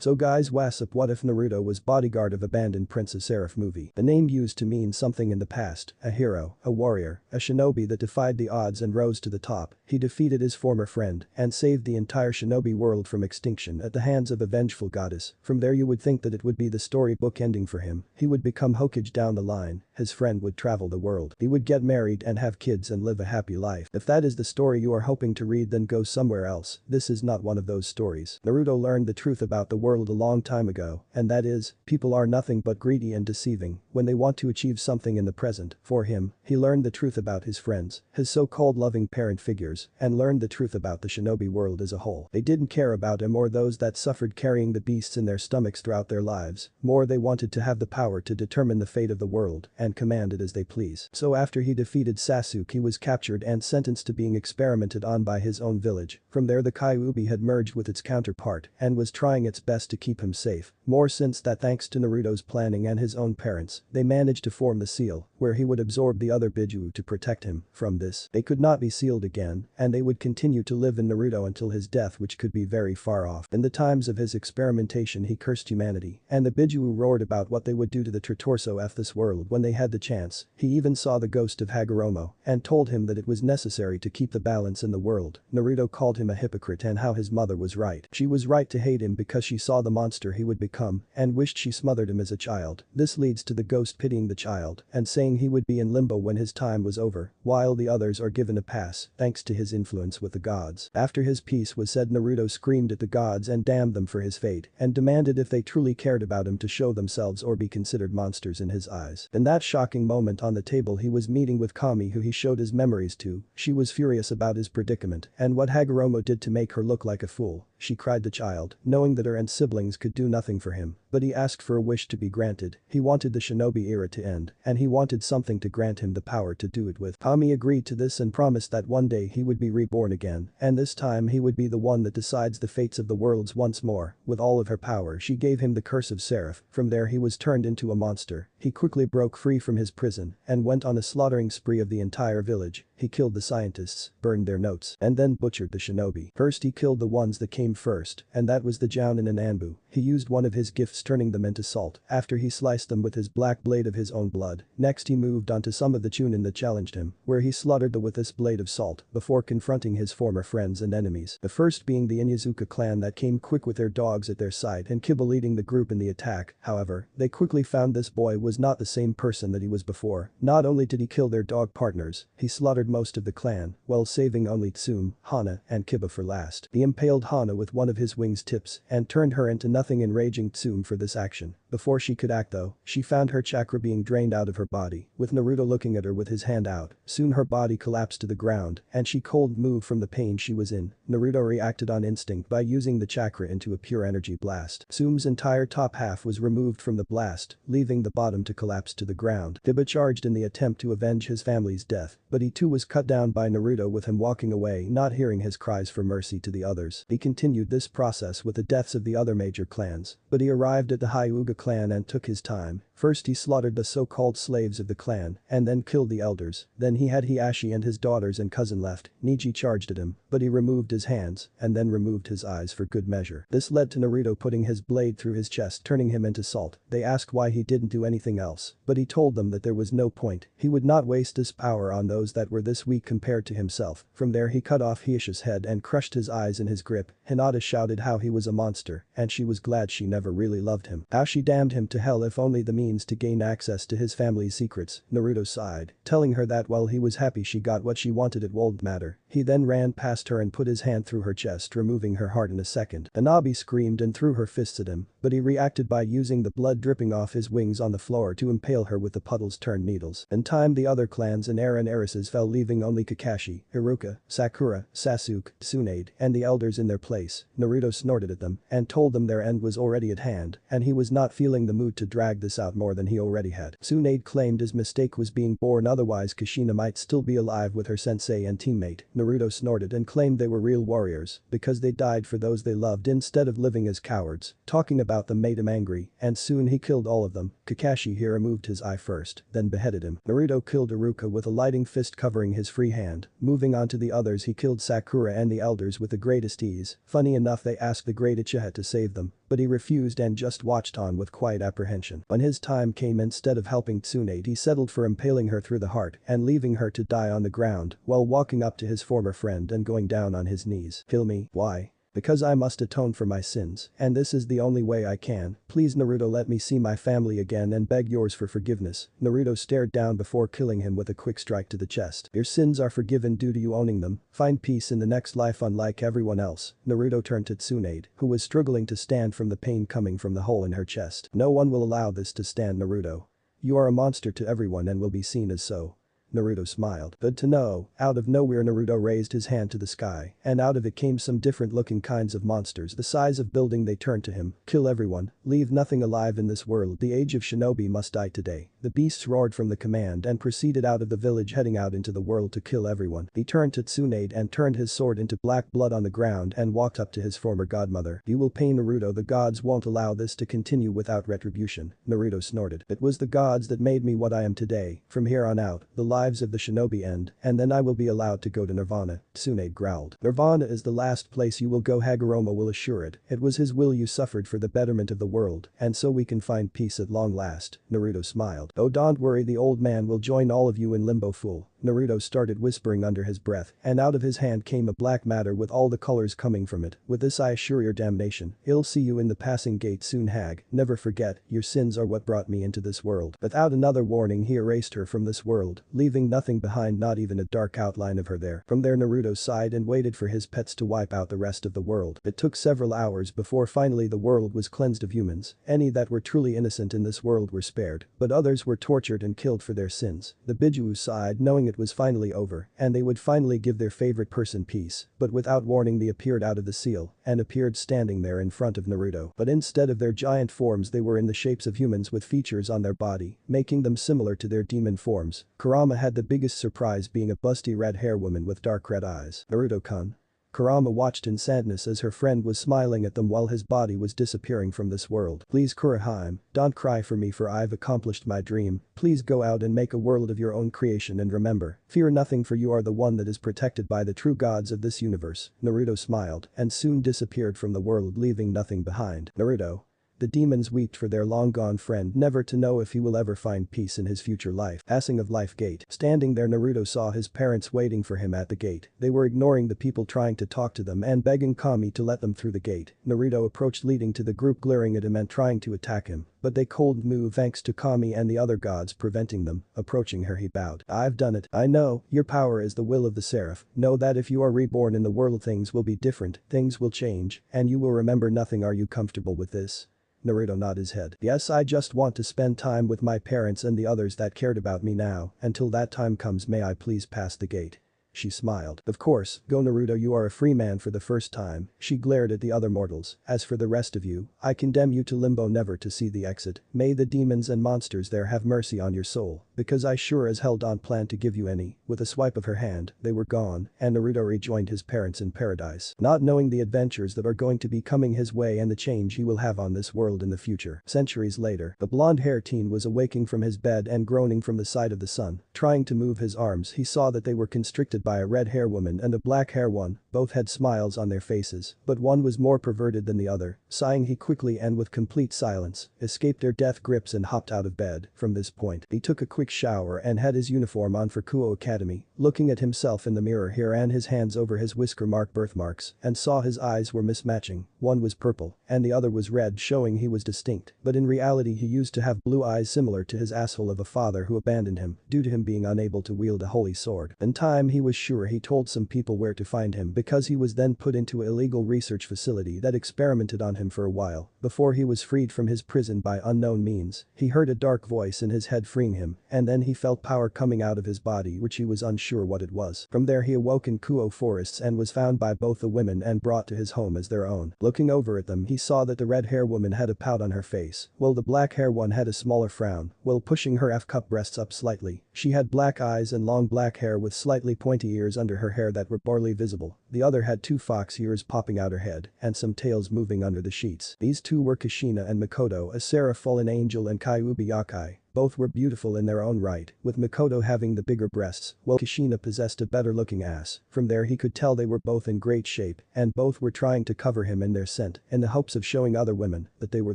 So guys, what's up? What if Naruto was bodyguard of abandoned Princess Seraph movie? The name used to mean something in the past, a hero, a warrior, a shinobi that defied the odds and rose to the top. He defeated his former friend and saved the entire shinobi world from extinction at the hands of a vengeful goddess. From there you would think that it would be the storybook ending for him. He would become Hokage down the line, his friend would travel the world. He would get married and have kids and live a happy life. If that is the story you are hoping to read, then go somewhere else. This is not one of those stories. Naruto learned the truth about the world a long time ago, and that is, people are nothing but greedy and deceiving when they want to achieve something in the present. For him, he learned the truth about his friends, his so-called loving parent figures, and learned the truth about the shinobi world as a whole. They didn't care about him or those that suffered carrying the beasts in their stomachs throughout their lives. More, they wanted to have the power to determine the fate of the world and command it as they please. So after he defeated Sasuke, he was captured and sentenced to being experimented on by his own village. From there, the Kyuubi had merged with its counterpart and was trying its best to keep him safe. More since that, thanks to Naruto's planning and his own parents, they managed to form the seal, where he would absorb the other Biju to protect him. From this, they could not be sealed again, and they would continue to live in Naruto until his death, which could be very far off. In the times of his experimentation, he cursed humanity, and the Biju roared about what they would do to the Tritorso of this world when they had the chance. He even saw the ghost of Hagoromo and told him that it was necessary to keep the balance in the world. Naruto called him a hypocrite and how his mother was right. She was right to hate him because she saw the monster he would become and wished she smothered him as a child. This leads to the ghost pitying the child and saying he would be in limbo when his time was over, while the others are given a pass thanks to his influence with the gods. After his piece was said, Naruto screamed at the gods and damned them for his fate and demanded if they truly cared about him to show themselves or be considered monsters in his eyes. In that shocking moment on the table, he was meeting with Kami, who he showed his memories to. She was furious about his predicament and what Hagoromo did to make her look like a fool. She cried the child, knowing that her and siblings could do nothing for him, but he asked for a wish to be granted. He wanted the shinobi era to end, and he wanted something to grant him the power to do it with. Kami agreed to this and promised that one day he would be reborn again, and this time he would be the one that decides the fates of the worlds once more. With all of her power, she gave him the curse of Seraph. From there, he was turned into a monster. He quickly broke free from his prison and went on a slaughtering spree of the entire village. He killed the scientists, burned their notes, and then butchered the shinobi. First, he killed the ones that came first, and that was the Jounin and Anbu. He used one of his gifts, turning them into salt, after he sliced them with his black blade of his own blood. Next, he moved on to some of the Chunin that challenged him, where he slaughtered them with this blade of salt before confronting his former friends and enemies. The first being the Inyazuka clan that came quick with their dogs at their side and Kiba leading the group in the attack. However, they quickly found this boy was not the same person that he was before. Not only did he kill their dog partners, he slaughtered most of the clan, while saving only Tsume, Hana, and Kiba for last. He impaled Hana with one of his wings tips and turned her into nothing, enraging Tsume for this action. Before she could act though, she found her chakra being drained out of her body, with Naruto looking at her with his hand out. Soon her body collapsed to the ground and she cold moved from the pain she was in. Naruto reacted on instinct by using the chakra into a pure energy blast. Tsume's entire top half was removed from the blast, leaving the bottom to collapse to the ground. Kiba charged in the attempt to avenge his family's death, but he too was cut down by Naruto, with him walking away, not hearing his cries for mercy to the others. He continued this process with the deaths of the other major clans, but he arrived at the Hyuga clan and took his time. First, he slaughtered the so-called slaves of the clan and then killed the elders. Then he had Hiashi and his daughters and cousin left. Neji charged at him, but he removed his hands and then removed his eyes for good measure. This led to Naruto putting his blade through his chest, turning him into salt. They asked why he didn't do anything else, but he told them that there was no point. He would not waste his power on those that were this weak compared to himself. From there, he cut off Hiashi's head and crushed his eyes in his grip. Hinata shouted how he was a monster, and she was glad she never really loved him. How she damned him to hell if only the means to gain access to his family's secrets. Naruto sighed, telling her that while he was happy she got what she wanted, it won't matter. He then ran past her and put his hand through her chest, removing her heart in a second. Anabi screamed and threw her fists at him, but he reacted by using the blood dripping off his wings on the floor to impale her with the puddles turned needles. In time, the other clans and heir and heiresses fell, leaving only Kakashi, Iruka, Sakura, Sasuke, Tsunade, and the elders in their place. Naruto snorted at them and told them their end was already at hand, and he was not feeling the mood to drag this out more than he already had. Tsunade claimed his mistake was being born, otherwise Kushina might still be alive with her sensei and teammate. Naruto snorted and claimed they were real warriors because they died for those they loved instead of living as cowards. Talking about them made him angry, and soon he killed all of them. Kakashi here removed his eye first, then beheaded him. Naruto killed Iruka with a lighting fist covering his free hand. Moving on to the others, he killed Sakura and the elders with the greatest ease. Funny enough, they asked the great Uchiha to save them, but he refused and just watched on with quiet apprehension. When his time came, instead of helping Tsunade, he settled for impaling her through the heart and leaving her to die on the ground while walking up to his former friend and going down on his knees. "Kill me, why? Because I must atone for my sins, and this is the only way I can. Please Naruto, let me see my family again and beg yours for forgiveness." Naruto stared down before killing him with a quick strike to the chest. "Your sins are forgiven due to you owning them. Find peace in the next life unlike everyone else." Naruto turned to Tsunade, who was struggling to stand from the pain coming from the hole in her chest. "No one will allow this to stand, Naruto. You are a monster to everyone and will be seen as so." Naruto smiled. "Good to know." Out of nowhere Naruto raised his hand to the sky, and out of it came some different looking kinds of monsters the size of building. They turned to him. "Kill everyone. Leave nothing alive in this world. The age of shinobi must die today." The beasts roared from the command and proceeded out of the village, heading out into the world to kill everyone. He turned to Tsunade and turned his sword into black blood on the ground and walked up to his former godmother. "You will pay Naruto. The gods won't allow this to continue without retribution." Naruto snorted. "It was the gods that made me what I am today. From here on out, the lives of the shinobi end, and then I will be allowed to go to Nirvana." Tsunade growled. "Nirvana is the last place you will go. Hagoromo will assure it. It was his will you suffered for the betterment of the world, and so we can find peace at long last." Naruto smiled. "Oh, don't worry, the old man will join all of you in limbo, fool." Naruto started whispering under his breath, and out of his hand came a black matter with all the colors coming from it. "With this I assure your damnation. I'll see you in the passing gate soon, Hag. Never forget, your sins are what brought me into this world." Without another warning he erased her from this world, leaving nothing behind, not even a dark outline of her there. From there Naruto sighed and waited for his pets to wipe out the rest of the world. It took several hours before finally the world was cleansed of humans. Any that were truly innocent in this world were spared, but others were tortured and killed for their sins. The Biju sighed knowing it was finally over, and they would finally give their favorite person peace, but without warning they appeared out of the seal, and appeared standing there in front of Naruto. But instead of their giant forms they were in the shapes of humans with features on their body, making them similar to their demon forms. Kurama had the biggest surprise, being a busty red hair woman with dark red eyes. "Naruto-kun." Kurama watched in sadness as her friend was smiling at them while his body was disappearing from this world. "Please Kurahime, don't cry for me, for I've accomplished my dream. Please go out and make a world of your own creation, and remember, fear nothing, for you are the one that is protected by the true gods of this universe." Naruto smiled and soon disappeared from the world, leaving nothing behind. Naruto. The demons wept for their long-gone friend, never to know if he will ever find peace in his future life. Passing of Life Gate. Standing there Naruto saw his parents waiting for him at the gate. They were ignoring the people trying to talk to them and begging Kami to let them through the gate. Naruto approached, leading to the group glaring at him and trying to attack him, but they cold move thanks to Kami and the other gods preventing them. Approaching her he bowed. "I've done it. I know, your power is the will of the Seraph. Know that if you are reborn in the world things will be different, things will change, and you will remember nothing. Are you comfortable with this?" Naruto nodded his head. "Yes, I just want to spend time with my parents and the others that cared about me now. Until that time comes, may I please pass the gate?" She smiled. "Of course, go Naruto, you are a free man for the first time." She glared at the other mortals. "As for the rest of you, I condemn you to limbo, never to see the exit. May the demons and monsters there have mercy on your soul, because I sure as hell don't plan to give you any." With a swipe of her hand, they were gone, and Naruto rejoined his parents in paradise, not knowing the adventures that are going to be coming his way and the change he will have on this world in the future. Centuries later, the blonde-haired teen was awaking from his bed and groaning from the sight of the sun. Trying to move his arms, he saw that they were constricted by a red-hair woman and a black-hair one. Both had smiles on their faces, but one was more perverted than the other. Sighing, he quickly and with complete silence escaped their death grips and hopped out of bed. From this point, he took a quick shower and had his uniform on for Kuo Academy. Looking at himself in the mirror, he ran his hands over his whisker mark birthmarks and saw his eyes were mismatching. One was purple and the other was red, showing he was distinct, but in reality he used to have blue eyes similar to his asshole of a father who abandoned him due to him being unable to wield a holy sword. In time he was sure he told some people where to find him, because he was then put into an illegal research facility that experimented on him for a while. Before he was freed from his prison by unknown means, he heard a dark voice in his head freeing him, and then he felt power coming out of his body which he was unsure what it was. From there he awoke in Kuo forests and was found by both the women and brought to his home as their own. Looking over at them he saw that the red-hair woman had a pout on her face, while the black-hair one had a smaller frown, while pushing her F-cup breasts up slightly. She had black eyes and long black hair with slightly pointy ears under her hair that were barely visible. The other had two fox ears popping out her head and some tails moving under the sheets. These two were Kushina and Makoto, a Seraph fallen angel, and Kyuubi Yakai, Both were beautiful in their own right, with Makoto having the bigger breasts, while Kushina possessed a better-looking ass. From there he could tell they were both in great shape, and both were trying to cover him in their scent, in the hopes of showing other women that they were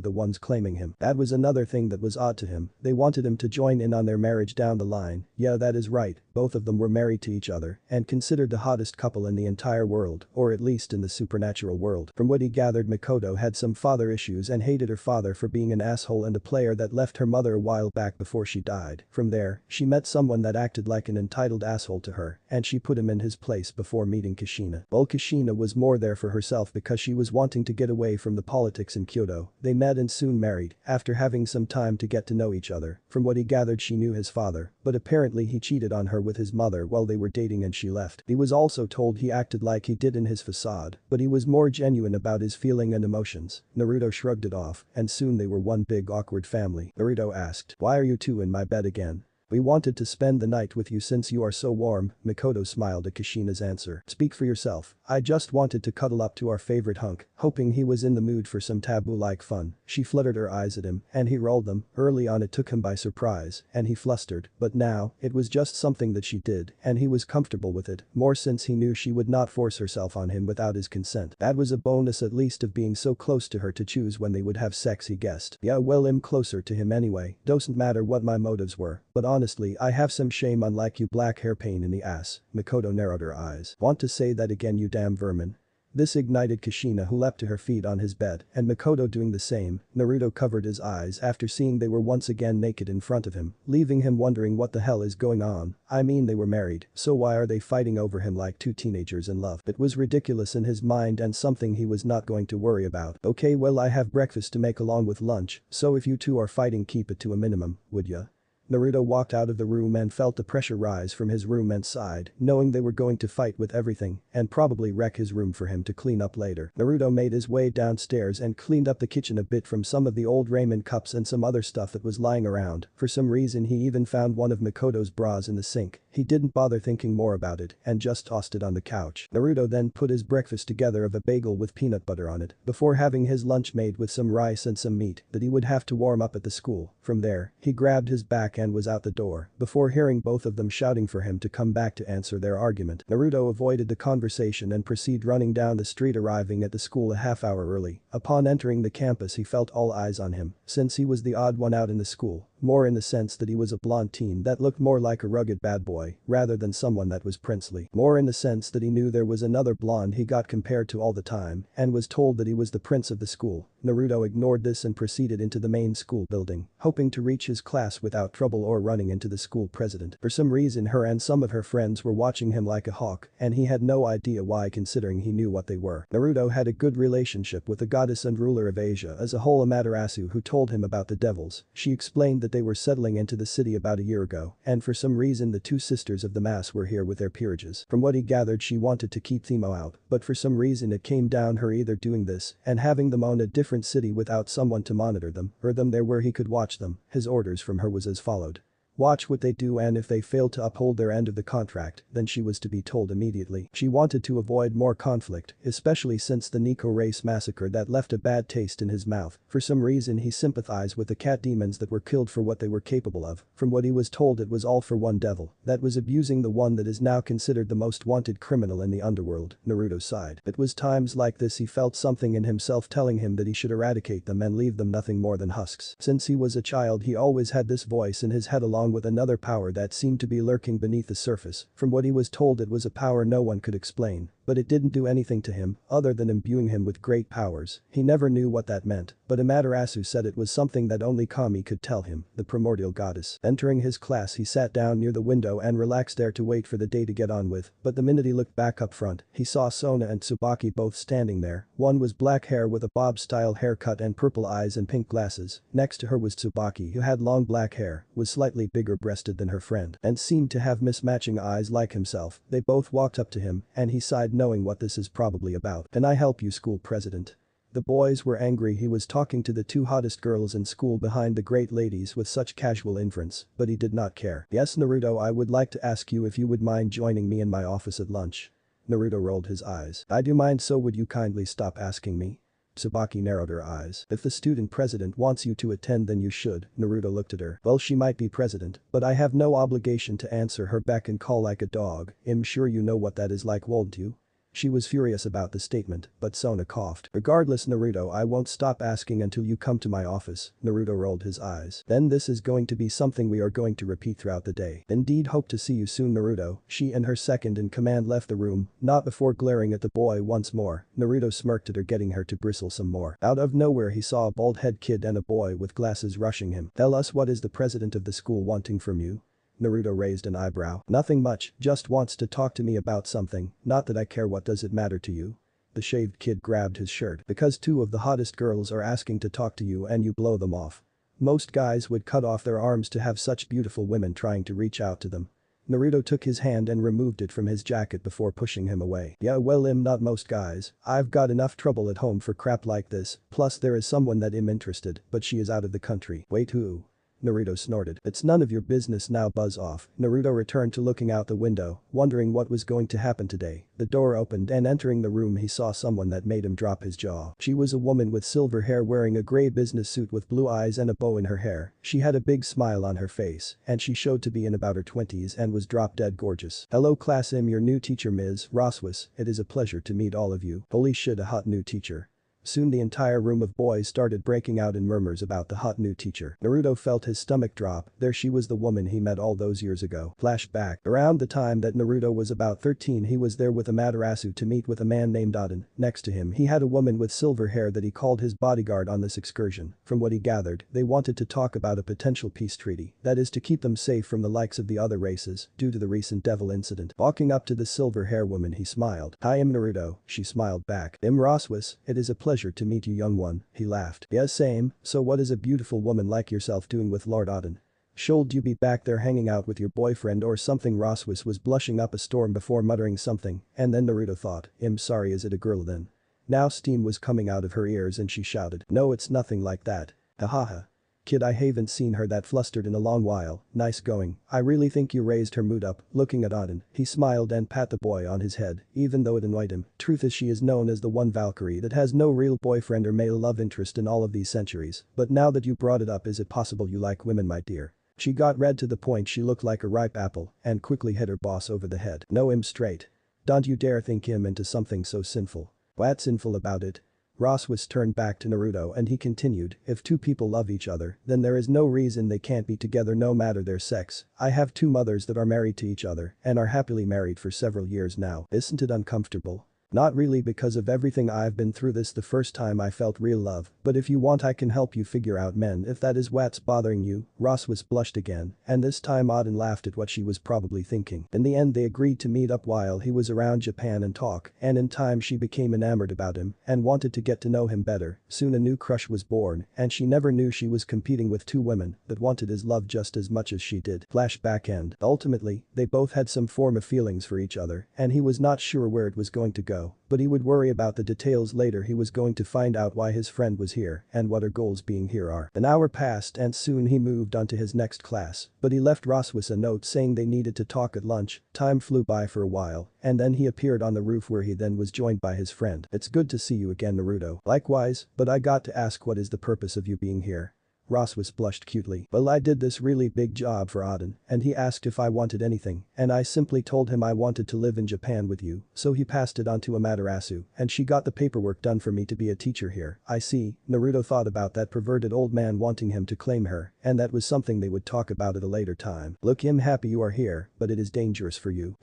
the ones claiming him. That was another thing that was odd to him. They wanted him to join in on their marriage down the line. Yeah, that is right, both of them were married to each other and considered the hottest couple in the entire world, or at least in the supernatural world. From what he gathered, Makoto had some father issues and hated her father for being an asshole and a player that left her mother a while back before she died. From there, she met someone that acted like an entitled asshole to her, and she put him in his place before meeting Kushina. While Kushina was more there for herself because she was wanting to get away from the politics in Kyoto, they met and soon married, after having some time to get to know each other. From what he gathered, she knew his father, but apparently he cheated on her with his mother while they were dating and she left. He was also told he acted like he did in his facade, but he was more genuine about his feeling and emotions. Naruto shrugged it off, and soon they were one big awkward family. Naruto asked, "Why are you two in my bed again?" "We wanted to spend the night with you since you are so warm," Makoto smiled at Kushina's answer. "Speak for yourself. I just wanted to cuddle up to our favorite hunk," hoping he was in the mood for some taboo-like fun. She fluttered her eyes at him, and he rolled them. Early on it took him by surprise, and he flustered, but now, it was just something that she did, and he was comfortable with it, more since he knew she would not force herself on him without his consent. That was a bonus at least of being so close to her to choose when they would have sex, he guessed. "Yeah, well, I'm closer to him anyway, doesn't matter what my motives were, but honestly I have some shame unlike you, black hair pain in the ass." Makoto narrowed her eyes. "Want to say that again, you damn vermin?" This ignited Kushina, who leapt to her feet on his bed, and Makoto doing the same. Naruto covered his eyes after seeing they were once again naked in front of him, leaving him wondering what the hell is going on. I mean, they were married, so why are they fighting over him like two teenagers in love? It was ridiculous in his mind and something he was not going to worry about. "Okay, well, I have breakfast to make along with lunch, so if you two are fighting, keep it to a minimum, would ya?" Naruto walked out of the room and felt the pressure rise from his room and sighed, knowing they were going to fight with everything and probably wreck his room for him to clean up later. Naruto made his way downstairs and cleaned up the kitchen a bit from some of the old ramen cups and some other stuff that was lying around. For some reason he even found one of Makoto's bras in the sink. He didn't bother thinking more about it and just tossed it on the couch. Naruto then put his breakfast together of a bagel with peanut butter on it before having his lunch made with some rice and some meat that he would have to warm up at the school. From there, he grabbed his bag and was out the door before hearing both of them shouting for him to come back to answer their argument. Naruto avoided the conversation and proceeded running down the street, arriving at the school a half hour early. Upon entering the campus he felt all eyes on him, since he was the odd one out in the school, more in the sense that he was a blonde teen that looked more like a rugged bad boy rather than someone that was princely, more in the sense that he knew there was another blonde he got compared to all the time and was told that he was the prince of the school. Naruto ignored this and proceeded into the main school building, hoping to reach his class without trouble or running into the school president. For some reason her and some of her friends were watching him like a hawk, and he had no idea why considering he knew what they were. Naruto had a good relationship with the goddess and ruler of Asia as a whole, Amaterasu, who told him about the devils. She explained that they were settling into the city about a year ago, and for some reason the two sisters of the mass were here with their peerages. From what he gathered, she wanted to keep Themo out, but for some reason it came down her either doing this and having them own a different city without someone to monitor them, or them there where he could watch them. His orders from her was as followed: watch what they do, and if they fail to uphold their end of the contract, then she was to be told immediately. She wanted to avoid more conflict, especially since the Nico race massacre that left a bad taste in his mouth. For some reason he sympathized with the cat demons that were killed for what they were capable of. From what he was told, it was all for one devil that was abusing the one that is now considered the most wanted criminal in the underworld. Naruto sighed. It was times like this he felt something in himself telling him that he should eradicate them and leave them nothing more than husks. Since he was a child he always had this voice in his head, along with another power that seemed to be lurking beneath the surface. From what he was told, it was a power no one could explain, but it didn't do anything to him other than imbuing him with great powers. He never knew what that meant, but Amaterasu said it was something that only Kami could tell him, the primordial goddess. Entering his class he sat down near the window and relaxed there to wait for the day to get on with, but the minute he looked back up front, he saw Sona and Tsubaki both standing there. One was black hair with a bob-style haircut and purple eyes and pink glasses. Next to her was Tsubaki, who had long black hair, was slightly bigger breasted than her friend, and seemed to have mismatching eyes like himself. They both walked up to him, and he sighed, knowing what this is probably about. "Can I help you, school president?" The boys were angry he was talking to the two hottest girls in school behind the great ladies with such casual inference, but he did not care. "Yes, Naruto, I would like to ask you if you would mind joining me in my office at lunch." Naruto rolled his eyes. "I do mind, so would you kindly stop asking me?" Tsubaki narrowed her eyes. If the student president wants you to attend then you should, Naruto looked at her. Well, she might be president, but I have no obligation to answer her beck and call like a dog. I'm sure you know what that is like, won't you? She was furious about the statement, but Sona coughed. Regardless Naruto, I won't stop asking until you come to my office. Naruto rolled his eyes. Then this is going to be something we are going to repeat throughout the day. Indeed, hope to see you soon Naruto. She and her second in command left the room, not before glaring at the boy once more. Naruto smirked at her, getting her to bristle some more. Out of nowhere he saw a bald-headed kid and a boy with glasses rushing him. Tell us, what is the president of the school wanting from you? Naruto raised an eyebrow. Nothing much, just wants to talk to me about something, not that I care. What does it matter to you? The shaved kid grabbed his shirt. Because two of the hottest girls are asking to talk to you and you blow them off. Most guys would cut off their arms to have such beautiful women trying to reach out to them. Naruto took his hand and removed it from his jacket before pushing him away. Yeah, well, not most guys. I've got enough trouble at home for crap like this, plus there is someone that I'm interested, but she is out of the country. Wait, who? Naruto snorted. It's none of your business now, buzz off. Naruto returned to looking out the window, wondering what was going to happen today. The door opened and entering the room he saw someone that made him drop his jaw. She was a woman with silver hair wearing a gray business suit with blue eyes and a bow in her hair. She had a big smile on her face, and she showed to be in about her 20s and was drop-dead gorgeous. Hello class, I'm your new teacher Ms. Roswas. It is a pleasure to meet all of you. Holy shit, a hot new teacher. Soon the entire room of boys started breaking out in murmurs about the hot new teacher. Naruto felt his stomach drop. There she was, the woman he met all those years ago. Flashback. Around the time that Naruto was about 13, he was there with Amaterasu to meet with a man named Odin. Next to him he had a woman with silver hair that he called his bodyguard on this excursion. From what he gathered, they wanted to talk about a potential peace treaty, that is to keep them safe from the likes of the other races due to the recent devil incident. Walking up to the silver hair woman he smiled. Hi, I'm Naruto. She smiled back. I'm Roswas. It is a pleasure to meet you, young one, he laughed. Yes, same. So what is a beautiful woman like yourself doing with Lord Odin? Should you be back there hanging out with your boyfriend or something? Roswas was blushing up a storm before muttering something, and then Naruto thought, I'm sorry, is it a girl then? Now steam was coming out of her ears and she shouted, no, it's nothing like that. Hahaha. Kid, I haven't seen her that flustered in a long while. Nice going. I really think you raised her mood up. Looking at Odin, he smiled and pat the boy on his head, even though it annoyed him. Truth is, she is known as the one Valkyrie that has no real boyfriend or male love interest in all of these centuries. But now that you brought it up, is it possible you like women, my dear? She got red to the point she looked like a ripe apple and quickly hit her boss over the head. No, him straight. Don't you dare think him into something so sinful. What's sinful about it? Roswas turned back to Naruto and he continued, if two people love each other, then there is no reason they can't be together no matter their sex. I have two mothers that are married to each other and are happily married for several years now. Isn't it uncomfortable? Not really, because of everything I've been through. This the first time I felt real love, but if you want I can help you figure out men if that is what's bothering you. Roswas blushed again, and this time Odin laughed at what she was probably thinking. In the end they agreed to meet up while he was around Japan and talk, and in time she became enamored about him and wanted to get to know him better. Soon a new crush was born, and she never knew she was competing with two women that wanted his love just as much as she did. Flashback end. Ultimately, they both had some form of feelings for each other, and he was not sure where it was going to go. But he would worry about the details later. He was going to find out why his friend was here and what her goals being here are. An hour passed and soon he moved on to his next class, but he left Roswas a note saying they needed to talk at lunch. Time flew by for a while, and then he appeared on the roof where he then was joined by his friend. It's good to see you again, Naruto. Likewise, but I got to ask, what is the purpose of you being here? Roswas blushed cutely. Well, I did this really big job for Odin, and he asked if I wanted anything, and I simply told him I wanted to live in Japan with you, so he passed it on to Amaterasu, and she got the paperwork done for me to be a teacher here. I see. Naruto thought about that perverted old man wanting him to claim her, and that was something they would talk about at a later time. Look, I'm happy you are here, but it is dangerous for you.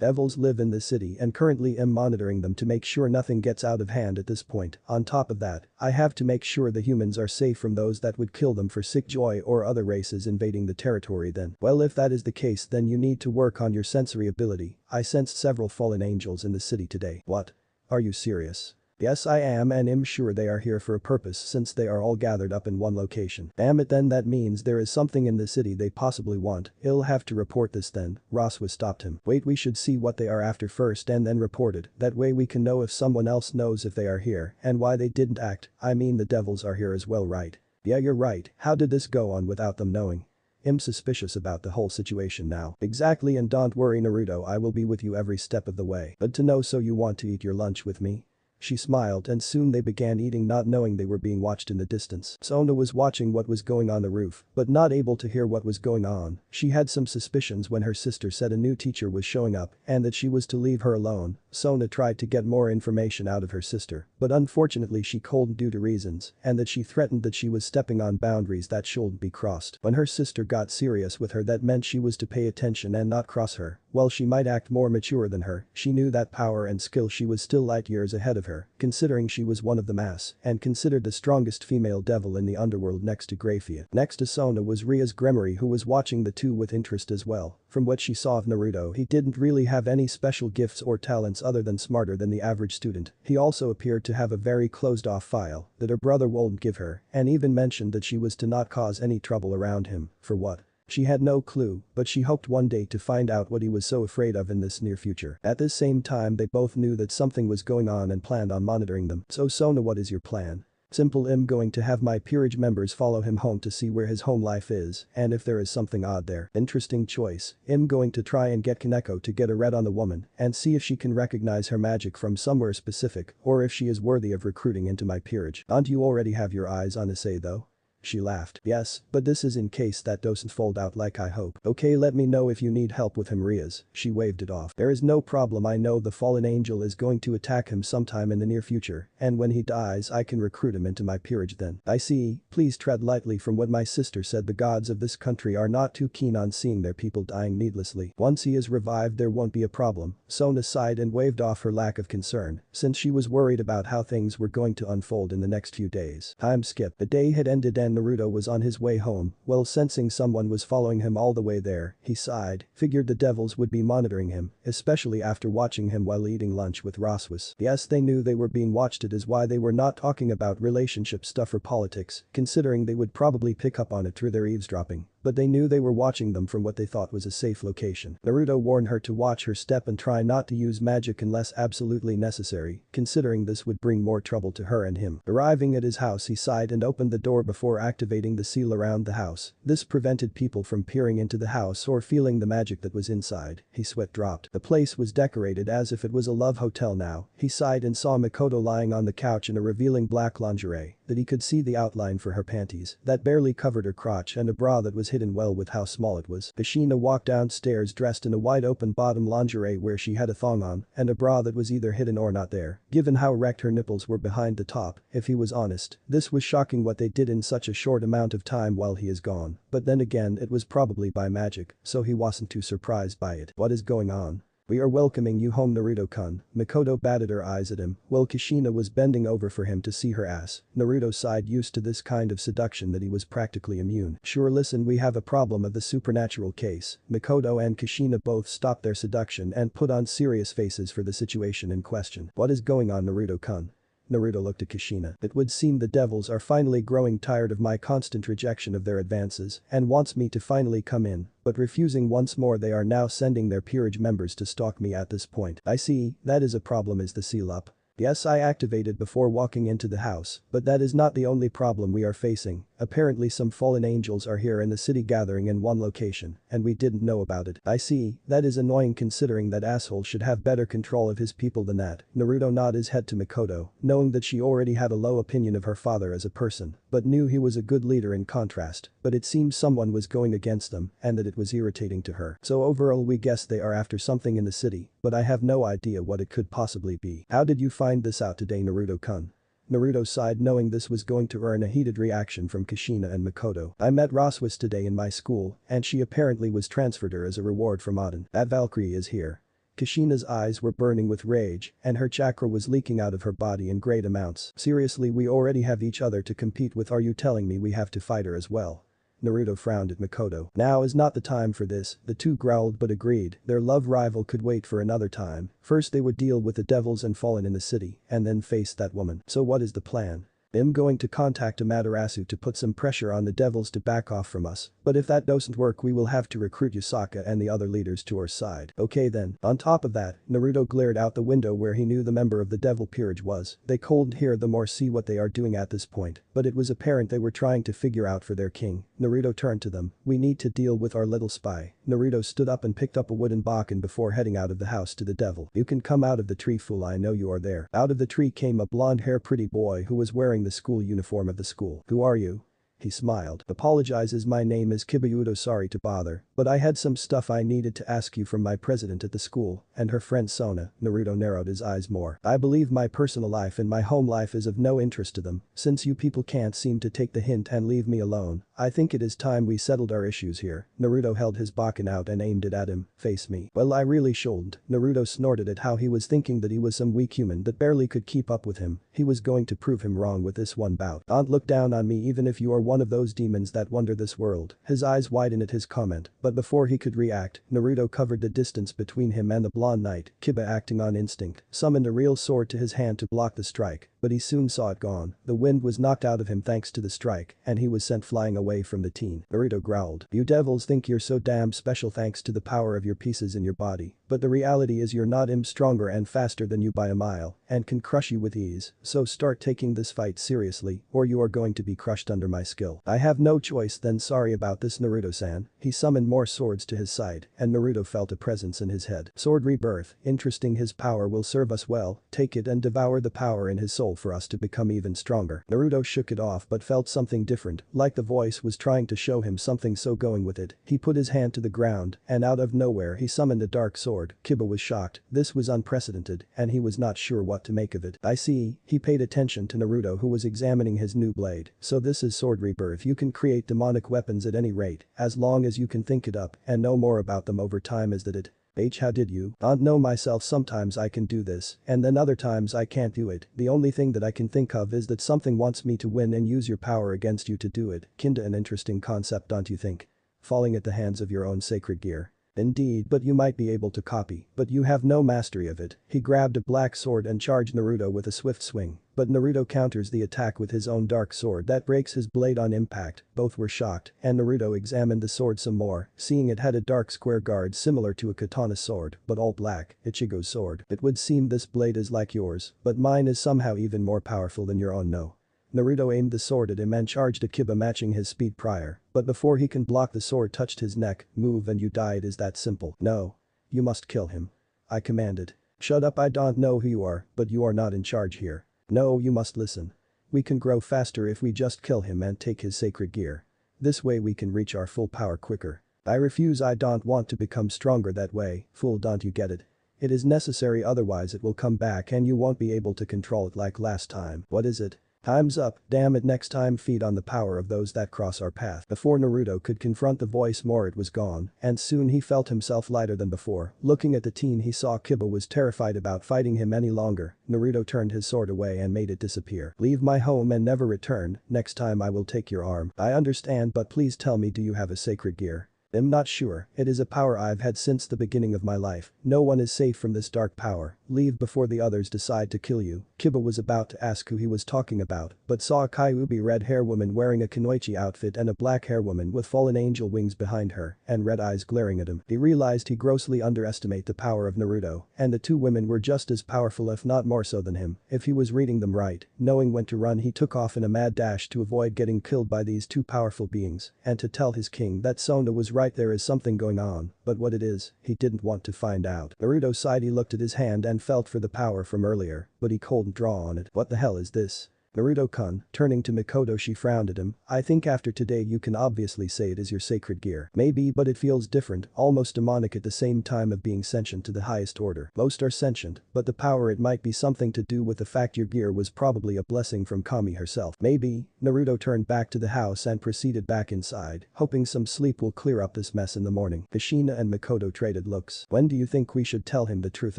Devils live in the city and currently am monitoring them to make sure nothing gets out of hand at this point. On top of that, I have to make sure the humans are safe from those that would kill them for sick joy or other races invading the territory then. Well, if that is the case, then you need to work on your sensory ability. I sensed several fallen angels in the city today. What? Are you serious? Yes, I am, and I'm sure they are here for a purpose since they are all gathered up in one location. Damn it, then that means there is something in the city they possibly want. I'll have to report this then. Roswas stopped him. Wait, we should see what they are after first and then report it. That way we can know if someone else knows if they are here and why they didn't act. I mean, the devils are here as well, right? Yeah, you're right. How did this go on without them knowing? I'm suspicious about the whole situation now. Exactly, and don't worry Naruto, I will be with you every step of the way. But to know, so you want to eat your lunch with me? She smiled and soon they began eating not knowing they were being watched in the distance. Sona was watching what was going on the roof, but not able to hear what was going on. She had some suspicions when her sister said a new teacher was showing up and that she was to leave her alone. Sona tried to get more information out of her sister, but unfortunately she couldn't due to reasons and that she threatened that she was stepping on boundaries that shouldn't be crossed. When her sister got serious with her, that meant she was to pay attention and not cross her. While she might act more mature than her, she knew that power and skill she was still light years ahead of her, considering she was one of the mass and considered the strongest female devil in the underworld next to Graphia. Next to Sona was Ria's Gremory, who was watching the two with interest as well. From what she saw of Naruto, he didn't really have any special gifts or talents other than smarter than the average student. He also appeared to have a very closed-off file that her brother wouldn't give her and even mentioned that she was to not cause any trouble around him. For what? She had no clue, but she hoped one day to find out what he was so afraid of in this near future. At this same time they both knew that something was going on and planned on monitoring them. So Sona, what is your plan? Simple. I'm going to have my peerage members follow him home to see where his home life is and if there is something odd there. Interesting choice. I'm going to try and get Kaneko to get a read on the woman and see if she can recognize her magic from somewhere specific or if she is worthy of recruiting into my peerage. Don't you already have your eyes on Issei though? She laughed. Yes, but this is in case that doesn't fold out like I hope. Okay, let me know if you need help with him, Rias. She waved it off. There is no problem. I know the fallen angel is going to attack him sometime in the near future, and when he dies I can recruit him into my peerage then. I see, please tread lightly. From what my sister said, the gods of this country are not too keen on seeing their people dying needlessly. Once he is revived there won't be a problem. Sona sighed and waved off her lack of concern, since she was worried about how things were going to unfold in the next few days. Time skip. The day had ended and Naruto was on his way home. Well, sensing someone was following him all the way there, he sighed, figured the devils would be monitoring him, especially after watching him while eating lunch with Roswas. Yes, they knew they were being watched. It is why they were not talking about relationship stuff or politics, considering they would probably pick up on it through their eavesdropping. But they knew they were watching them from what they thought was a safe location. Naruto warned her to watch her step and try not to use magic unless absolutely necessary, considering this would bring more trouble to her and him. Arriving at his house, he sighed and opened the door before activating the seal around the house. This prevented people from peering into the house or feeling the magic that was inside. His sweat dropped. The place was decorated as if it was a love hotel now. He sighed and saw Mikoto lying on the couch in a revealing black lingerie that he could see the outline for her panties that barely covered her crotch and a bra that was hidden well with how small it was. Kushina walked downstairs dressed in a wide open bottom lingerie where she had a thong on and a bra that was either hidden or not there. Given how erect her nipples were behind the top, if he was honest, this was shocking what they did in such a short amount of time while he is gone. But then again, it was probably by magic, so he wasn't too surprised by it. What is going on? We are welcoming you home, Naruto-kun. Mikoto batted her eyes at him while Kushina was bending over for him to see her ass. Naruto sighed, used to this kind of seduction that he was practically immune. Sure, listen, we have a problem of the supernatural case. Mikoto and Kushina both stopped their seduction and put on serious faces for the situation in question. What is going on, Naruto-kun? Naruto looked at Kushina. It would seem the devils are finally growing tired of my constant rejection of their advances and wants me to finally come in, but refusing once more. They are now sending their peerage members to stalk me at this point. I see, that is a problem. Is the seal up? Yes, I activated before walking into the house, but that is not the only problem we are facing. Apparently some fallen angels are here in the city gathering in one location, and we didn't know about it. I see, that is annoying considering that asshole should have better control of his people than that. Naruto nodded his head to Mikoto, knowing that she already had a low opinion of her father as a person, but knew he was a good leader in contrast, but it seemed someone was going against them and that it was irritating to her. So overall we guess they are after something in the city, but I have no idea what it could possibly be. How did you find this out today, Naruto-kun? Naruto sighed, knowing this was going to earn a heated reaction from Kushina and Mikoto. I met Roswas today in my school, and she apparently was transferred her as a reward from Aden. That Valkyrie is here. Kushina's eyes were burning with rage, and her chakra was leaking out of her body in great amounts. Seriously, we already have each other to compete with. Are you telling me we have to fight her as well? Naruto frowned at Mikoto. Now is not the time for this, the two growled but agreed. Their love rival could wait for another time. First they would deal with the devils and fallen in the city, and then face that woman. So what is the plan? I'm going to contact Amaterasu to put some pressure on the devils to back off from us, but if that doesn't work we will have to recruit Yusaka and the other leaders to our side. Okay then. On top of that, Naruto glared out the window where he knew the member of the devil peerage was. They couldn't hear them or see what they are doing at this point, but it was apparent they were trying to figure out for their king. Naruto turned to them. We need to deal with our little spy. Naruto stood up and picked up a wooden baken before heading out of the house to the devil. You can come out of the tree, fool, I know you are there. Out of the tree came a blonde-haired pretty boy who was wearing the school uniform of the school. Who are you? He smiled. Apologizes, my name is Kibayudo, sorry to bother, but I had some stuff I needed to ask you from my president at the school, and her friend Sona. Naruto narrowed his eyes more. I believe my personal life and my home life is of no interest to them, since you people can't seem to take the hint and leave me alone. I think it is time we settled our issues here. Naruto held his baken out and aimed it at him. Face me. Well, I really shouldn't. Naruto snorted at how he was thinking that he was some weak human that barely could keep up with him. He was going to prove him wrong with this one bout. Don't look down on me even if you are one of those demons that wander this world. His eyes widened at his comment, but before he could react, Naruto covered the distance between him and the blonde knight. Kiba, acting on instinct, summoned a real sword to his hand to block the strike, but he soon saw it gone. The wind was knocked out of him thanks to the strike, and he was sent flying away from the teen. Naruto growled. You devils think you're so damn special thanks to the power of your pieces in your body, but the reality is you're not. I'm stronger and faster than you by a mile, and can crush you with ease, so start taking this fight seriously, or you are going to be crushed under my skill. I have no choice then, sorry about this, Naruto-san. He summoned more swords to his side, and Naruto felt a presence in his head. Sword Rebirth, interesting, his power will serve us well, take it and devour the power in his soul for us to become even stronger. Naruto shook it off but felt something different, like the voice was trying to show him something, so going with it, he put his hand to the ground, and out of nowhere he summoned a dark sword. Kiba was shocked. This was unprecedented, and he was not sure what to make of it. I see. He paid attention to Naruto, who was examining his new blade. So this is Sword Rebirth. You can create demonic weapons at any rate, as long as you can think it up and know more about them over time. Is that it? How did you? Don't know myself, sometimes I can do this, and then other times I can't do it. The only thing that I can think of is that something wants me to win and use your power against you to do it. Kinda an interesting concept, don't you think? Falling at the hands of your own sacred gear. Indeed, but you might be able to copy, but you have no mastery of it. He grabbed a black sword and charged Naruto with a swift swing, but Naruto counters the attack with his own dark sword that breaks his blade on impact. Both were shocked, and Naruto examined the sword some more, seeing it had a dark square guard similar to a katana sword, but all black. Ichigo's sword. It would seem this blade is like yours, but mine is somehow even more powerful than your own. No. Naruto aimed the sword at him and charged a Kiba matching his speed prior, but before he can block the sword touched his neck. Move and you die, it is that simple. No. You must kill him. I commanded. Shut up, I don't know who you are, but you are not in charge here. No, you must listen. We can grow faster if we just kill him and take his sacred gear. This way we can reach our full power quicker. I refuse, I don't want to become stronger that way, fool, don't you get it? It is necessary, otherwise it will come back and you won't be able to control it like last time. What is it? Time's up, damn it, next time feed on the power of those that cross our path. Before Naruto could confront the voice more, it was gone, and soon he felt himself lighter than before. Looking at the teen, he saw Kiba was terrified about fighting him any longer. Naruto turned his sword away and made it disappear. Leave my home and never return, next time I will take your arm. I understand, but please tell me, do you have a sacred gear? I'm not sure. It is a power I've had since the beginning of my life. No one is safe from this dark power. Leave before the others decide to kill you. Kiba was about to ask who he was talking about, but saw a Kyuubi red hair woman wearing a kunoichi outfit and a black hair woman with fallen angel wings behind her and red eyes glaring at him. He realized he grossly underestimated the power of Naruto, and the two women were just as powerful if not more so than him. If he was reading them right, knowing when to run, he took off in a mad dash to avoid getting killed by these two powerful beings and to tell his king that Sona was right, there is something going on, but what it is, he didn't want to find out. Naruto sighed. He looked at his hand and felt for the power from earlier, but he couldn't draw on it. What the hell is this? Naruto-kun, turning to Mikoto, she frowned at him. I think after today you can obviously say it is your sacred gear. Maybe, but it feels different, almost demonic at the same time of being sentient to the highest order. Most are sentient, but the power, it might be something to do with the fact your gear was probably a blessing from Kami herself. Maybe. Naruto turned back to the house and proceeded back inside, hoping some sleep will clear up this mess in the morning. Kushina and Mikoto traded looks. When do you think we should tell him the truth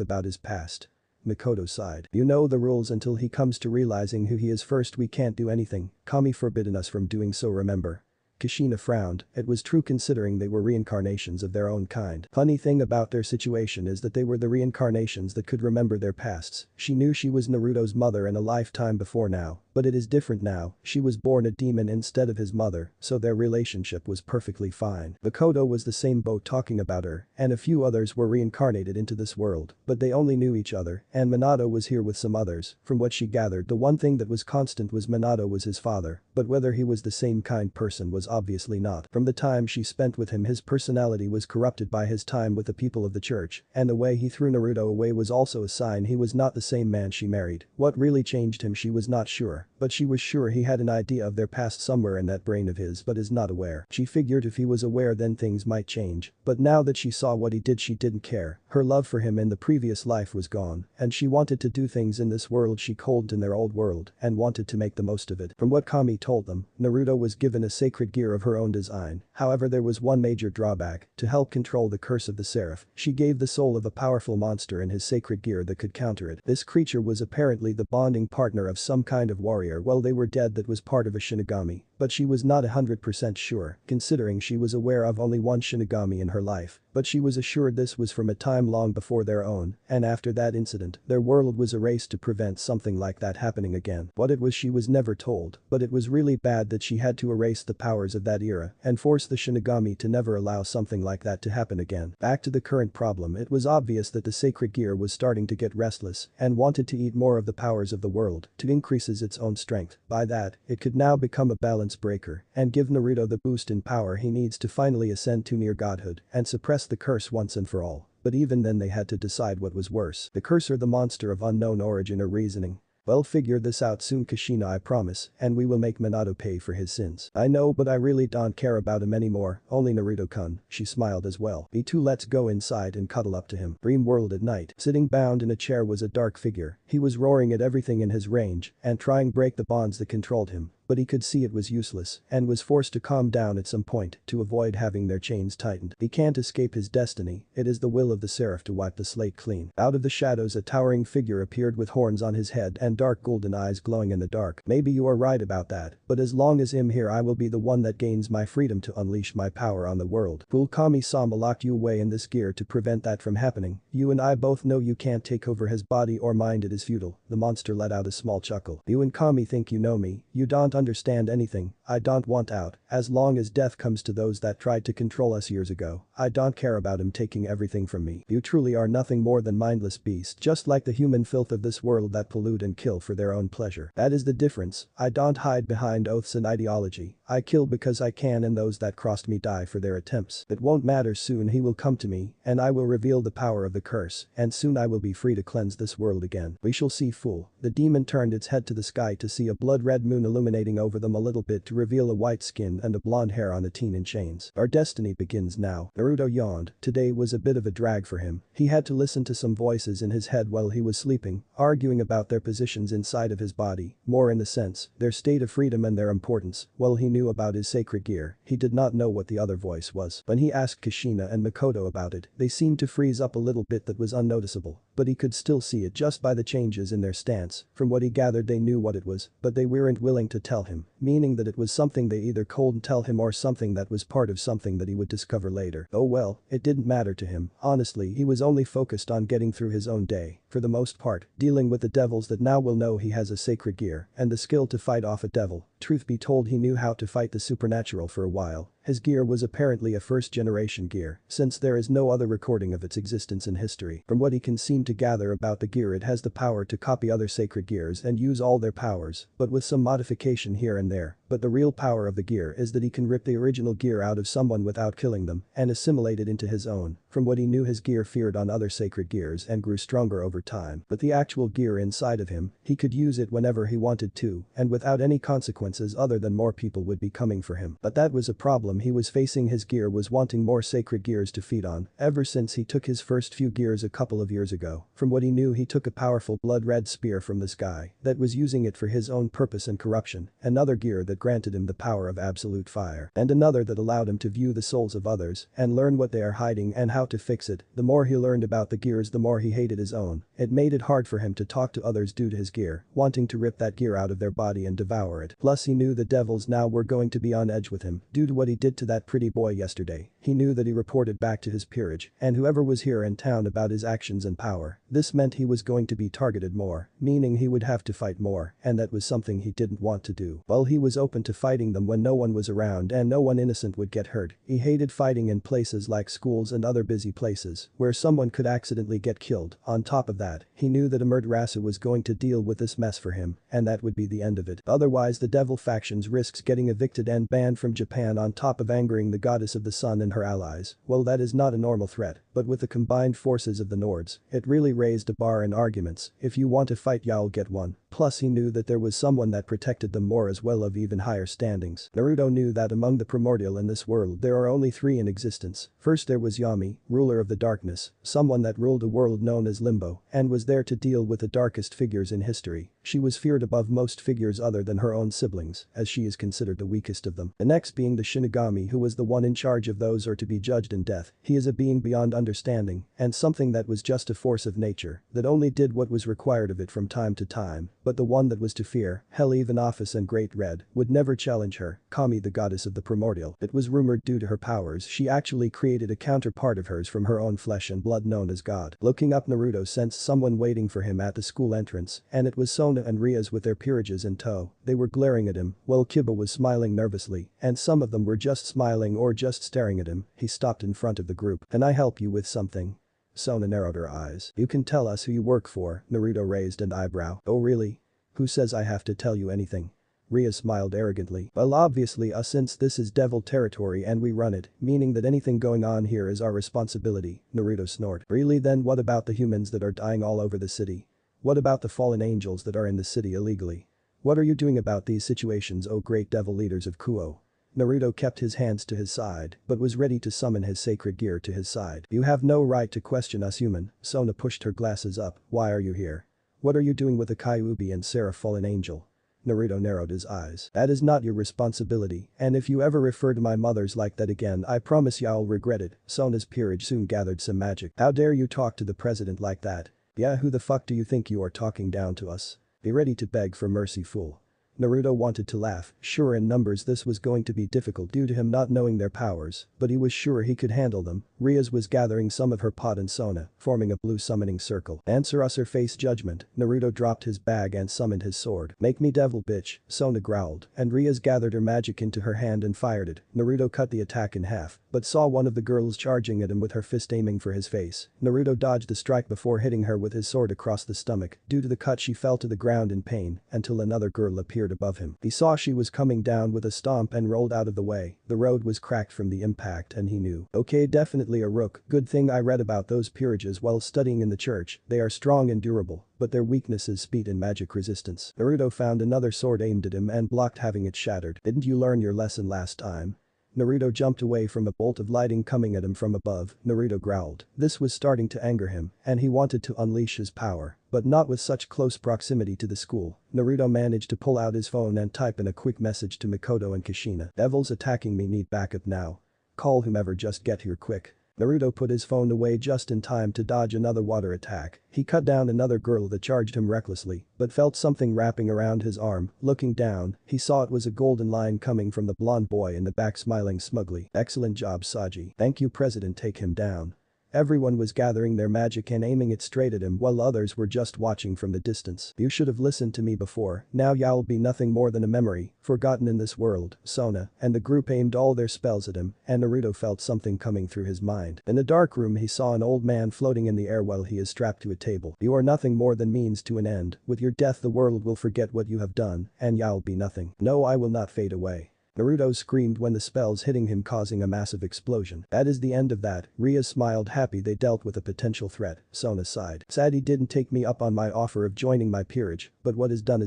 about his past? Mikoto sighed. You know the rules, until he comes to realizing who he is first we can't do anything. Kami forbidden us from doing so, remember? Kushina frowned, it was true considering they were reincarnations of their own kind. Funny thing about their situation is that they were the reincarnations that could remember their pasts. She knew she was Naruto's mother in a lifetime before now, but it is different now, she was born a demon instead of his mother, so their relationship was perfectly fine. Makoto was the same boat talking about her, and a few others were reincarnated into this world, but they only knew each other, and Minato was here with some others. From what she gathered, the one thing that was constant was Minato was his father, but whether he was the same kind person was obviously not. From the time she spent with him, his personality was corrupted by his time with the people of the church, and the way he threw Naruto away was also a sign he was not the same man she married. What really changed him she was not sure, but she was sure he had an idea of their past somewhere in that brain of his but is not aware. She figured if he was aware then things might change, but now that she saw what he did she didn't care. Her love for him in the previous life was gone, and she wanted to do things in this world she couldn't in their old world and wanted to make the most of it. From what Kami told them, Naruto was given a sacred gear of her own design, however there was one major drawback: to help control the curse of the Seraph, she gave the soul of a powerful monster in his sacred gear that could counter it. This creature was apparently the bonding partner of some kind of warrior while they were dead that was part of a Shinigami, but she was not 100% sure, considering she was aware of only one Shinigami in her life, but she was assured this was from a time long before their own, and after that incident, their world was erased to prevent something like that happening again. What it was she was never told, but it was really bad that she had to erase the powers of that era and force the Shinigami to never allow something like that to happen again. Back to the current problem, it was obvious that the sacred gear was starting to get restless and wanted to eat more of the powers of the world to increases its own strength. By that, it could now become a balance breaker and give Naruto the boost in power he needs to finally ascend to near godhood and suppress the curse once and for all. But even then they had to decide what was worse, the curse or the monster of unknown origin or reasoning. We'll figure this out soon, Kushina, I promise, and we will make Minato pay for his sins. I know, but I really don't care about him anymore, only Naruto-kun. She smiled as well. Me too, let's go inside and cuddle up to him. Dream world at night. Sitting bound in a chair was a dark figure. He was roaring at everything in his range and trying to break the bonds that controlled him, but he could see it was useless and was forced to calm down at some point to avoid having their chains tightened. He can't escape his destiny, it is the will of the Seraph to wipe the slate clean. Out of the shadows a towering figure appeared with horns on his head and dark golden eyes glowing in the dark. Maybe you are right about that, but as long as I'm here I will be the one that gains my freedom to unleash my power on the world. Fool, Kami-sama locked you away in this gear to prevent that from happening. You and I both know you can't take over his body or mind, it is futile. The monster let out a small chuckle. You and Kami think you know me, you don't understand anything. I don't want out. As long as death comes to those that tried to control us years ago, I don't care about him taking everything from me. You truly are nothing more than mindless beasts, just like the human filth of this world that pollute and kill for their own pleasure. That is the difference. I don't hide behind oaths and ideology. I kill because I can, and those that crossed me die for their attempts. It won't matter, soon he will come to me and I will reveal the power of the curse, and soon I will be free to cleanse this world again. We shall see, fool. The demon turned its head to the sky to see a blood-red moon illuminating over them a little bit to reveal a white skin and a blonde hair on a teen in chains. Our destiny begins now. Naruto yawned. Today was a bit of a drag for him. He had to listen to some voices in his head while he was sleeping, arguing about their positions inside of his body, more in the sense, their state of freedom and their importance. While he knew about his sacred gear, he did not know what the other voice was. When he asked Kushina and Makoto about it, they seemed to freeze up a little bit. That was unnoticeable, but he could still see it just by the changes in their stance. From what he gathered they knew what it was, but they weren't willing to tell him, meaning that it was something they either couldn't tell him or something that was part of something that he would discover later. Oh well, it didn't matter to him. Honestly, he was only focused on getting through his own day, for the most part, dealing with the devils that now will know he has a sacred gear and the skill to fight off a devil. Truth be told, he knew how to fight the supernatural for a while. His gear was apparently a first-generation gear, since there is no other recording of its existence in history. From what he can seem to gather about the gear, it has the power to copy other sacred gears and use all their powers, but with some modification here and there. But the real power of the gear is that he can rip the original gear out of someone without killing them and assimilate it into his own. From what he knew, his gear feared on other sacred gears and grew stronger over time. But the actual gear inside of him, he could use it whenever he wanted to and without any consequences other than more people would be coming for him. But that was a problem problem he was facing. His gear was wanting more sacred gears to feed on ever since he took his first few gears a couple of years ago. From what he knew, he took a powerful blood-red spear from this guy that was using it for his own purpose and corruption, another gear that granted him the power of absolute fire, and another that allowed him to view the souls of others and learn what they are hiding and how to fix it. The more he learned about the gears, the more he hated his own. It made it hard for him to talk to others due to his gear, wanting to rip that gear out of their body and devour it. Plus he knew the devils now were going to be on edge with him due to what he did to that pretty boy yesterday. He knew that he reported back to his peerage and whoever was here in town about his actions and power. This meant he was going to be targeted more, meaning he would have to fight more, and that was something he didn't want to do. While he was open to fighting them when no one was around and no one innocent would get hurt, he hated fighting in places like schools and other busy places where someone could accidentally get killed. On top of that, he knew that Amaterasu was going to deal with this mess for him, and that would be the end of it. Otherwise the devil factions risks getting evicted and banned from Japan on top of angering the goddess of the sun and her allies. Well, that is not a normal threat, but with the combined forces of the Nords, it really raised a bar in arguments. If you want to fight, y'all get one. Plus he knew that there was someone that protected them more as well, of even higher standings. Naruto knew that among the primordial in this world there are only 3 in existence. First there was Yami, ruler of the darkness, someone that ruled a world known as Limbo and was there to deal with the darkest figures in history. She was feared above most figures other than her own siblings, as she is considered the weakest of them. The next being the Shinigami, who was the one in charge of those or to be judged in death. He is a being beyond understanding and something that was just a force of nature that only did what was required of it from time to time, but the one that was to fear, hell, even Office and Great Red would never challenge her. Kami, the goddess of the primordial. It was rumored due to her powers she actually created a counterpart of hers from her own flesh and blood known as God. Looking up, Naruto sensed someone waiting for him at the school entrance, and it was Sona and Rias with their peerages in tow. They were glaring at him while Kiba was smiling nervously, and some of them were just smiling or just staring at him. He stopped in front of the group. "Can I help you with something?" Sona narrowed her eyes. "You can tell us who you work for." Naruto raised an eyebrow. "Oh really? Who says I have to tell you anything?" Ria smiled arrogantly. "Well, obviously us, since this is devil territory and we run it, meaning that anything going on here is our responsibility." Naruto snorted. "Really? Then what about the humans that are dying all over the city? What about the fallen angels that are in the city illegally? What are you doing about these situations, oh great devil leaders of Kuo?" Naruto kept his hands to his side but was ready to summon his sacred gear to his side. "You have no right to question us, human." Sona pushed her glasses up. "Why are you here? What are you doing with the Kyuubi and Seraph fallen angel?" Naruto narrowed his eyes. "That is not your responsibility, and if you ever refer to my mothers like that again, I promise y'all regret it." Sona's peerage soon gathered some magic. "How dare you talk to the president like that? Yeah, who the fuck do you think you are talking down to us? Be ready to beg for mercy, fool." Naruto wanted to laugh. Sure, in numbers this was going to be difficult due to him not knowing their powers, but he was sure he could handle them. Rias was gathering some of her pot and Sona, forming a blue summoning circle. "Answer us or face judgment." Naruto dropped his bag and summoned his sword. "Make me devil, bitch," Sona growled, and Rias gathered her magic into her hand and fired it. Naruto cut the attack in half, but saw one of the girls charging at him with her fist aiming for his face. Naruto dodged the strike before hitting her with his sword across the stomach. Due to the cut she fell to the ground in pain until another girl appeared above him. He saw she was coming down with a stomp and rolled out of the way. The road was cracked from the impact and he knew. Okay, definitely a rook. Good thing I read about those peerages while studying in the church. They are strong and durable, but their weakness is speed and magic resistance. Naruto found another sword aimed at him and blocked, having it shattered. "Didn't you learn your lesson last time?" Naruto jumped away from a bolt of lightning coming at him from above. Naruto growled. This was starting to anger him, and he wanted to unleash his power, but not with such close proximity to the school. Naruto managed to pull out his phone and type in a quick message to Mikoto and Kushina. "Devils attacking me, need backup now. Call whomever, just get here quick." Naruto put his phone away just in time to dodge another water attack. He cut down another girl that charged him recklessly, but felt something wrapping around his arm. Looking down, he saw it was a golden line coming from the blonde boy in the back, smiling smugly. "Excellent job, Saji. Thank you, President, take him down." Everyone was gathering their magic and aiming it straight at him while others were just watching from the distance. "You should have listened to me before. Now y'all be nothing more than a memory, forgotten in this world." Sona and the group aimed all their spells at him, and Naruto felt something coming through his mind. In a dark room he saw an old man floating in the air while he is strapped to a table. "You are nothing more than means to an end. With your death the world will forget what you have done, and y'all be nothing." "No, I will not fade away. Naruto screamed when the spells hitting him causing a massive explosion. That is the end of that. Ria smiled, happy they dealt with a potential threat. Sona sighed. Sad he didn't take me up on my offer of joining my peerage, but what is done,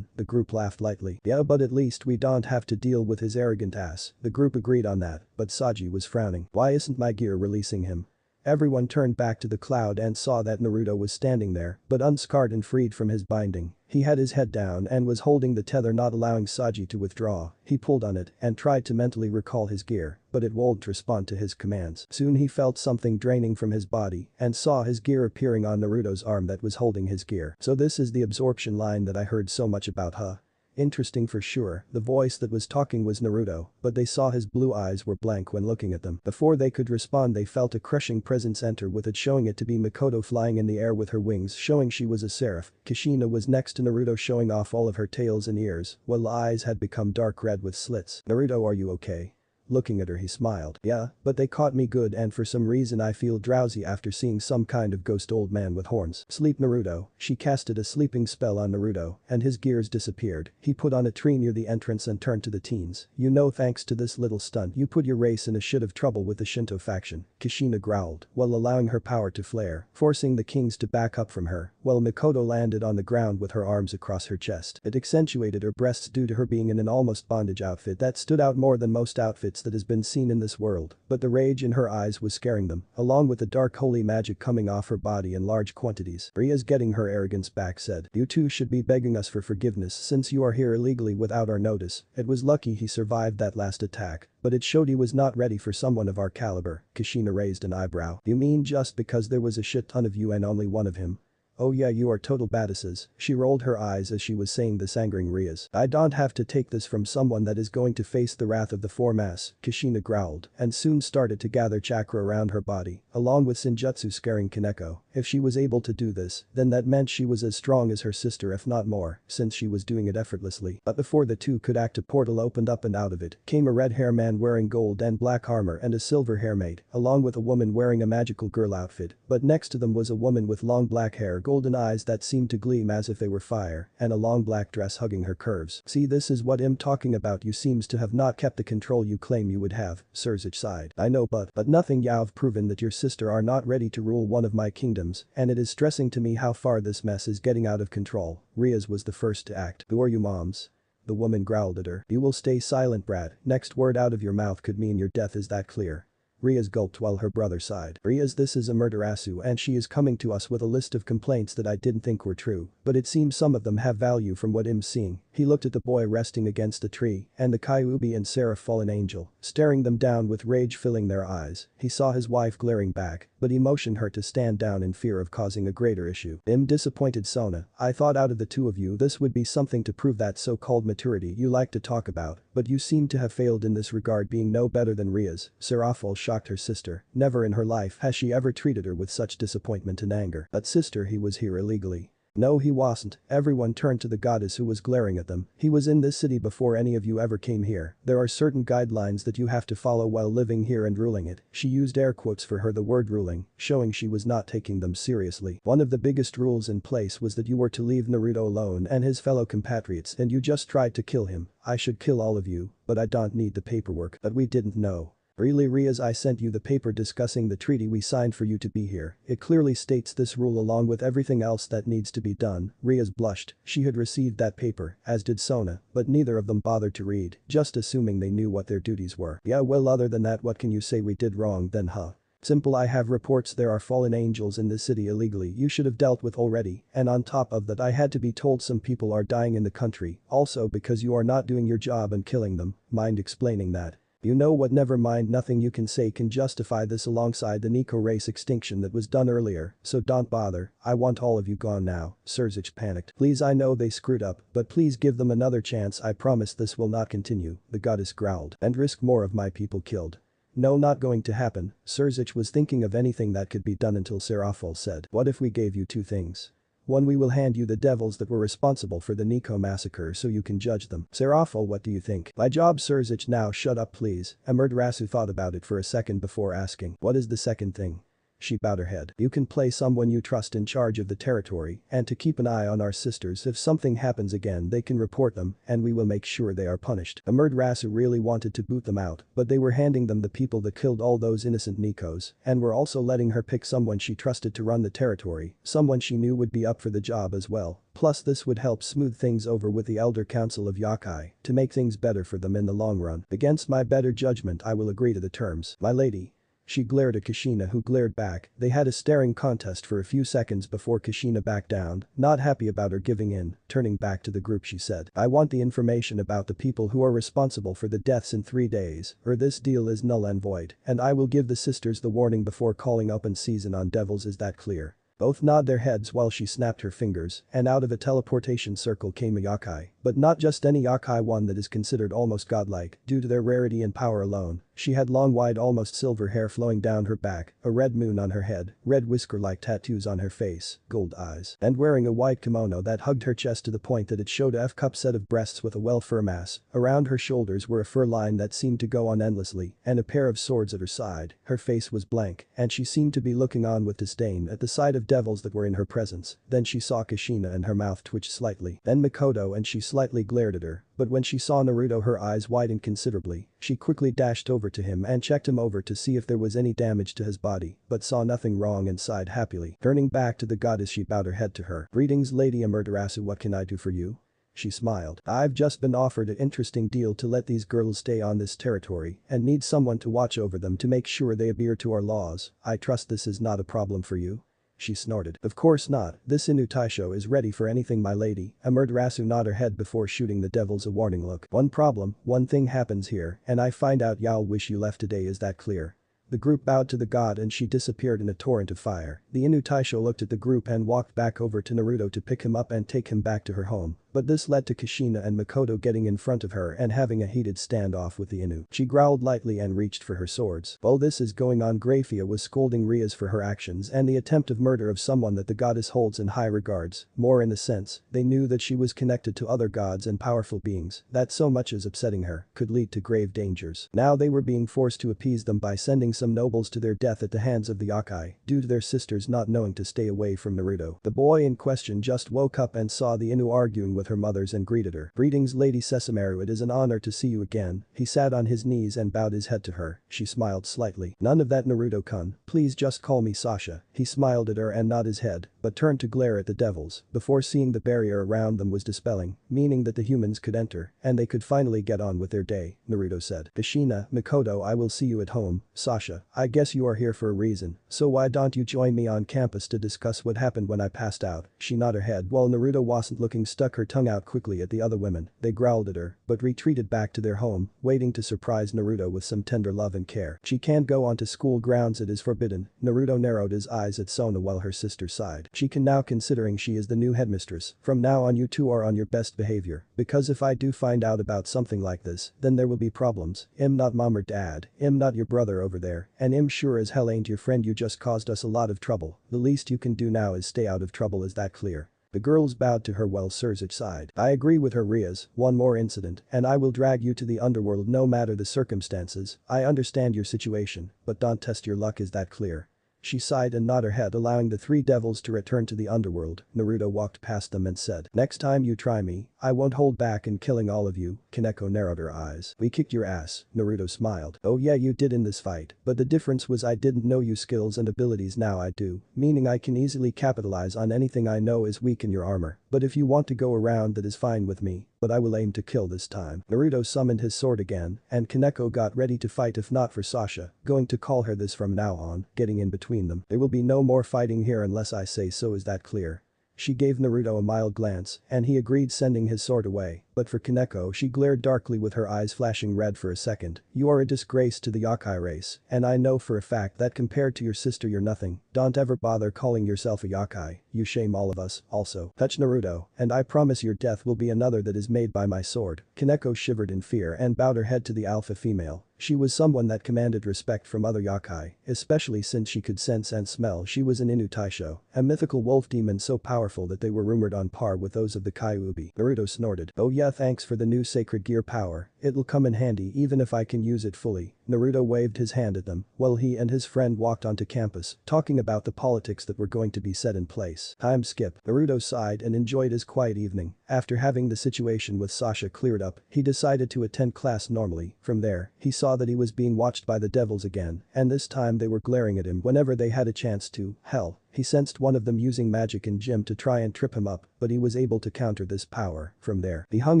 the group laughed lightly. Yeah, but at least we don't have to deal with his arrogant ass. The group agreed on that, but Saji was frowning. Why isn't my gear releasing him? Everyone turned back to the cloud and saw that Naruto was standing there, but unscarred and freed from his binding. He had his head down and was holding the tether, not allowing Saji to withdraw. He pulled on it and tried to mentally recall his gear, but it won't respond to his commands. Soon he felt something draining from his body and saw his gear appearing on Naruto's arm that was holding his gear. So this is the absorption line that I heard so much about, huh? Interesting for sure. The voice that was talking was Naruto, but they saw his blue eyes were blank when looking at them. Before they could respond, they felt a crushing presence enter, with it showing it to be Mikoto flying in the air with her wings showing she was a seraph. Kushina was next to Naruto, showing off all of her tails and ears, while the eyes had become dark red with slits. Naruto, are you okay? Looking at her, he smiled. Yeah, but they caught me good and for some reason I feel drowsy after seeing some kind of ghost old man with horns. Sleep, Naruto. She casted a sleeping spell on Naruto and his gears disappeared. He put on a tree near the entrance and turned to the teens. You know, thanks to this little stunt you put your race in a shit of trouble with the Shinto faction. Kushina growled while allowing her power to flare, forcing the kings to back up from her, while Mikoto landed on the ground with her arms across her chest. It accentuated her breasts due to her being in an almost bondage outfit that stood out more than most outfits that has been seen in this world, but the rage in her eyes was scaring them, along with the dark holy magic coming off her body in large quantities. Ria's getting her arrogance back, said. You two should be begging us for forgiveness since you are here illegally without our notice. It was lucky he survived that last attack, but it showed he was not ready for someone of our caliber. Kushina raised an eyebrow. You mean just because there was a shit ton of you and only one of him? Oh yeah, you are total badasses. She rolled her eyes as she was saying this, angering Rias. I don't have to take this from someone that is going to face the wrath of the four mass, Kushina growled and soon started to gather chakra around her body, along with Senjutsu scaring Kaneko. If she was able to do this, then that meant she was as strong as her sister if not more, since she was doing it effortlessly. But before the two could act, a portal opened up and out of it came a red hair man wearing gold and black armor and a silver hair maid, along with a woman wearing a magical girl outfit, but next to them was a woman with long black hair, golden eyes that seemed to gleam as if they were fire, and a long black dress hugging her curves. See, this is what I'm talking about. You seems to have not kept the control you claim you would have, Seraph sighed. I know, but nothing. You've proven that your sister are not ready to rule one of my kingdoms, and it is stressing to me how far this mess is getting out of control. Rias was the first to act. Who are you, moms? The woman growled at her. You will stay silent, brat. Next word out of your mouth could mean your death, is that clear? Rias gulped while her brother sighed. Rias, this is a murderasu and she is coming to us with a list of complaints that I didn't think were true, but it seems some of them have value from what I'm seeing. He looked at the boy resting against the tree and the Kyuubi and Seraph fallen angel, staring them down with rage filling their eyes. He saw his wife glaring back, but he motioned her to stand down in fear of causing a greater issue. Disappointed Sona. I thought out of the two of you this would be something to prove that so-called maturity you like to talk about, but you seem to have failed in this regard, being no better than Rias. Seraph shocked her sister. Never in her life has she ever treated her with such disappointment and anger. But sister, he was here illegally. No, he wasn't. Everyone turned to the goddess who was glaring at them. He was in this city before any of you ever came here. There are certain guidelines that you have to follow while living here and ruling it. She used air quotes for her the word ruling, showing she was not taking them seriously. One of the biggest rules in place was that you were to leave Naruto alone and his fellow compatriots, and you just tried to kill him. I should kill all of you, but I don't need the paperwork. But we didn't know. Really, Rias, I sent you the paper discussing the treaty we signed for you to be here. It clearly states this rule along with everything else that needs to be done. Rias blushed. She had received that paper, as did Sona, but neither of them bothered to read, just assuming they knew what their duties were. Yeah, well, other than that, what can you say we did wrong then, huh? Simple. I have reports there are fallen angels in this city illegally you should have dealt with already, and on top of that I had to be told some people are dying in the country, also because you are not doing your job and killing them. Mind explaining that? You know what, never mind, nothing you can say can justify this alongside the Nico race extinction that was done earlier, so don't bother. I want all of you gone now. Seraph panicked. Please, I know they screwed up, but please give them another chance. I promise this will not continue, the goddess growled, and risk more of my people killed. No, not going to happen. Seraph was thinking of anything that could be done until Seraph said, what if we gave you two things? One, we will hand you the devils that were responsible for the Nico massacre so you can judge them. Seraph, what do you think? My job, Seraph. Now shut up please. Amaterasu thought about it for a second before asking. What is the second thing? She bowed her head. You can place someone you trust in charge of the territory and to keep an eye on our sisters. If something happens again they can report them and we will make sure they are punished. Amaterasu really wanted to boot them out, but they were handing them the people that killed all those innocent Nikos and were also letting her pick someone she trusted to run the territory, someone she knew would be up for the job as well. Plus this would help smooth things over with the Elder Council of Yakai to make things better for them in the long run. Against my better judgment I will agree to the terms. My lady. She glared at Kushina who glared back. They had a staring contest for a few seconds before Kushina backed down, not happy about her giving in. Turning back to the group she said, I want the information about the people who are responsible for the deaths in 3 days, or this deal is null and void, and I will give the sisters the warning before calling open season on devils. Is that clear? Both nod their heads while she snapped her fingers, and out of a teleportation circle came a Yakai. But not just any Yakai, one that is considered almost godlike due to their rarity and power alone. She had long white almost silver hair flowing down her back, a red moon on her head, red whisker-like tattoos on her face, gold eyes, and wearing a white kimono that hugged her chest to the point that it showed a F-cup set of breasts with a well-firm ass. Around her shoulders were a fur line that seemed to go on endlessly, and a pair of swords at her side. Her face was blank, and she seemed to be looking on with disdain at the sight of devils that were in her presence. Then she saw Kushina and her mouth twitched slightly. Then Makoto and she slightly glared at her, but when she saw Naruto her eyes widened considerably. She quickly dashed over to him and checked him over to see if there was any damage to his body, but saw nothing wrong and sighed happily. Turning back to the goddess she bowed her head to her. Greetings Lady Amaterasu, what can I do for you? She smiled. I've just been offered an interesting deal to let these girls stay on this territory and need someone to watch over them to make sure they adhere to our laws. I trust this is not a problem for you? She snorted. Of course not, this Inu Taisho is ready for anything my lady. Amaterasu nodded her head before shooting the devils a warning look. One problem, one thing happens here and I find out y'all wish you left today, is that clear? The group bowed to the god and she disappeared in a torrent of fire. The Inu Taisho looked at the group and walked back over to Naruto to pick him up and take him back to her home. But this led to Kushina and Makoto getting in front of her and having a heated standoff with the Inu. She growled lightly and reached for her swords. While this is going on, Graphia was scolding Rias for her actions and the attempt of murder of someone that the goddess holds in high regards. More in the sense, they knew that she was connected to other gods and powerful beings that so much as upsetting her could lead to grave dangers. Now they were being forced to appease them by sending some nobles to their death at the hands of the Yakai due to their sisters not knowing to stay away from Naruto. The boy in question just woke up and saw the Inu arguing with her mothers and greeted her. Greetings Lady Sessamaru, it is an honor to see you again. He sat on his knees and bowed his head to her. She smiled slightly. None of that Naruto-kun, please just call me Sasha. He smiled at her and nodded his head, but turned to glare at the devils before seeing the barrier around them was dispelling, meaning that the humans could enter and they could finally get on with their day. Naruto said. Kushina, Makoto, I will see you at home. Sasha, I guess you are here for a reason, so why don't you join me on campus to discuss what happened when I passed out? She nodded her head while Naruto wasn't looking, stuck her tongue out quickly at the other women. They growled at her, but retreated back to their home, waiting to surprise Naruto with some tender love and care. She can't go onto school grounds, it is forbidden. Naruto narrowed his eyes at Sona while her sister sighed. She can now, considering she is the new headmistress. From now on you two are on your best behavior, because if I do find out about something like this, then there will be problems. I'm not mom or dad, I'm not your brother over there, and I'm sure as hell ain't your friend. You just caused us a lot of trouble. The least you can do now is stay out of trouble, is that clear? The girls bowed to her while Surzich sighed. I agree with her, Rias, one more incident and I will drag you to the underworld no matter the circumstances. I understand your situation, but don't test your luck, is that clear? She sighed and nodded her head, allowing the three devils to return to the underworld. Naruto walked past them and said, next time you try me, I won't hold back in killing all of you. Kaneko narrowed her eyes. We kicked your ass, Naruto smiled. Oh yeah, you did in this fight, but the difference was I didn't know you skills and abilities, now I do, meaning I can easily capitalize on anything I know is weak in your armor. But if you want to go around, that is fine with me, but I will aim to kill this time. Naruto summoned his sword again, and Kaneko got ready to fight if not for Sasha, going to call her this from now on, getting in between them. There will be no more fighting here unless I say so, is that clear? She gave Naruto a mild glance, and he agreed, sending his sword away. But for Kaneko, she glared darkly with her eyes flashing red for a second. You are a disgrace to the Yakai race, and I know for a fact that compared to your sister you're nothing. Don't ever bother calling yourself a Yakai, you shame all of us. Also, touch Naruto, and I promise your death will be another that is made by my sword. Kaneko shivered in fear and bowed her head to the alpha female. She was someone that commanded respect from other Yakai, especially since she could sense and smell she was an Inu Taisho, a mythical wolf demon so powerful that they were rumored on par with those of the Kyuubi. Naruto snorted. Oh yeah, thanks for the new sacred gear power, It'll come in handy even if I can use it fully." Naruto waved his hand at them while he and his friend walked onto campus, talking about the politics that were going to be set in place. Time skip. Naruto sighed and enjoyed his quiet evening. After having the situation with Sasha cleared up, he decided to attend class normally. From there, he saw that he was being watched by the devils again, and this time they were glaring at him whenever they had a chance to. Hell, he sensed one of them using magic in gym to try and trip him up, but he was able to counter this power. From there, he hung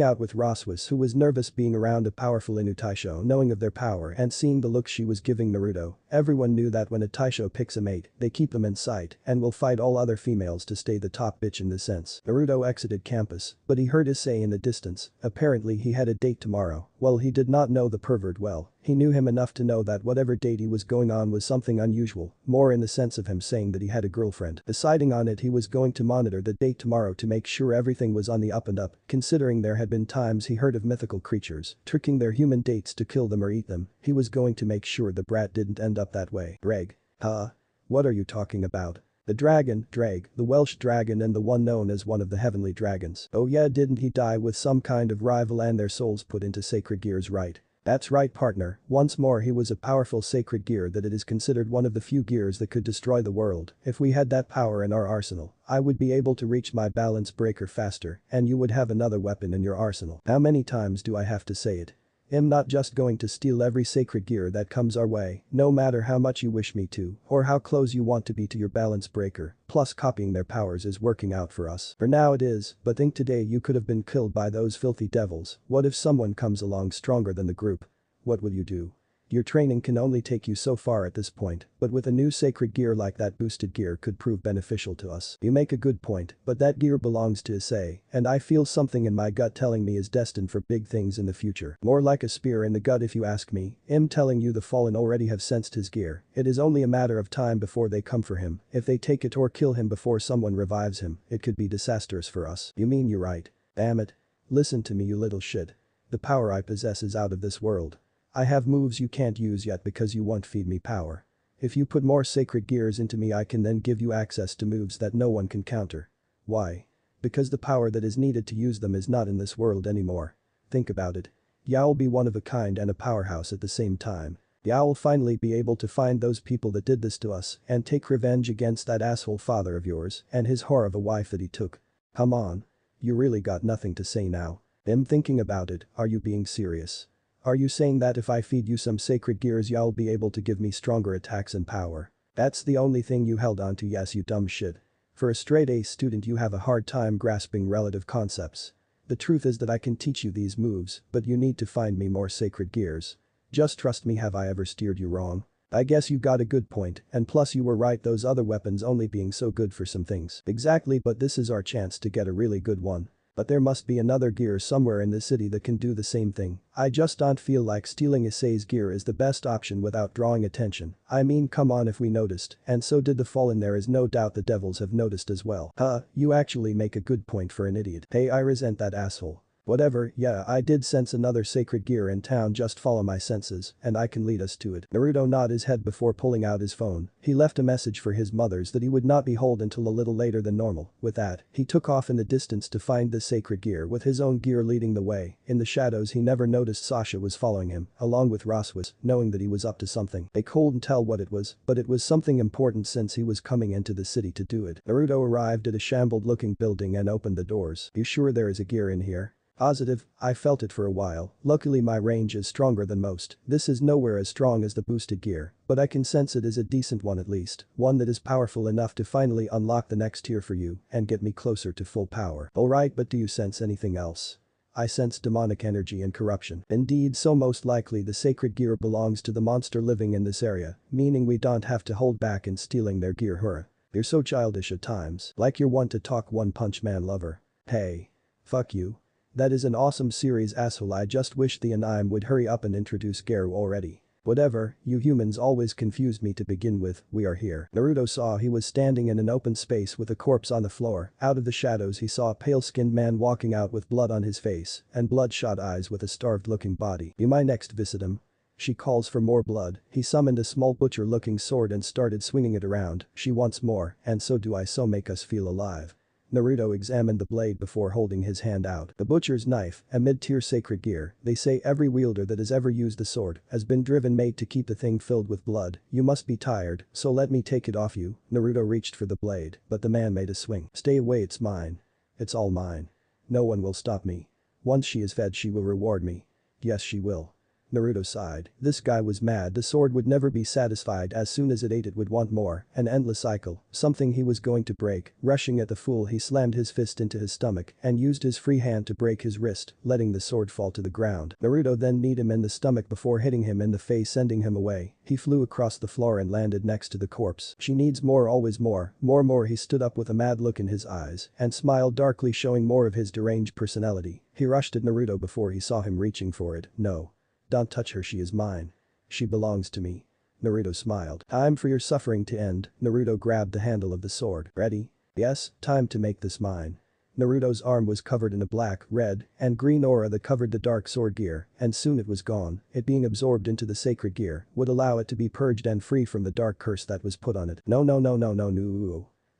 out with Roswas, who was nervous being around a powerful Inu Taisho, knowing of their power and seeing the look she was giving Naruto. Everyone knew that when a Taisho picks a mate, they keep them in sight and will fight all other females to stay the top bitch in this sense. Naruto exited campus, but he heard Issei in the distance. Apparently he had a date tomorrow. While he did not know the pervert well, he knew him enough to know that whatever date he was going on was something unusual, more in the sense of him saying that he had a girlfriend. Deciding on it, he was going to monitor the date tomorrow to make sure everything was on the up and up, considering there had been times he heard of mythical creatures tricking their human dates to kill them or eat them. He was going to make sure the brat didn't end up that way. Dreg. Huh? What are you talking about? The dragon, Dreg, the Welsh dragon and the one known as one of the heavenly dragons. Oh yeah, didn't he die with some kind of rival and their souls put into sacred gears, right? That's right, partner. Once more, he was a powerful sacred gear that it is considered one of the few gears that could destroy the world. If we had that power in our arsenal, I would be able to reach my balance breaker faster and you would have another weapon in your arsenal. How many times do I have to say it? I'm not just going to steal every sacred gear that comes our way, no matter how much you wish me to, or how close you want to be to your balance breaker, plus copying their powers is working out for us. For now it is, but think today you could have been killed by those filthy devils. What if someone comes along stronger than the group? What will you do? Your training can only take you so far at this point, but with a new sacred gear like that, boosted gear could prove beneficial to us. You make a good point, but that gear belongs to Issei, and I feel something in my gut telling me is destined for big things in the future. More like a spear in the gut if you ask me. I'm telling you, the fallen already have sensed his gear. It is only a matter of time before they come for him. If they take it or kill him before someone revives him, it could be disastrous for us. You mean you're right? Damn it. Listen to me, you little shit. The power I possess is out of this world. I have moves you can't use yet because you won't feed me power. If you put more sacred gears into me, I can then give you access to moves that no one can counter. Why? Because the power that is needed to use them is not in this world anymore. Think about it. You'll be one of a kind and a powerhouse at the same time. You'll finally be able to find those people that did this to us and take revenge against that asshole father of yours and his whore of a wife that he took. Come on. You really got nothing to say now. I'm thinking about it, are you being serious? Are you saying that if I feed you some sacred gears you'll be able to give me stronger attacks and power? That's the only thing you held on to, yes you dumb shit. For a straight A student you have a hard time grasping relative concepts. The truth is that I can teach you these moves, but you need to find me more sacred gears. Just trust me, have I ever steered you wrong? I guess you got a good point, and plus you were right, those other weapons only being so good for some things. Exactly, but this is our chance to get a really good one. But there must be another gear somewhere in the city that can do the same thing. I just don't feel like stealing Issei's gear is the best option without drawing attention. I mean, come on, if we noticed, and so did the fallen, there is no doubt the devils have noticed as well. Huh, you actually make a good point for an idiot. Hey, I resent that asshole. Whatever, yeah, I did sense another sacred gear in town, just follow my senses, and I can lead us to it. Naruto nodded his head before pulling out his phone. He left a message for his mothers that he would not be home until a little later than normal. With that, he took off in the distance to find the sacred gear with his own gear leading the way. In the shadows he never noticed Sasha was following him, along with Roswas, knowing that he was up to something. They couldn't tell what it was, but it was something important since he was coming into the city to do it. Naruto arrived at a shambled looking building and opened the doors. You sure there is a gear in here? Positive, I felt it for a while. Luckily my range is stronger than most. This is nowhere as strong as the boosted gear, but I can sense it is a decent one at least. One that is powerful enough to finally unlock the next tier for you and get me closer to full power. Alright, but do you sense anything else? I sense demonic energy and corruption. Indeed, so most likely the sacred gear belongs to the monster living in this area, meaning we don't have to hold back in stealing their gear. Hurrah. You're so childish at times, like you're one to talk One Punch Man lover. Hey. Fuck you. That is an awesome series, asshole. I just wish the anime would hurry up and introduce Geru already. Whatever, you humans always confused me to begin with. We are here. Naruto saw he was standing in an open space with a corpse on the floor. Out of the shadows he saw a pale-skinned man walking out with blood on his face and bloodshot eyes with a starved-looking body. You might next visit him. She calls for more blood. He summoned a small butcher-looking sword and started swinging it around. She wants more, and so do I, so make us feel alive. Naruto examined the blade before holding his hand out. The butcher's knife, a mid-tier sacred gear. They say every wielder that has ever used the sword has been driven made to keep the thing filled with blood. You must be tired, so let me take it off you. Naruto reached for the blade, but the man made a swing. Stay away, it's mine. It's all mine. No one will stop me. Once she is fed she will reward me. Yes, she will. Naruto sighed. This guy was mad. The sword would never be satisfied. As soon as it ate it would want more. An endless cycle. Something he was going to break. Rushing at the fool, he slammed his fist into his stomach and used his free hand to break his wrist, letting the sword fall to the ground. Naruto then kneed him in the stomach before hitting him in the face, sending him away. He flew across the floor and landed next to the corpse. She needs more, always more. More. He stood up with a mad look in his eyes and smiled darkly, showing more of his deranged personality. He rushed at Naruto before he saw him reaching for it. No. Don't touch her, she is mine. She belongs to me. Naruto smiled. Time for your suffering to end. Naruto grabbed the handle of the sword. Ready? Yes, time to make this mine. Naruto's arm was covered in a black, red, and green aura that covered the dark sword gear, and soon it was gone. It being absorbed into the sacred gear would allow it to be purged and free from the dark curse that was put on it. No.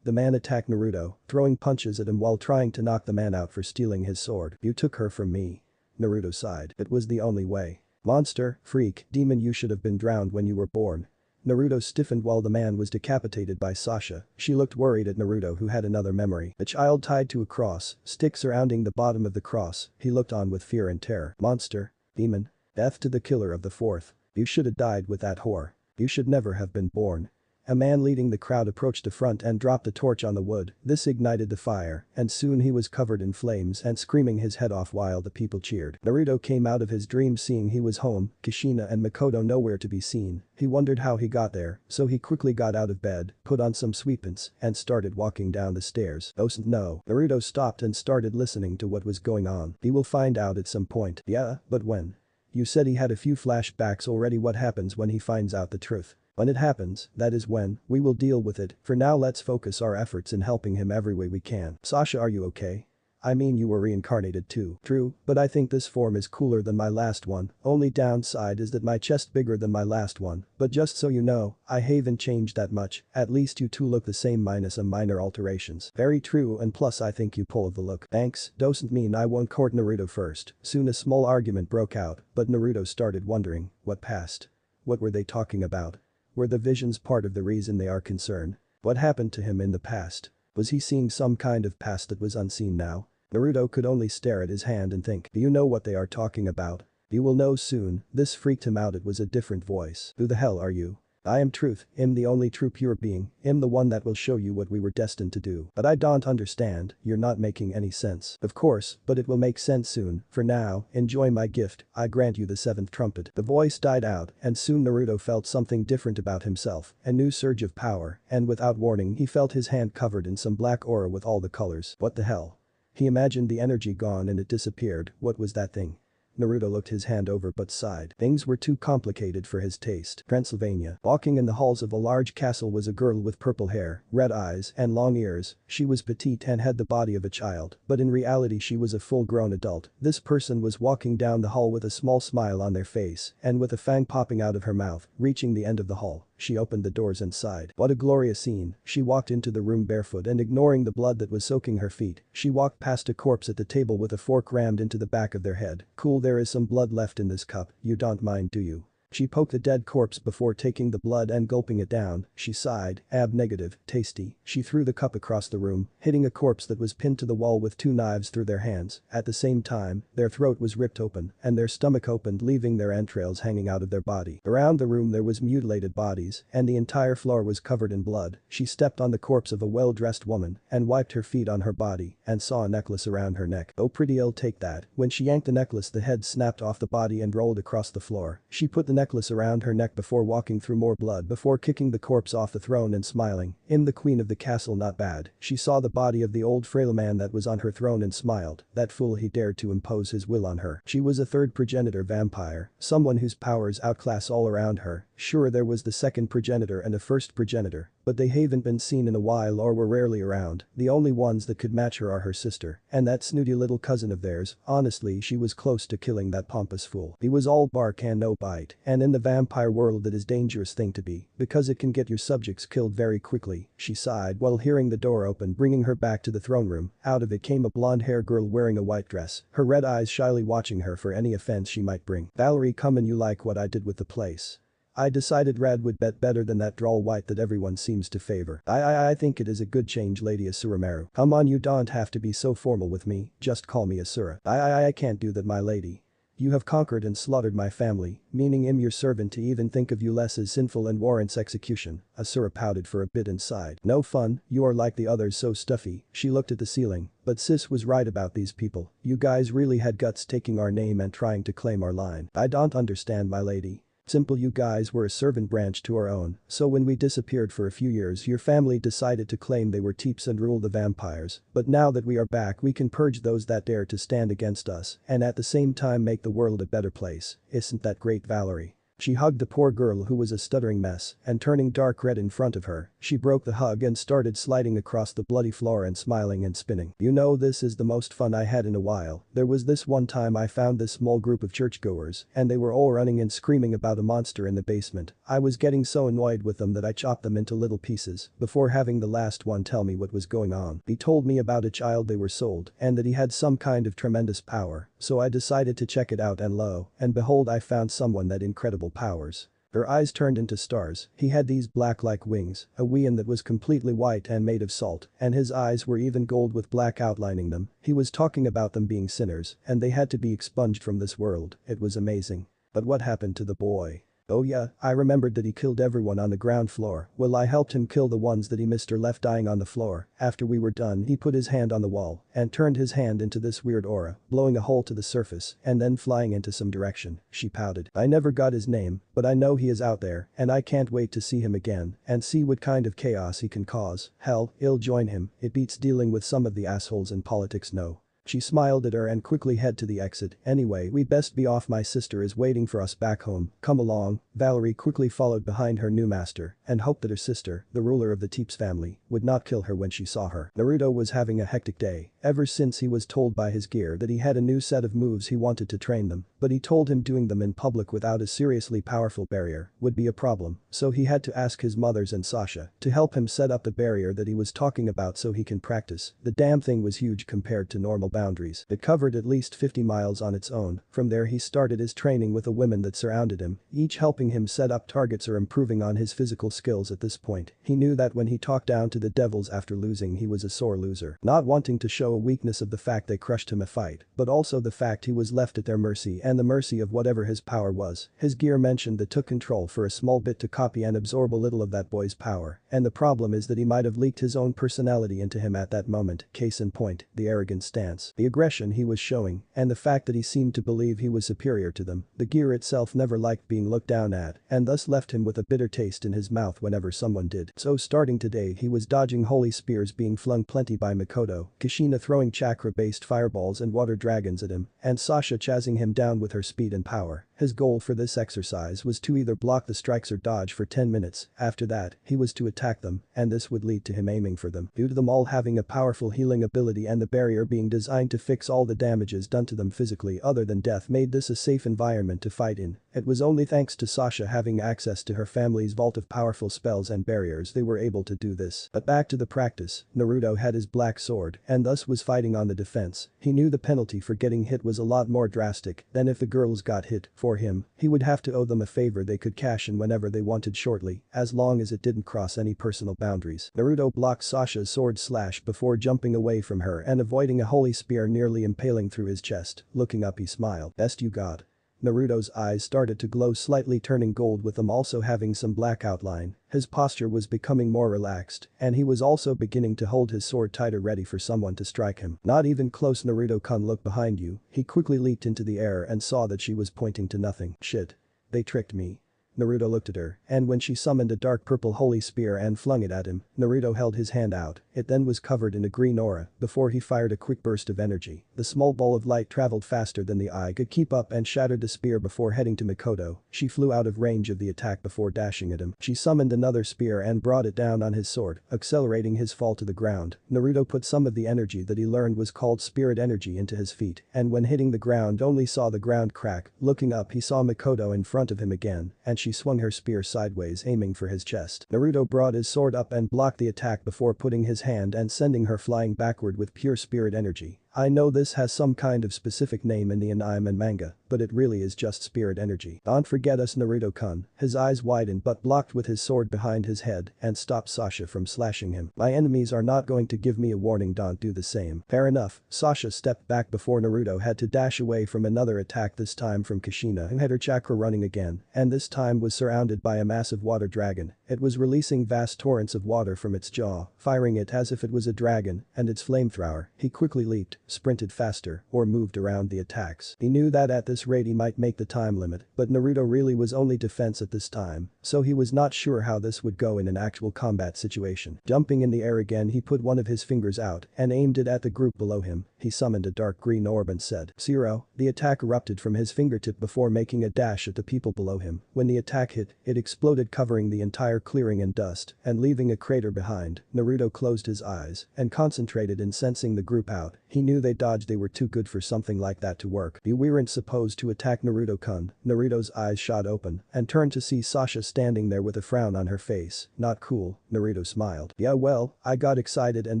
The man attacked Naruto, throwing punches at him while trying to knock the man out for stealing his sword. You took her from me. Naruto sighed. It was the only way. Monster, freak, demon, you should have been drowned when you were born. Naruto stiffened while the man was decapitated by Sasha. She looked worried at Naruto, who had another memory. A child tied to a cross, stick surrounding the bottom of the cross. He looked on with fear and terror. Monster, demon, death to the killer of the fourth. You should have died with that whore. You should never have been born. A man leading the crowd approached the front and dropped a torch on the wood. This ignited the fire, and soon he was covered in flames and screaming his head off while the people cheered. Naruto came out of his dream seeing he was home, Kushina and Makoto nowhere to be seen. He wondered how he got there, so he quickly got out of bed, put on some sweatpants, and started walking down the stairs. Oh no. Naruto stopped and started listening to what was going on. He will find out at some point. Yeah, but when? You said he had a few flashbacks already. What happens when he finds out the truth? When it happens, that is when we will deal with it. For now let's focus our efforts in helping him every way we can. Sasha, are you okay? I mean, you were reincarnated too. True, but I think this form is cooler than my last one. Only downside is that my chest bigger than my last one. But just so you know, I haven't changed that much. At least you two look the same minus some minor alterations. Very true, and plus I think you pull the look. Thanks, doesn't mean I won't court Naruto first. Soon a small argument broke out, but Naruto started wondering, what passed? What were they talking about? Were the visions part of the reason they are concerned? What happened to him in the past? Was he seeing some kind of past that was unseen now? Naruto could only stare at his hand and think, do you know what they are talking about? You will know soon. This freaked him out. It was a different voice. Who the hell are you? I am Truth, am the only true pure being, am the one that will show you what we were destined to do. But I don't understand, you're not making any sense. Of course, but it will make sense soon. For now, enjoy my gift, I grant you the seventh trumpet. The voice died out, and soon Naruto felt something different about himself, a new surge of power, and without warning he felt his hand covered in some black aura with all the colors. What the hell? He imagined the energy gone and it disappeared. What was that thing? Naruto looked his hand over but sighed. Things were too complicated for his taste. Transylvania. Walking in the halls of a large castle was a girl with purple hair, red eyes, and long ears. She was petite and had the body of a child, but in reality she was a full-grown adult. This person was walking down the hall with a small smile on their face and with a fang popping out of her mouth. Reaching the end of the hall, she opened the doors and sighed. What a glorious scene. She walked into the room barefoot and ignoring the blood that was soaking her feet. She walked past a corpse at the table with a fork rammed into the back of their head. Cool, there is some blood left in this cup, you don't mind, do you? She poked the dead corpse before taking the blood and gulping it down. She sighed. Negative, tasty. She threw the cup across the room, hitting a corpse that was pinned to the wall with two knives through their hands. At the same time, their throat was ripped open and their stomach opened, leaving their entrails hanging out of their body. Around the room there was mutilated bodies and the entire floor was covered in blood. She stepped on the corpse of a well-dressed woman and wiped her feet on her body and saw a necklace around her neck. Oh pretty, I'll take that. When she yanked the necklace, the head snapped off the body and rolled across the floor. She put the necklace around her neck before walking through more blood before kicking the corpse off the throne and smiling. The queen of the castle, not bad. She saw the body of the old frail man that was on her throne and smiled. That fool, he dared to impose his will on her. She was a third progenitor vampire, someone whose powers outclass all around her. Sure, there was the second progenitor and a first progenitor, but they haven't been seen in a while or were rarely around. The only ones that could match her are her sister and that snooty little cousin of theirs. Honestly, she was close to killing that pompous fool. He was all bark and no bite, and in the vampire world that is dangerous thing to be because it can get your subjects killed very quickly. She sighed while hearing the door open, bringing her back to the throne room. Out of it came a blonde-haired girl wearing a white dress, her red eyes shyly watching her for any offense she might bring. "Valerie, come and you like what I did with the place?" I decided Red would bet better than that droll white that everyone seems to favor. I think it is a good change, Lady Asurumaru. Come on, you don't have to be so formal with me, just call me Asura. I can't do that, my lady. You have conquered and slaughtered my family, meaning I'm your servant. To even think of you less as sinful and warrants execution. Asura pouted for a bit and sighed. No fun, you are like the others, so stuffy. She looked at the ceiling, but sis was right about these people. You guys really had guts taking our name and trying to claim our line. I don't understand, my lady. Simple, you guys were a servant branch to our own, so when we disappeared for a few years your family decided to claim they were Teeps and rule the vampires, but now that we are back we can purge those that dare to stand against us and at the same time make the world a better place. Isn't that great, Valerie? She hugged the poor girl who was a stuttering mess and turning dark red in front of her. She broke the hug and started sliding across the bloody floor and smiling and spinning. You know, this is the most fun I had in a while. There was this one time I found this small group of churchgoers and they were all running and screaming about a monster in the basement. I was getting so annoyed with them that I chopped them into little pieces before having the last one tell me what was going on. He told me about a child they were sold and that he had some kind of tremendous power, so I decided to check it out and lo and behold I found someone that incredible powers. Her eyes turned into stars. He had these black-like wings, a weon that was completely white and made of salt, and his eyes were even gold with black outlining them. He was talking about them being sinners, and they had to be expunged from this world. It was amazing. But what happened to the boy? Oh yeah, I remembered that he killed everyone on the ground floor. Well, I helped him kill the ones that he missed or left dying on the floor. After we were done, he put his hand on the wall and turned his hand into this weird aura, blowing a hole to the surface and then flying into some direction. She pouted. I never got his name, but I know he is out there and I can't wait to see him again and see what kind of chaos he can cause. Hell, I'll join him. It beats dealing with some of the assholes in politics, no. She smiled at her and quickly head to the exit. Anyway, we best be off, my sister is waiting for us back home. Come along. Valerie quickly followed behind her new master and hoped that her sister, the ruler of the Teeps family, would not kill her when she saw her. Naruto was having a hectic day ever since he was told by his gear that he had a new set of moves he wanted to train them, but he told him doing them in public without a seriously powerful barrier would be a problem, so he had to ask his mothers and Sasha to help him set up the barrier that he was talking about so he can practice. The damn thing was huge compared to normal boundaries. It covered at least 50 miles on its own. From there he started his training with the women that surrounded him, each helping him set up targets or improving on his physical skills. At this point, he knew that when he talked down to the devils after losing he was a sore loser, not wanting to show a weakness of the fact they crushed him a fight, but also the fact he was left at their mercy and the mercy of whatever his power was. His gear mentioned that took control for a small bit to copy and absorb a little of that boy's power, and the problem is that he might have leaked his own personality into him at that moment. Case in point, the arrogant stance, the aggression he was showing, and the fact that he seemed to believe he was superior to them. The gear itself never liked being looked down at and thus left him with a bitter taste in his mouth whenever someone did. So starting today he was dodging holy spears being flung plenty by Makoto, Kushina throwing chakra-based fireballs and water dragons at him, and Sasha chasing him down with her speed and power. His goal for this exercise was to either block the strikes or dodge for 10 minutes. After that, he was to attack them, and this would lead to him aiming for them. Due to them all having a powerful healing ability and the barrier being designed to fix all the damages done to them physically other than death made this a safe environment to fight in. It was only thanks to Sasha having access to her family's vault of powerful spells and barriers they were able to do this. But back to the practice, Naruto had his black sword and thus was fighting on the defense. He knew the penalty for getting hit was a lot more drastic than if the girls got hit. For him, he would have to owe them a favor they could cash in whenever they wanted shortly, as long as it didn't cross any personal boundaries. Naruto blocked Sasha's sword slash before jumping away from her and avoiding a holy spear nearly impaling through his chest. Looking up he smiled. Best you got. Naruto's eyes started to glow slightly turning gold with them also having some black outline. His posture was becoming more relaxed and he was also beginning to hold his sword tighter ready for someone to strike him. Not even close. Naruto-kun, look behind you. He quickly leaped into the air and saw that she was pointing to nothing. Shit. They tricked me. Naruto looked at her, and when she summoned a dark purple holy spear and flung it at him, Naruto held his hand out. It then was covered in a green aura before he fired a quick burst of energy. The small ball of light traveled faster than the eye could keep up and shattered the spear before heading to Mikoto. She flew out of range of the attack before dashing at him. She summoned another spear and brought it down on his sword, accelerating his fall to the ground. Naruto put some of the energy that he learned was called spirit energy into his feet, and when hitting the ground only saw the ground crack. Looking up he saw Mikoto in front of him again, and she swung her spear sideways aiming for his chest. Naruto brought his sword up and blocked the attack before putting his hand and sending her flying backward with pure spirit energy. I know this has some kind of specific name in the anime and manga, but it really is just spirit energy. Don't forget us, Naruto-kun. His eyes widened but blocked with his sword behind his head and stopped Sasha from slashing him. My enemies are not going to give me a warning, don't do the same. Fair enough. Sasha stepped back before Naruto had to dash away from another attack, this time from Kushina, who had her chakra running again and this time was surrounded by a massive water dragon. It was releasing vast torrents of water from its jaw, firing it as if it was a dragon and its flamethrower. He quickly leaped, sprinted faster, or moved around the attacks. He knew that at this rate he might make the time limit, but Naruto really was only defense at this time, so he was not sure how this would go in an actual combat situation. Jumping in the air again, he put one of his fingers out and aimed it at the group below him. He summoned a dark green orb and said, "Zero." The attack erupted from his fingertip before making a dash at the people below him. When the attack hit, it exploded, covering the entire clearing in dust and leaving a crater behind. Naruto closed his eyes and concentrated in sensing the group out. He knew they dodged, they were too good for something like that to work. We weren't supposed to attack Naruto-kun. Naruto's eyes shot open and turned to see Sasha standing there with a frown on her face. Not cool, Naruto smiled. Yeah, well, I got excited and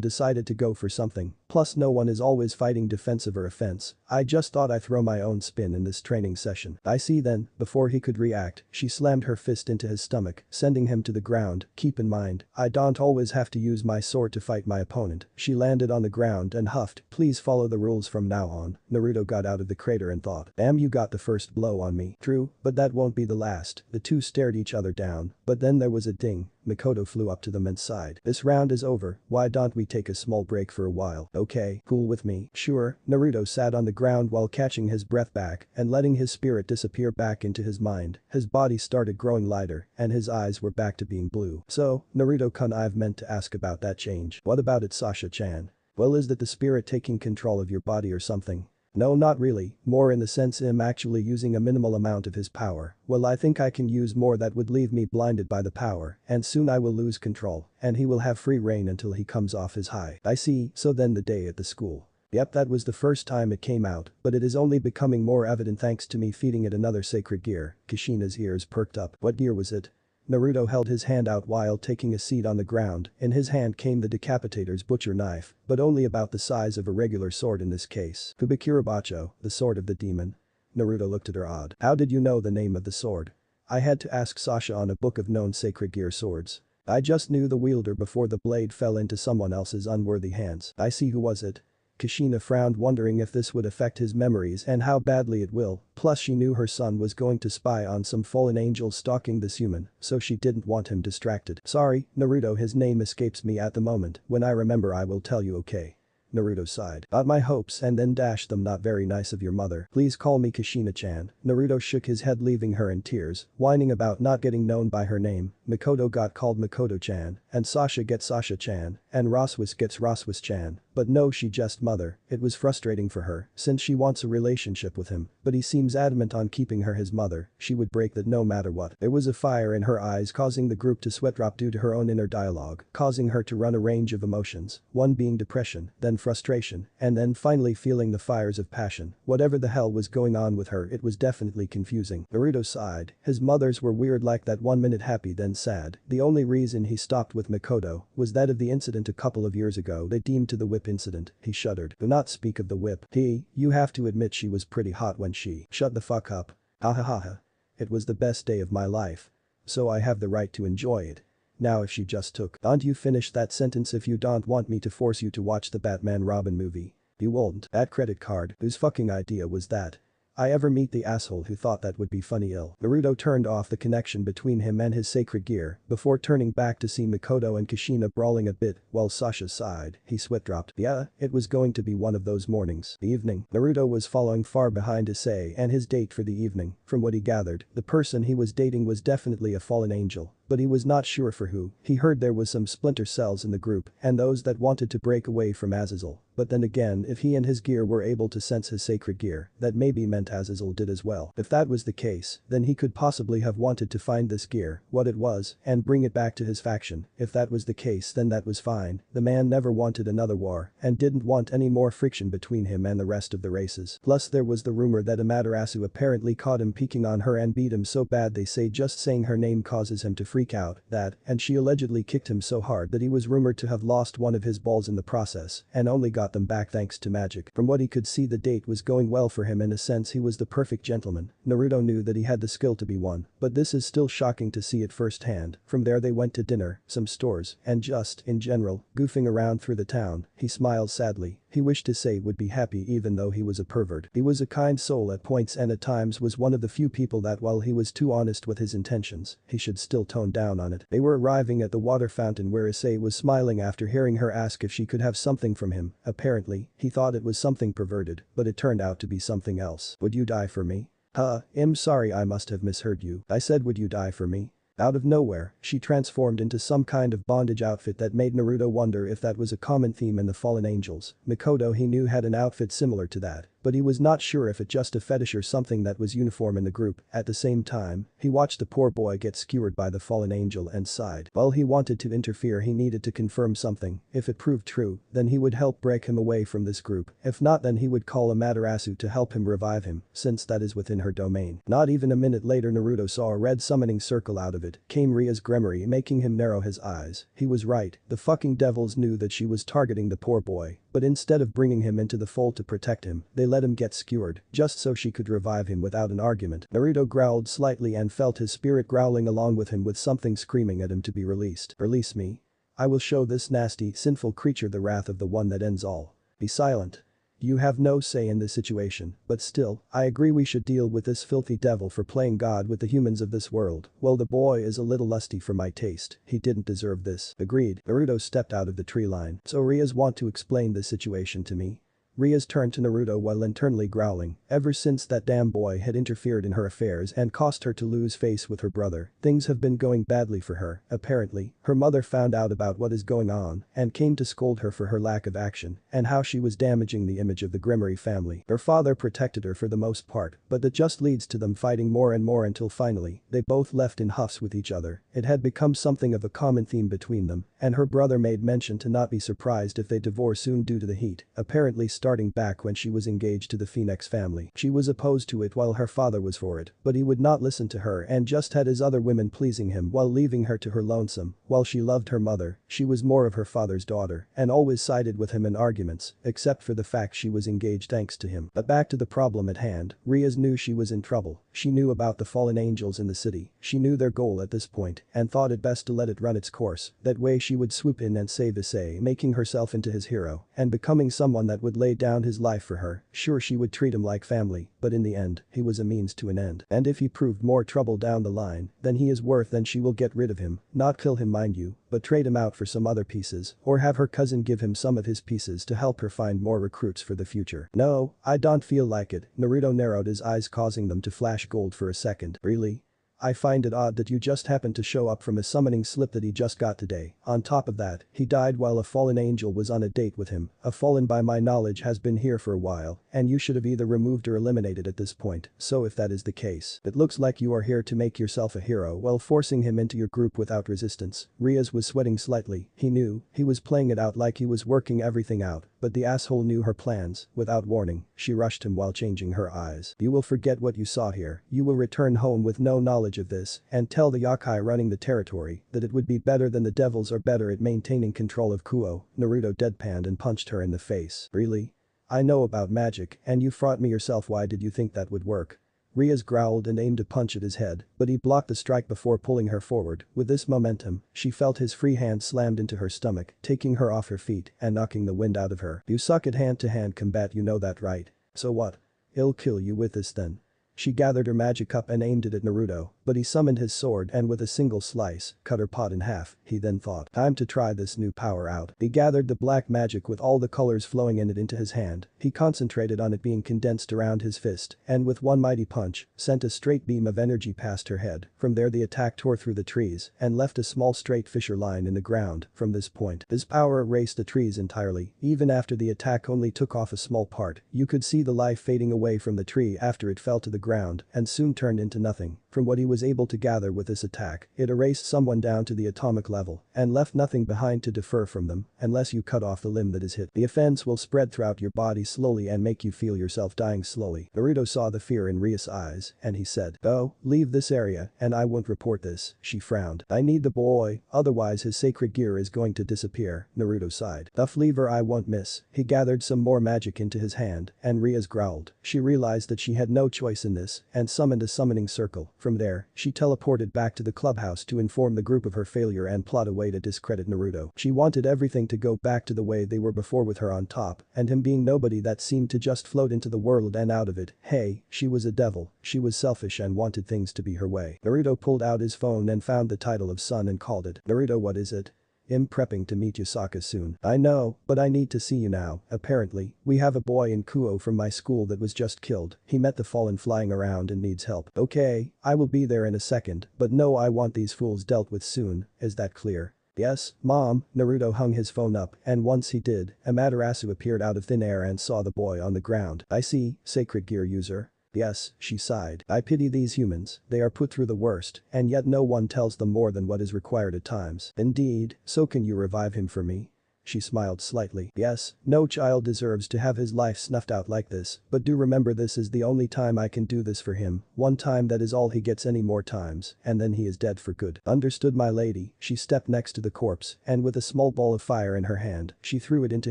decided to go for something. Plus no one is always fighting defensive or offense. I just thought I'd throw my own spin in this training session. I see then. Before he could react, she slammed her fist into his stomach, sending him to the ground. Keep in mind, I don't always have to use my sword to fight my opponent. She landed on the ground and huffed. Please follow the rules from now on. Naruto got out of the crater and thought, damn, you got the first blow on me. True, but that won't be the last. The two stared each other down, but then there was a ding. Mikoto flew up to them and sighed. This round is over, why don't we take a small break for a while? Okay, cool with me. Sure. Naruto sat on the ground while catching his breath back and letting his spirit disappear back into his mind. His body started growing lighter and his eyes were back to being blue. So, Naruto-kun, I've meant to ask about that change. What about it, Sasha-chan? Well, is that the spirit taking control of your body or something? No, not really, more in the sense I'm actually using a minimal amount of his power. Well, I think I can use more that would leave me blinded by the power, and soon I will lose control, and he will have free reign until he comes off his high. I see, so then the day at the school. Yep, that was the first time it came out, but it is only becoming more evident thanks to me feeding it another sacred gear. Kushina's ears perked up. What gear was it? Naruto held his hand out while taking a seat on the ground. In his hand came the decapitator's butcher knife, but only about the size of a regular sword in this case. Fubikurabacho, the sword of the demon. Naruto looked at her odd. How did you know the name of the sword? I had to ask Sasha on a book of known sacred gear swords. I just knew the wielder before the blade fell into someone else's unworthy hands. I see, who was it? Kushina frowned, wondering if this would affect his memories and how badly it will, plus she knew her son was going to spy on some fallen angel stalking this human, so she didn't want him distracted. Sorry, Naruto, his name escapes me at the moment. When I remember I will tell you, okay? Naruto sighed. Got my hopes and then dashed them. Not very nice of your mother. Please call me Kushina-chan. Naruto shook his head, leaving her in tears, whining about not getting known by her name. Mikoto got called Mikoto-chan, and Sasha gets Sasha-chan, and Roswis gets Roswis-chan. But no, she just mother. It was frustrating for her, since she wants a relationship with him, but he seems adamant on keeping her his mother. She would break that no matter what. There was a fire in her eyes causing the group to sweat drop due to her own inner dialogue, causing her to run a range of emotions, one being depression, then frustration, and then finally feeling the fires of passion. Whatever the hell was going on with her, it was definitely confusing. Naruto sighed. His mothers were weird, like that, 1 minute happy then sad. The only reason he stopped with Mikoto was that of the incident a couple of years ago they deemed to the whip incident. He shuddered. Do not speak of the whip. You have to admit she was pretty hot when she. Shut the fuck up. Ha ha ha ha. It was the best day of my life. So I have the right to enjoy it. Now if she just took. Don't you finish that sentence if you don't want me to force you to watch the Batman Robin movie. You won't. That credit card, whose fucking idea was that? I ever meet the asshole who thought that would be funny ill. Naruto turned off the connection between him and his sacred gear before turning back to see Mikoto and Kushina brawling a bit while Sasha sighed. He sweat dropped. Yeah, it was going to be one of those mornings. The evening. Naruto was following far behind Issei and his date for the evening. From what he gathered, the person he was dating was definitely a fallen angel. But he was not sure for who. He heard there was some splinter cells in the group and those that wanted to break away from Azazel. But then again, if he and his gear were able to sense his sacred gear, that maybe meant Azazel did as well. If that was the case, then he could possibly have wanted to find this gear, what it was, and bring it back to his faction. If that was the case, then that was fine. The man never wanted another war and didn't want any more friction between him and the rest of the races. Plus there was the rumor that Amaterasu apparently caught him peeking on her and beat him so bad they say just saying her name causes him to freak out, and she allegedly kicked him so hard that he was rumored to have lost one of his balls in the process and only got them back thanks to magic. From what he could see, the date was going well for him. In a sense, he was the perfect gentleman. Naruto knew that he had the skill to be one, but this is still shocking to see it firsthand. From there they went to dinner, some stores, and just, in general, goofing around through the town. He smiled sadly. He wished Issei would be happy even though he was a pervert. He was a kind soul at points and at times was one of the few people that while he was too honest with his intentions, he should still tone down on it. They were arriving at the water fountain where Issei was smiling after hearing her ask if she could have something from him. Apparently, he thought it was something perverted, but it turned out to be something else. Would you die for me? I'm sorry, I must have misheard you. I said would you die for me? Out of nowhere, she transformed into some kind of bondage outfit that made Naruto wonder if that was a common theme in the fallen angels. Mikoto he knew had an outfit similar to that, but he was not sure if it just a fetish or something that was uniform in the group. At the same time, he watched the poor boy get skewered by the fallen angel and sighed. While he wanted to interfere, he needed to confirm something. If it proved true, then he would help break him away from this group. If not, then he would call Amaterasu to help him revive him, since that is within her domain. Not even a minute later, Naruto saw a red summoning circle out of it. Came Ria's Gremory, making him narrow his eyes. He was right, the fucking devils knew that she was targeting the poor boy. But instead of bringing him into the fold to protect him, they let him get skewered, just so she could revive him without an argument. Naruto growled slightly and felt his spirit growling along with him, with something screaming at him to be released. Release me. I will show this nasty, sinful creature the wrath of the one that ends all. Be silent. You have no say in this situation, but still, I agree we should deal with this filthy devil for playing God with the humans of this world. Well, the boy is a little lusty for my taste. He didn't deserve this. Agreed. Naruto stepped out of the tree line. So Rias want to explain this situation to me? Rias turned to Naruto while internally growling. Ever since that damn boy had interfered in her affairs and caused her to lose face with her brother, things have been going badly for her. Apparently, her mother found out about what is going on and came to scold her for her lack of action and how she was damaging the image of the Gremory family. Her father protected her for the most part, but that just leads to them fighting more and more until finally, they both left in huffs with each other. It had become something of a common theme between them, and her brother made mention to not be surprised if they divorce soon due to the heat. Apparently starting back when she was engaged to the Phoenix family. She was opposed to it while her father was for it, but he would not listen to her and just had his other women pleasing him while leaving her to her lonesome. While she loved her mother, she was more of her father's daughter and always sided with him in arguments, except for the fact she was engaged thanks to him. But back to the problem at hand, Rias knew she was in trouble. She knew about the fallen angels in the city. She knew their goal at this point and thought it best to let it run its course. That way she would swoop in and save Issei, making herself into his hero and becoming someone that would lay down his life for her. Sure, she would treat him like family, but in the end, he was a means to an end. And if he proved more trouble down the line than he is worth, then she will get rid of him. Not kill him, mind you, but trade him out for some other pieces or have her cousin give him some of his pieces to help her find more recruits for the future. No, I don't feel like it. Naruto narrowed his eyes, causing them to flash gold for a second. Really? I find it odd that you just happened to show up from a summoning slip that he just got today. On top of that, he died while a fallen angel was on a date with him. A fallen by my knowledge has been here for a while, and you should have either removed or eliminated at this point. So if that is the case, it looks like you are here to make yourself a hero while forcing him into your group without resistance. Rias was sweating slightly. He knew he was playing it out like he was working everything out, but the asshole knew her plans. Without warning, she rushed him while changing her eyes. You will forget what you saw here. You will return home with no knowledge of this and tell the yokai running the territory that it would be better than the devils are better at maintaining control of Kuo. Naruto deadpanned and punched her in the face. Really? I know about magic and you fought me yourself. Why did you think that would work? Rias growled and aimed a punch at his head, but he blocked the strike before pulling her forward. With this momentum, she felt his free hand slammed into her stomach, taking her off her feet and knocking the wind out of her. You suck at hand-to-hand combat, you know that, right? So what? I'll kill you with this then. She gathered her magic up and aimed it at Naruto, but he summoned his sword and with a single slice, cut her pot in half. He then thought, time to try this new power out. He gathered the black magic with all the colors flowing in it into his hand. He concentrated on it being condensed around his fist, and with one mighty punch, sent a straight beam of energy past her head. From there the attack tore through the trees and left a small straight fissure line in the ground. From this point, his power erased the trees entirely. Even after the attack only took off a small part, you could see the life fading away from the tree after it fell to the ground and soon turned into nothing. From what he was able to gather with this attack, it erased someone down to the atomic level and left nothing behind to defer from them unless you cut off the limb that is hit. The offense will spread throughout your body slowly and make you feel yourself dying slowly. Naruto saw the fear in Ria's eyes and he said, "Oh, leave this area and I won't report this." She frowned. "I need the boy, otherwise his sacred gear is going to disappear." Naruto sighed. "The flavor I won't miss." He gathered some more magic into his hand and Ria's growled. She realized that she had no choice in this and summoned a summoning circle. From there, she teleported back to the clubhouse to inform the group of her failure and plot a way to discredit Naruto. She wanted everything to go back to the way they were before with her on top and him being nobody that seemed to just float into the world and out of it. Hey, she was a devil, she was selfish and wanted things to be her way. Naruto pulled out his phone and found the title of Son and called it. "Naruto, what is it?" "I'm prepping to meet Yusaka soon." "I know, but I need to see you now. Apparently, we have a boy in Kuo from my school that was just killed. He met the fallen flying around and needs help." "Okay, I will be there in a second, but no, I want these fools dealt with soon. Is that clear?" "Yes, Mom." Naruto hung his phone up and once he did, Amaterasu appeared out of thin air and saw the boy on the ground. "I see, sacred gear user." "Yes," she sighed. "I pity these humans, they are put through the worst, and yet no one tells them more than what is required at times." "Indeed, so can you revive him for me?" She smiled slightly. "Yes, no child deserves to have his life snuffed out like this, but do remember this is the only time I can do this for him, one time, that is all he gets, any more times, and then he is dead for good." "Understood, my lady." She stepped next to the corpse and with a small ball of fire in her hand, she threw it into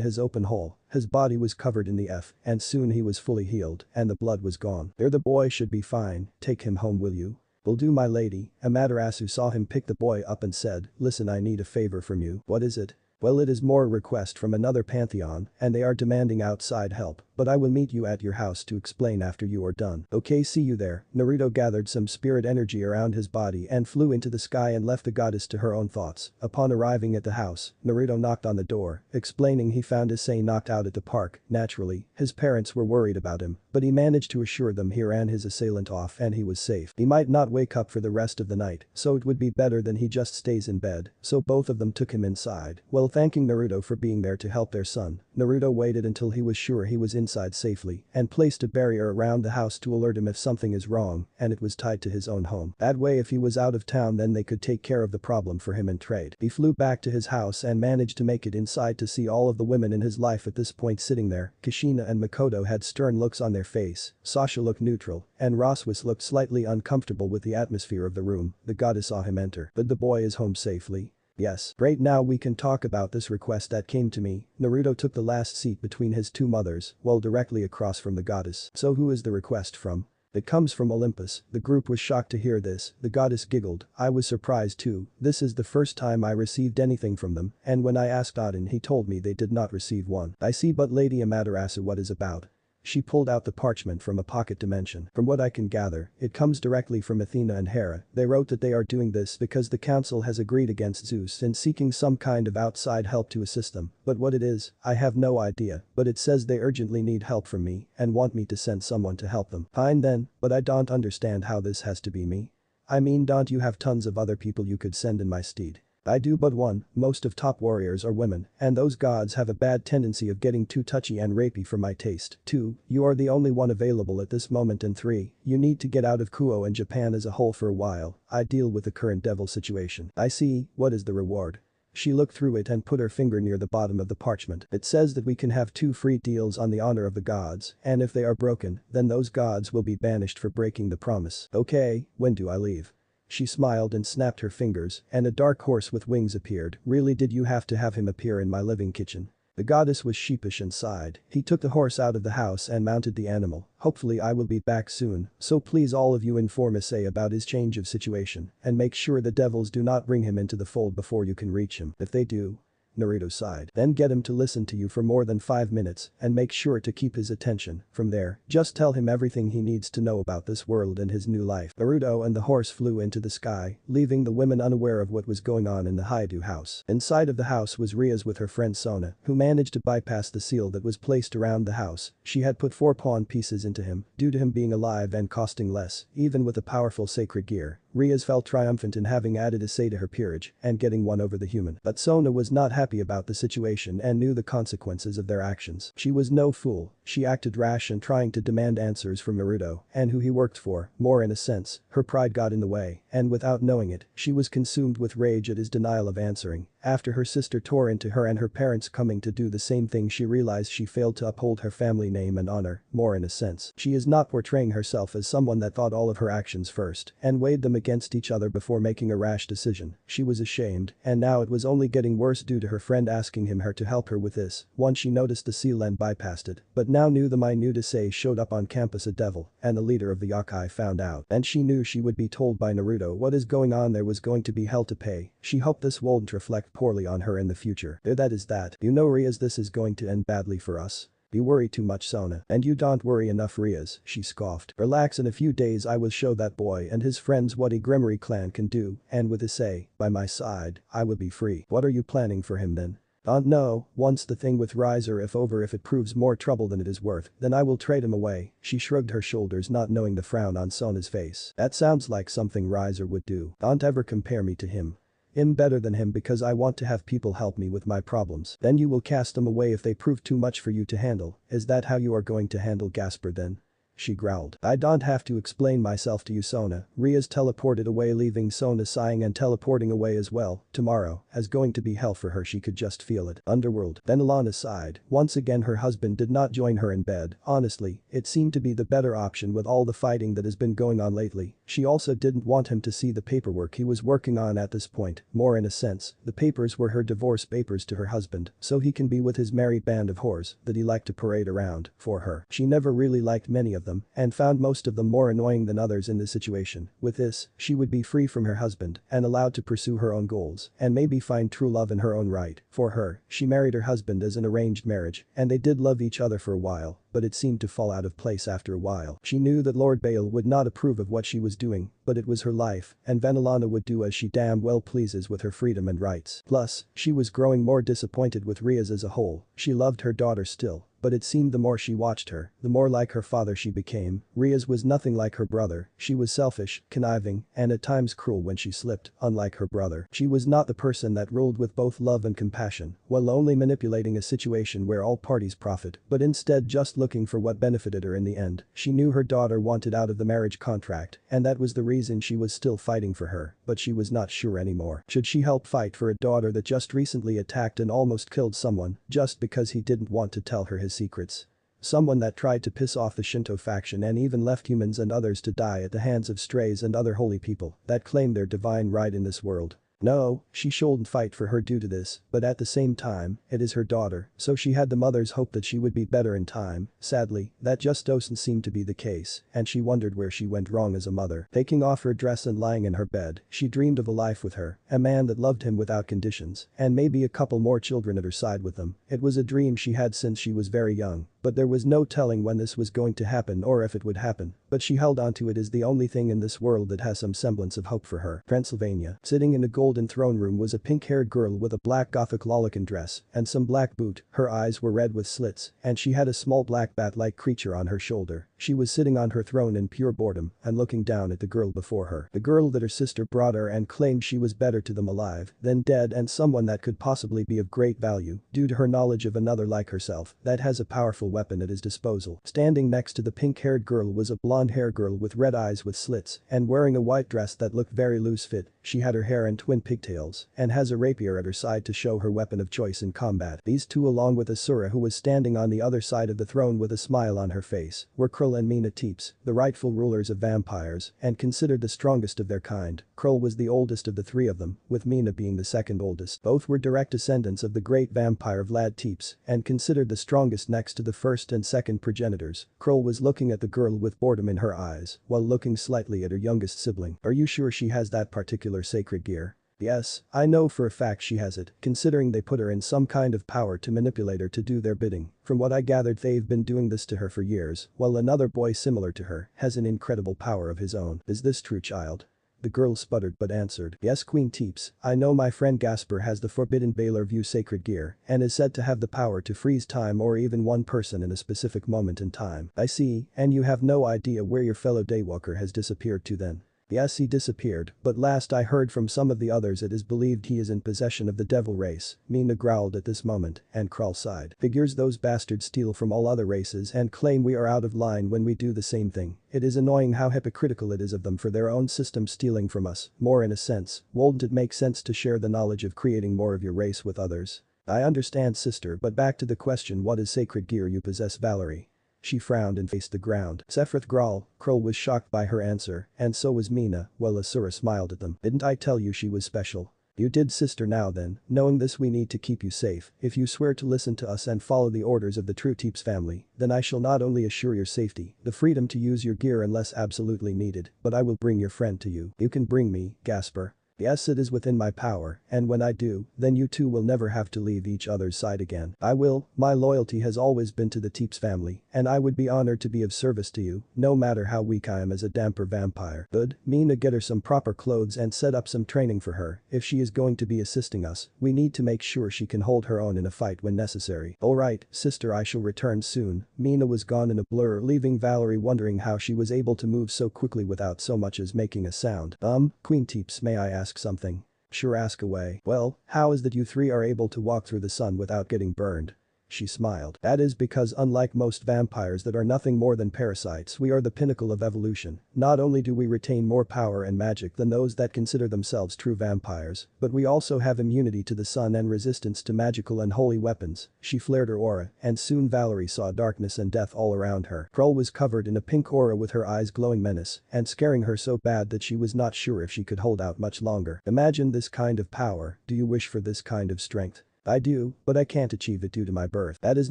his open hole. His body was covered in the F and soon he was fully healed and the blood was gone. "There, the boy should be fine, take him home, will you?" "Will do, my lady." Amaterasu saw him pick the boy up and said, "Listen, I need a favor from you." "What is it?" "Well, it is more a request from another pantheon and they are demanding outside help, but I will meet you at your house to explain after you are done." "Okay, see you there." Naruto gathered some spirit energy around his body and flew into the sky and left the goddess to her own thoughts. Upon arriving at the house, Naruto knocked on the door, explaining he found Issei knocked out at the park. Naturally, his parents were worried about him, but he managed to assure them he ran his assailant off and he was safe. He might not wake up for the rest of the night, so it would be better than he just stays in bed, so both of them took him inside. Well, thanking Naruto for being there to help their son, Naruto waited until he was sure he was inside safely and placed a barrier around the house to alert him if something is wrong, and it was tied to his own home. That way if he was out of town then they could take care of the problem for him and trade. He flew back to his house and managed to make it inside to see all of the women in his life at this point sitting there. Kushina and Makoto had stern looks on their face, Sasha looked neutral, and Roswis looked slightly uncomfortable with the atmosphere of the room. The goddess saw him enter. "But the boy is home safely?" "Yes. Great, now we can talk about this request that came to me." Naruto took the last seat between his two mothers, while directly across from the goddess. "So who is the request from?" "It comes from Olympus." The group was shocked to hear this. The goddess giggled. "I was surprised too. This is the first time I received anything from them, and when I asked Odin he told me they did not receive one." "I see, but Lady Amaterasu, what is about?" She pulled out the parchment from a pocket dimension. "From what I can gather, it comes directly from Athena and Hera. They wrote that they are doing this because the council has agreed against Zeus and seeking some kind of outside help to assist them. But what it is, I have no idea, but it says they urgently need help from me and want me to send someone to help them." "Fine then, but I don't understand how this has to be me. I mean, don't you have tons of other people you could send in my stead?" "I do, but one, most of top warriors are women, and those gods have a bad tendency of getting too touchy and rapey for my taste. 2, you are the only one available at this moment, and 3, you need to get out of Kuo and Japan as a whole for a while. I deal with the current devil situation." "I see, what is the reward?" She looked through it and put her finger near the bottom of the parchment. "It says that we can have 2 free deals on the honor of the gods, and if they are broken, then those gods will be banished for breaking the promise." "Okay, when do I leave?" She smiled and snapped her fingers, and a dark horse with wings appeared. "Really, did you have to have him appear in my living kitchen?" The goddess was sheepish and sighed. "He took the horse out of the house and mounted the animal. Hopefully I will be back soon, so please all of you inform Issei about his change of situation and make sure the devils do not bring him into the fold before you can reach him. If they do..." Naruto sighed. Then get him to listen to you for more than 5 minutes and make sure to keep his attention. From there, just tell him everything he needs to know about this world and his new life. Naruto and the horse flew into the sky, leaving the women unaware of what was going on in the Haidu house. Inside of the house was Rias with her friend Sona, who managed to bypass the seal that was placed around the house. She had put 4 pawn pieces into him, due to him being alive and costing less, even with a powerful sacred gear. Rias felt triumphant in having added a say to her peerage and getting one over the human. But Sona was not happy about the situation and knew the consequences of their actions. She was no fool, she acted rash and trying to demand answers from Naruto and who he worked for, more in a sense, her pride got in the way, and without knowing it, she was consumed with rage at his denial of answering. After her sister tore into her and her parents coming to do the same thing, she realized she failed to uphold her family name and honor, more in a sense. She is not portraying herself as someone that thought all of her actions first and weighed them against each other before making a rash decision. She was ashamed, and now it was only getting worse due to her friend asking her to help her with this. Once she noticed the seal and bypassed it, but now knew the minute say showed up on campus a devil, and the leader of the yokai found out. And she knew she would be told by Naruto what is going on, there was going to be hell to pay. She hoped this won't reflect poorly on her in the future. That is that. You know Rias, this is going to end badly for us. You worry too much, Sona. And you don't worry enough, Rias, she scoffed. Relax, in a few days I will show that boy and his friends what a Grimoire clan can do, and with Issei by my side, I will be free. What are you planning for him then? Don't know, once the thing with Riser if over, if it proves more trouble than it is worth, then I will trade him away. She shrugged her shoulders, not knowing the frown on Sona's face. That sounds like something Riser would do. Don't ever compare me to him. I'm better than him because I want to have people help me with my problems. Then you will cast them away if they prove too much for you to handle. Is that how you are going to handle Gasper then? She growled. I don't have to explain myself to you, Sona. Rias teleported away, leaving Sona sighing and teleporting away as well. Tomorrow is going to be hell for her, she could just feel it. Underworld. Then Alana sighed. Once again her husband did not join her in bed. Honestly, it seemed to be the better option with all the fighting that has been going on lately. She also didn't want him to see the paperwork he was working on at this point. More in a sense, the papers were her divorce papers to her husband, so he can be with his merry band of whores that he liked to parade around for her. She never really liked many of them and found most of them more annoying than others in this situation. With this, she would be free from her husband and allowed to pursue her own goals and maybe find true love in her own right. For her, she married her husband as an arranged marriage and they did love each other for a while, but it seemed to fall out of place after a while. She knew that Lord Bale would not approve of what she was doing, but it was her life and Vanillana would do as she damn well pleases with her freedom and rights. Plus, she was growing more disappointed with Rias as a whole. She loved her daughter still, but it seemed the more she watched her, the more like her father she became. Rias was nothing like her brother. She was selfish, conniving, and at times cruel when she slipped. Unlike her brother, she was not the person that ruled with both love and compassion, while only manipulating a situation where all parties profit, but instead just looking for what benefited her in the end. She knew her daughter wanted out of the marriage contract, and that was the reason she was still fighting for her, but she was not sure anymore. Should she help fight for a daughter that just recently attacked and almost killed someone, just because he didn't want to tell her his secrets? Someone that tried to piss off the Shinto faction and even left humans and others to die at the hands of strays and other holy people that claim their divine right in this world. No, she shouldn't fight for her due to this, but at the same time, it is her daughter, so she had the mother's hope that she would be better in time. Sadly, that just doesn't seem to be the case, and she wondered where she went wrong as a mother. Taking off her dress and lying in her bed, she dreamed of a life with her, a man that loved him without conditions, and maybe a couple more children at her side with them. It was a dream she had since she was very young, but there was no telling when this was going to happen or if it would happen, but she held on to it as the only thing in this world that has some semblance of hope for her. Pennsylvania. Sitting in a golden throne room was a pink-haired girl with a black gothic lolicon dress and some black boot. Her eyes were red with slits and she had a small black bat-like creature on her shoulder. She was sitting on her throne in pure boredom and looking down at the girl before her. The girl that her sister brought her and claimed she was better to them alive than dead and someone that could possibly be of great value due to her knowledge of another like herself that has a powerful weapon at his disposal. Standing next to the pink-haired girl was a blonde-haired girl with red eyes with slits and wearing a white dress that looked very loose fit. She had her hair in twin pigtails and has a rapier at her side to show her weapon of choice in combat. These two, along with Asura who was standing on the other side of the throne with a smile on her face, were Krull and Mina Teeps, the rightful rulers of vampires and considered the strongest of their kind. Krull was the oldest of the three of them, with Mina being the second oldest. Both were direct descendants of the great vampire Vlad Teeps and considered the strongest next to the first and second progenitors. Krull was looking at the girl with boredom in her eyes while looking slightly at her youngest sibling. Are you sure she has that particular sacred gear? Yes, I know for a fact she has it, considering they put her in some kind of power to manipulate her to do their bidding. From what I gathered they've been doing this to her for years, while another boy similar to her has an incredible power of his own. Is this true, child? The girl sputtered but answered, yes, Queen Teeps, I know my friend Gasper has the forbidden Baylor View sacred gear and is said to have the power to freeze time or even one person in a specific moment in time. I see, and you have no idea where your fellow Daywalker has disappeared to then. Yes, he disappeared, but last I heard from some of the others it is believed he is in possession of the devil race. Mina growled at this moment, and Krull sighed. Figures those bastards steal from all other races and claim we are out of line when we do the same thing. It is annoying how hypocritical it is of them for their own system stealing from us. More in a sense, wouldn't it make sense to share the knowledge of creating more of your race with others? I understand, sister, but back to the question, what is sacred gear you possess, Valerie? She frowned and faced the ground. Sephrith Grawl, Krull was shocked by her answer, and so was Mina, while Asura smiled at them. Didn't I tell you she was special? You did, sister. Now then, knowing this we need to keep you safe. If you swear to listen to us and follow the orders of the true Teeps family, then I shall not only assure your safety, the freedom to use your gear unless absolutely needed, but I will bring your friend to you. You can bring me, Gasper. Yes, it is within my power, and when I do, then you two will never have to leave each other's side again. I will. My loyalty has always been to the Teeps family, and I would be honored to be of service to you, no matter how weak I am as a damper vampire. Good. Mina, get her some proper clothes and set up some training for her. If she is going to be assisting us, we need to make sure she can hold her own in a fight when necessary. Alright, sister, I shall return soon. Mina was gone in a blur, leaving Valerie wondering how she was able to move so quickly without so much as making a sound. Queen Teeps, may I ask something? Sure, ask away. Well, how is that you three are able to walk through the sun without getting burned? She smiled. That is because unlike most vampires that are nothing more than parasites, we are the pinnacle of evolution. Not only do we retain more power and magic than those that consider themselves true vampires, but we also have immunity to the sun and resistance to magical and holy weapons. She flared her aura, and soon Valerie saw darkness and death all around her. Krull was covered in a pink aura with her eyes glowing menace and scaring her so bad that she was not sure if she could hold out much longer. Imagine this kind of power. Do you wish for this kind of strength? I do, but I can't achieve it due to my birth. That is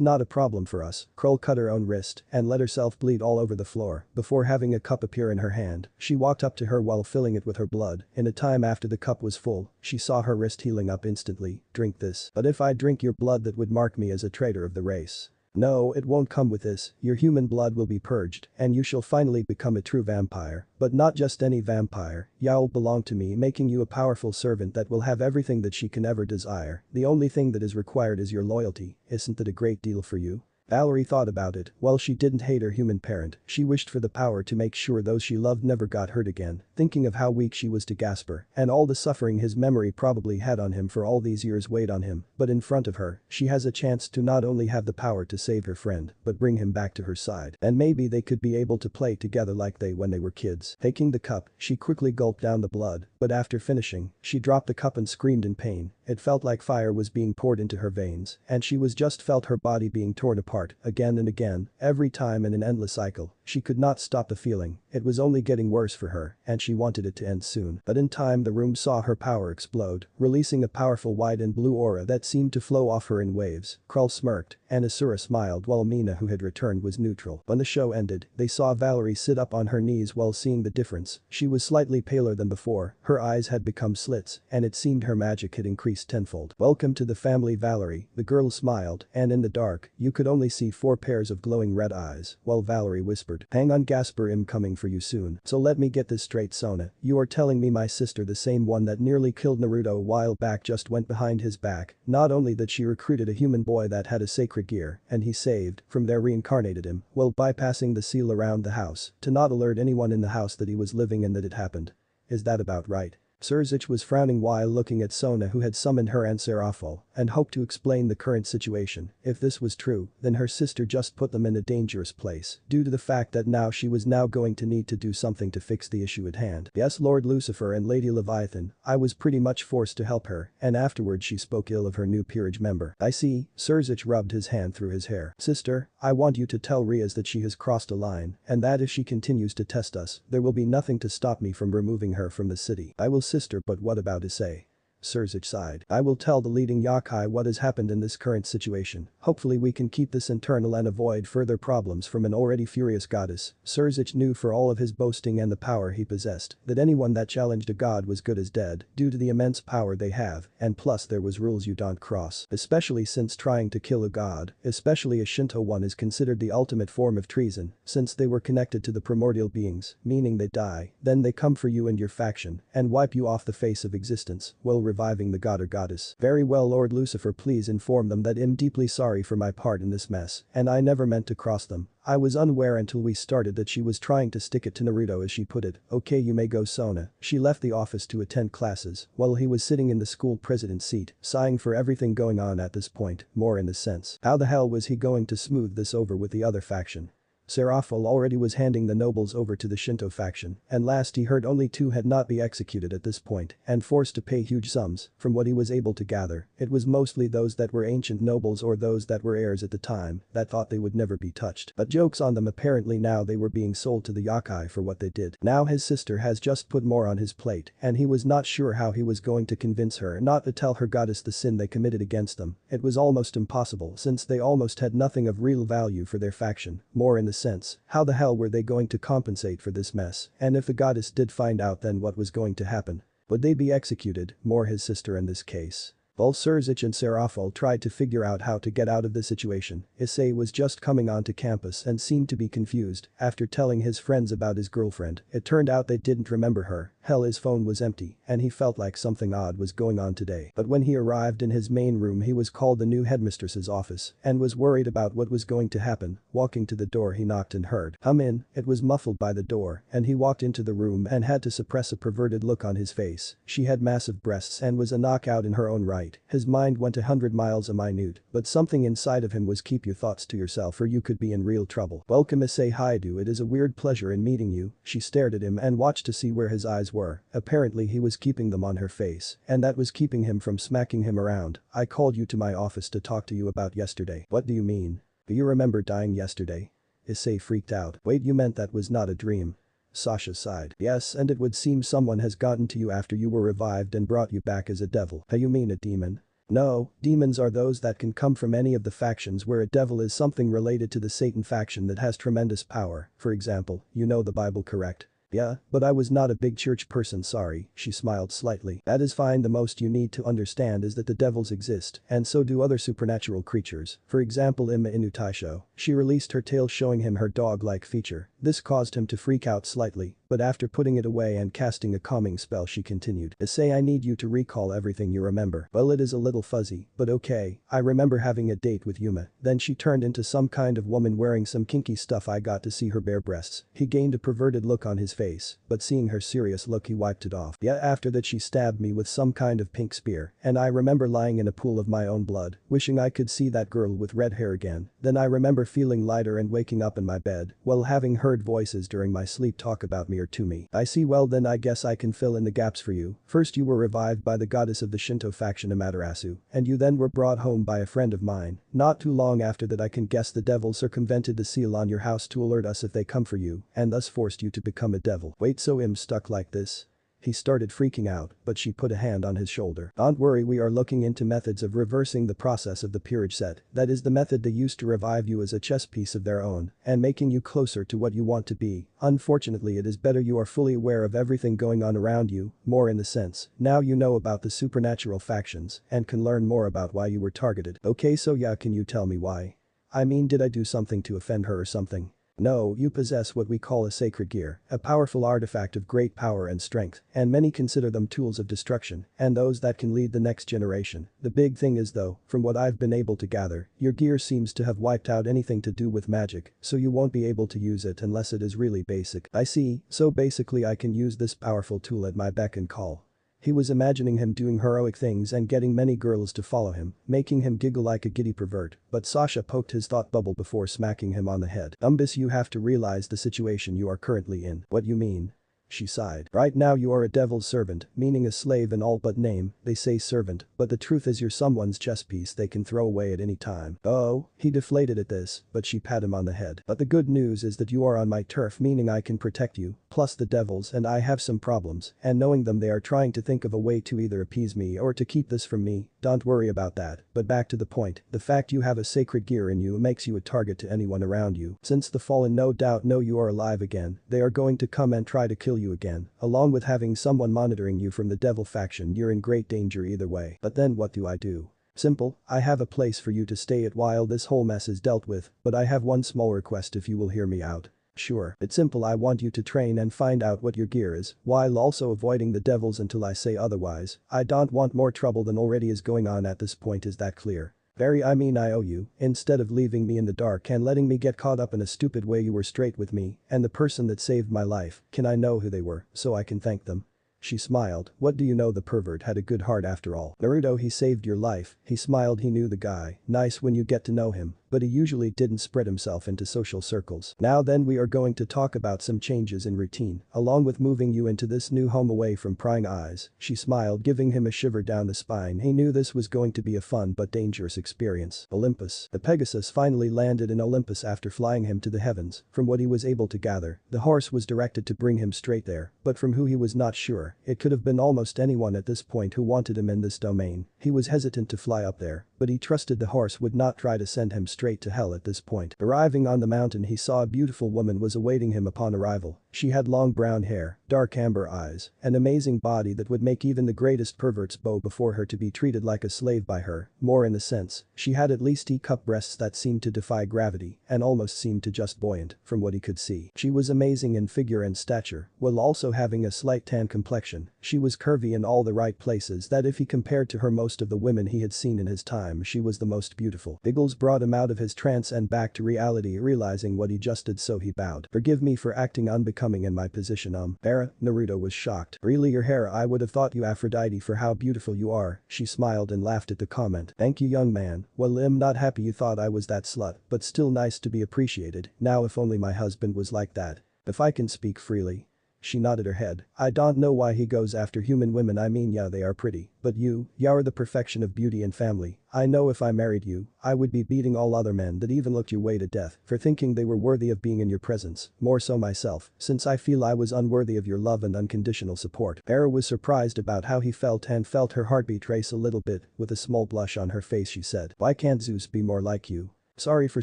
not a problem for us. Krull cut her own wrist and let herself bleed all over the floor. Before having a cup appear in her hand, she walked up to her while filling it with her blood. In a time after the cup was full, she saw her wrist healing up instantly. Drink this. But if I drink your blood, that would mark me as a traitor of the race. No, it won't come with this. Your human blood will be purged, and you shall finally become a true vampire. But not just any vampire. You'll belong to me, making you a powerful servant that will have everything that she can ever desire. The only thing that is required is your loyalty. Isn't that a great deal for you? Valerie thought about it. While she didn't hate her human parent, she wished for the power to make sure those she loved never got hurt again, thinking of how weak she was to Gasper and all the suffering his memory probably had on him for all these years weighed on him. But in front of her, she has a chance to not only have the power to save her friend, but bring him back to her side. And maybe they could be able to play together like they when they were kids. Taking the cup, she quickly gulped down the blood, but after finishing, she dropped the cup and screamed in pain. It felt like fire was being poured into her veins, and she was just felt her body being torn apart again and again, every time in an endless cycle. She could not stop the feeling. It was only getting worse for her, and she wanted it to end soon. But in time the room saw her power explode, releasing a powerful white and blue aura that seemed to flow off her in waves. Krull smirked, and Asura smiled while Mina, who had returned, was neutral. When the show ended, they saw Valerie sit up on her knees while seeing the difference. She was slightly paler than before, her eyes had become slits, and it seemed her magic had increased tenfold. Welcome to the family, Valerie, the girl smiled, and in the dark, you could only see 4 pairs of glowing red eyes, while Valerie whispered, hang on Gasper, I'm coming for you soon. So let me get this straight, Sona, you are telling me my sister, the same one that nearly killed Naruto a while back, just went behind his back. Not only that she recruited a human boy that had a sacred gear, and he saved, from there reincarnated him, while bypassing the seal around the house, to not alert anyone in the house that he was living and that it happened. Is that about right? Seraph was frowning while looking at Sona, who had summoned her and Seraph, and hoped to explain the current situation. If this was true, then her sister just put them in a dangerous place, due to the fact that now she was going to need to do something to fix the issue at hand. Yes, Lord Lucifer and Lady Leviathan, I was pretty much forced to help her, and afterwards she spoke ill of her new peerage member. I see. Seraph rubbed his hand through his hair. Sister, I want you to tell Riaz that she has crossed a line, and that if she continues to test us, there will be nothing to stop me from removing her from the city. I will, sister, but what about Issei? Seraph sighed. I will tell the leading yokai what has happened in this current situation. Hopefully we can keep this internal and avoid further problems from an already furious goddess. Seraph knew for all of his boasting and the power he possessed that anyone that challenged a god was good as dead due to the immense power they have, and plus there was rules you don't cross. Especially since trying to kill a god, especially a Shinto one, is considered the ultimate form of treason since they were connected to the primordial beings, meaning they die, then they come for you and your faction and wipe you off the face of existence while reviving the god or goddess. Very well, Lord Lucifer, please inform them that I'm deeply sorry for my part in this mess and I never meant to cross them. I was unaware until we started that she was trying to stick it to Naruto, as she put it. Okay, you may go, Sona. She left the office to attend classes while he was sitting in the school president's seat, sighing for everything going on at this point, more in the sense. How the hell was he going to smooth this over with the other faction? Seraph already was handing the nobles over to the Shinto faction, and last he heard only 2 had not been executed at this point and forced to pay huge sums. From what he was able to gather, it was mostly those that were ancient nobles or those that were heirs at the time that thought they would never be touched. But joke's on them, apparently now they were being sold to the yokai for what they did. Now his sister has just put more on his plate and he was not sure how he was going to convince her not to tell her goddess the sin they committed against them. It was almost impossible since they almost had nothing of real value for their faction, more in the sense, how the hell were they going to compensate for this mess, and if the goddess did find out, then what was going to happen? Would they be executed, more his sister in this case? While Seraph and Seraph tried to figure out how to get out of the situation, Issei was just coming onto campus and seemed to be confused after telling his friends about his girlfriend. It turned out they didn't remember her. Hell, his phone was empty and he felt like something odd was going on today. But when he arrived in his main room, he was called the new headmistress's office and was worried about what was going to happen. Walking to the door, he knocked and heard, "Come in." It was muffled by the door and he walked into the room and had to suppress a perverted look on his face. She had massive breasts and was a knockout in her own right. His mind went 100 miles a minute, but something inside of him was, keep your thoughts to yourself or you could be in real trouble. Welcome, Issei Haidu, it is a weird pleasure in meeting you. She stared at him and watched to see where his eyes were. Apparently he was keeping them on her face and that was keeping him from smacking him around. I called you to my office to talk to you about yesterday. What do you mean? Do you remember dying yesterday? Issei freaked out. Wait, you meant that was not a dream? Sasha sighed. Yes, and it would seem someone has gotten to you after you were revived and brought you back as a devil. Hey, you mean a demon? No, demons are those that can come from any of the factions, where a devil is something related to the Satan faction that has tremendous power. For example, you know the Bible, correct? Yeah, but I was not a big church person, sorry, she smiled slightly. That is fine, the most you need to understand is that the devils exist, and so do other supernatural creatures. For example, Imma Inu Taisho. She released her tail showing him her dog-like feature. This caused him to freak out slightly, but after putting it away and casting a calming spell, she continued. Issei, I need you to recall everything you remember. Well, it is a little fuzzy, but okay. I remember having a date with Yuma. Then she turned into some kind of woman wearing some kinky stuff. I got to see her bare breasts. He gained a perverted look on his face, but seeing her serious look, he wiped it off. Yeah, after that she stabbed me with some kind of pink spear, and I remember lying in a pool of my own blood, wishing I could see that girl with red hair again. Then I remember feeling lighter and waking up in my bed, while having heard voices during my sleep talk about me or to me. I see, well then I guess I can fill in the gaps for you. First you were revived by the goddess of the Shinto faction Amaterasu, and you then were brought home by a friend of mine. Not too long after that I can guess the devil circumvented the seal on your house to alert us if they come for you, and thus forced you to become a devil. Wait, so I'm stuck like this? He started freaking out, but she put a hand on his shoulder. Don't worry, we are looking into methods of reversing the process of the peerage set. That is the method they used to revive you as a chess piece of their own and making you closer to what you want to be. Unfortunately, it is better you are fully aware of everything going on around you, more in the sense. Now you know about the supernatural factions and can learn more about why you were targeted. Okay, so yeah, can you tell me why? I mean, did I do something to offend her or something? No, you possess what we call a sacred gear, a powerful artifact of great power and strength, and many consider them tools of destruction, and those that can lead the next generation. The big thing is though, from what I've been able to gather, your gear seems to have wiped out anything to do with magic, so you won't be able to use it unless it is really basic. I see, so basically I can use this powerful tool at my beck and call. He was imagining him doing heroic things and getting many girls to follow him, making him giggle like a giddy pervert, but Sasha poked his thought bubble before smacking him on the head. Umbus, you have to realize the situation you are currently in. What you mean? She sighed. Right now you are a devil's servant, meaning a slave in all but name, they say servant, but the truth is you're someone's chess piece they can throw away at any time. Oh, he deflated at this, but she pat him on the head. But the good news is that you are on my turf, meaning I can protect you, plus the devils and I have some problems, and knowing them they are trying to think of a way to either appease me or to keep this from me, don't worry about that, but back to the point, the fact you have a sacred gear in you makes you a target to anyone around you. Since the fallen no doubt know you are alive again, they are going to come and try to kill you again, along with having someone monitoring you from the devil faction you're in great danger either way. But then what do I do? Simple, I have a place for you to stay at while this whole mess is dealt with, but I have one small request if you will hear me out. Sure, it's simple, I want you to train and find out what your gear is, while also avoiding the devils until I say otherwise. I don't want more trouble than already is going on at this point, is that clear? I mean I owe you, instead of leaving me in the dark and letting me get caught up in a stupid way you were straight with me, and the person that saved my life, can I know who they were, so I can thank them? She smiled. What do you know, the pervert had a good heart after all. Naruto, he saved your life. He smiled, he knew the guy. Nice when you get to know him, but he usually didn't spread himself into social circles. Now then we are going to talk about some changes in routine, along with moving you into this new home away from prying eyes. She smiled, giving him a shiver down the spine. He knew this was going to be a fun but dangerous experience. Olympus. The Pegasus finally landed in Olympus after flying him to the heavens. From what he was able to gather, the horse was directed to bring him straight there, but from who he was not sure. It could have been almost anyone at this point who wanted him in this domain. He was hesitant to fly up there, but he trusted the horse would not try to send him straight to hell at this point. Arriving on the mountain, he saw a beautiful woman was awaiting him upon arrival. She had long brown hair, dark amber eyes, an amazing body that would make even the greatest perverts bow before her to be treated like a slave by her. More in the sense, she had at least teacup breasts that seemed to defy gravity and almost seemed to just buoyant from what he could see. She was amazing in figure and stature, while also having a slight tan complexion. She was curvy in all the right places that if he compared to her most of the women he had seen in his time, she was the most beautiful. Giggles brought him out of his trance and back to reality, realizing what he just did, so he bowed. Forgive me for acting unbecoming in my position. Hera, Naruto was shocked. Really, your hair, I would have thought you Aphrodite for how beautiful you are. She smiled and laughed at the comment. Thank you, young man. Well, I'm not happy you thought I was that slut, but still nice to be appreciated. Now if only my husband was like that. If I can speak freely. She nodded her head. I don't know why he goes after human women, I mean yeah, they are pretty, but you are the perfection of beauty and family. I know if I married you, I would be beating all other men that even looked your way to death for thinking they were worthy of being in your presence, more so myself, since I feel I was unworthy of your love and unconditional support. Hera was surprised about how he felt and felt her heartbeat race a little bit. With a small blush on her face she said, why can't Zeus be more like you? Sorry for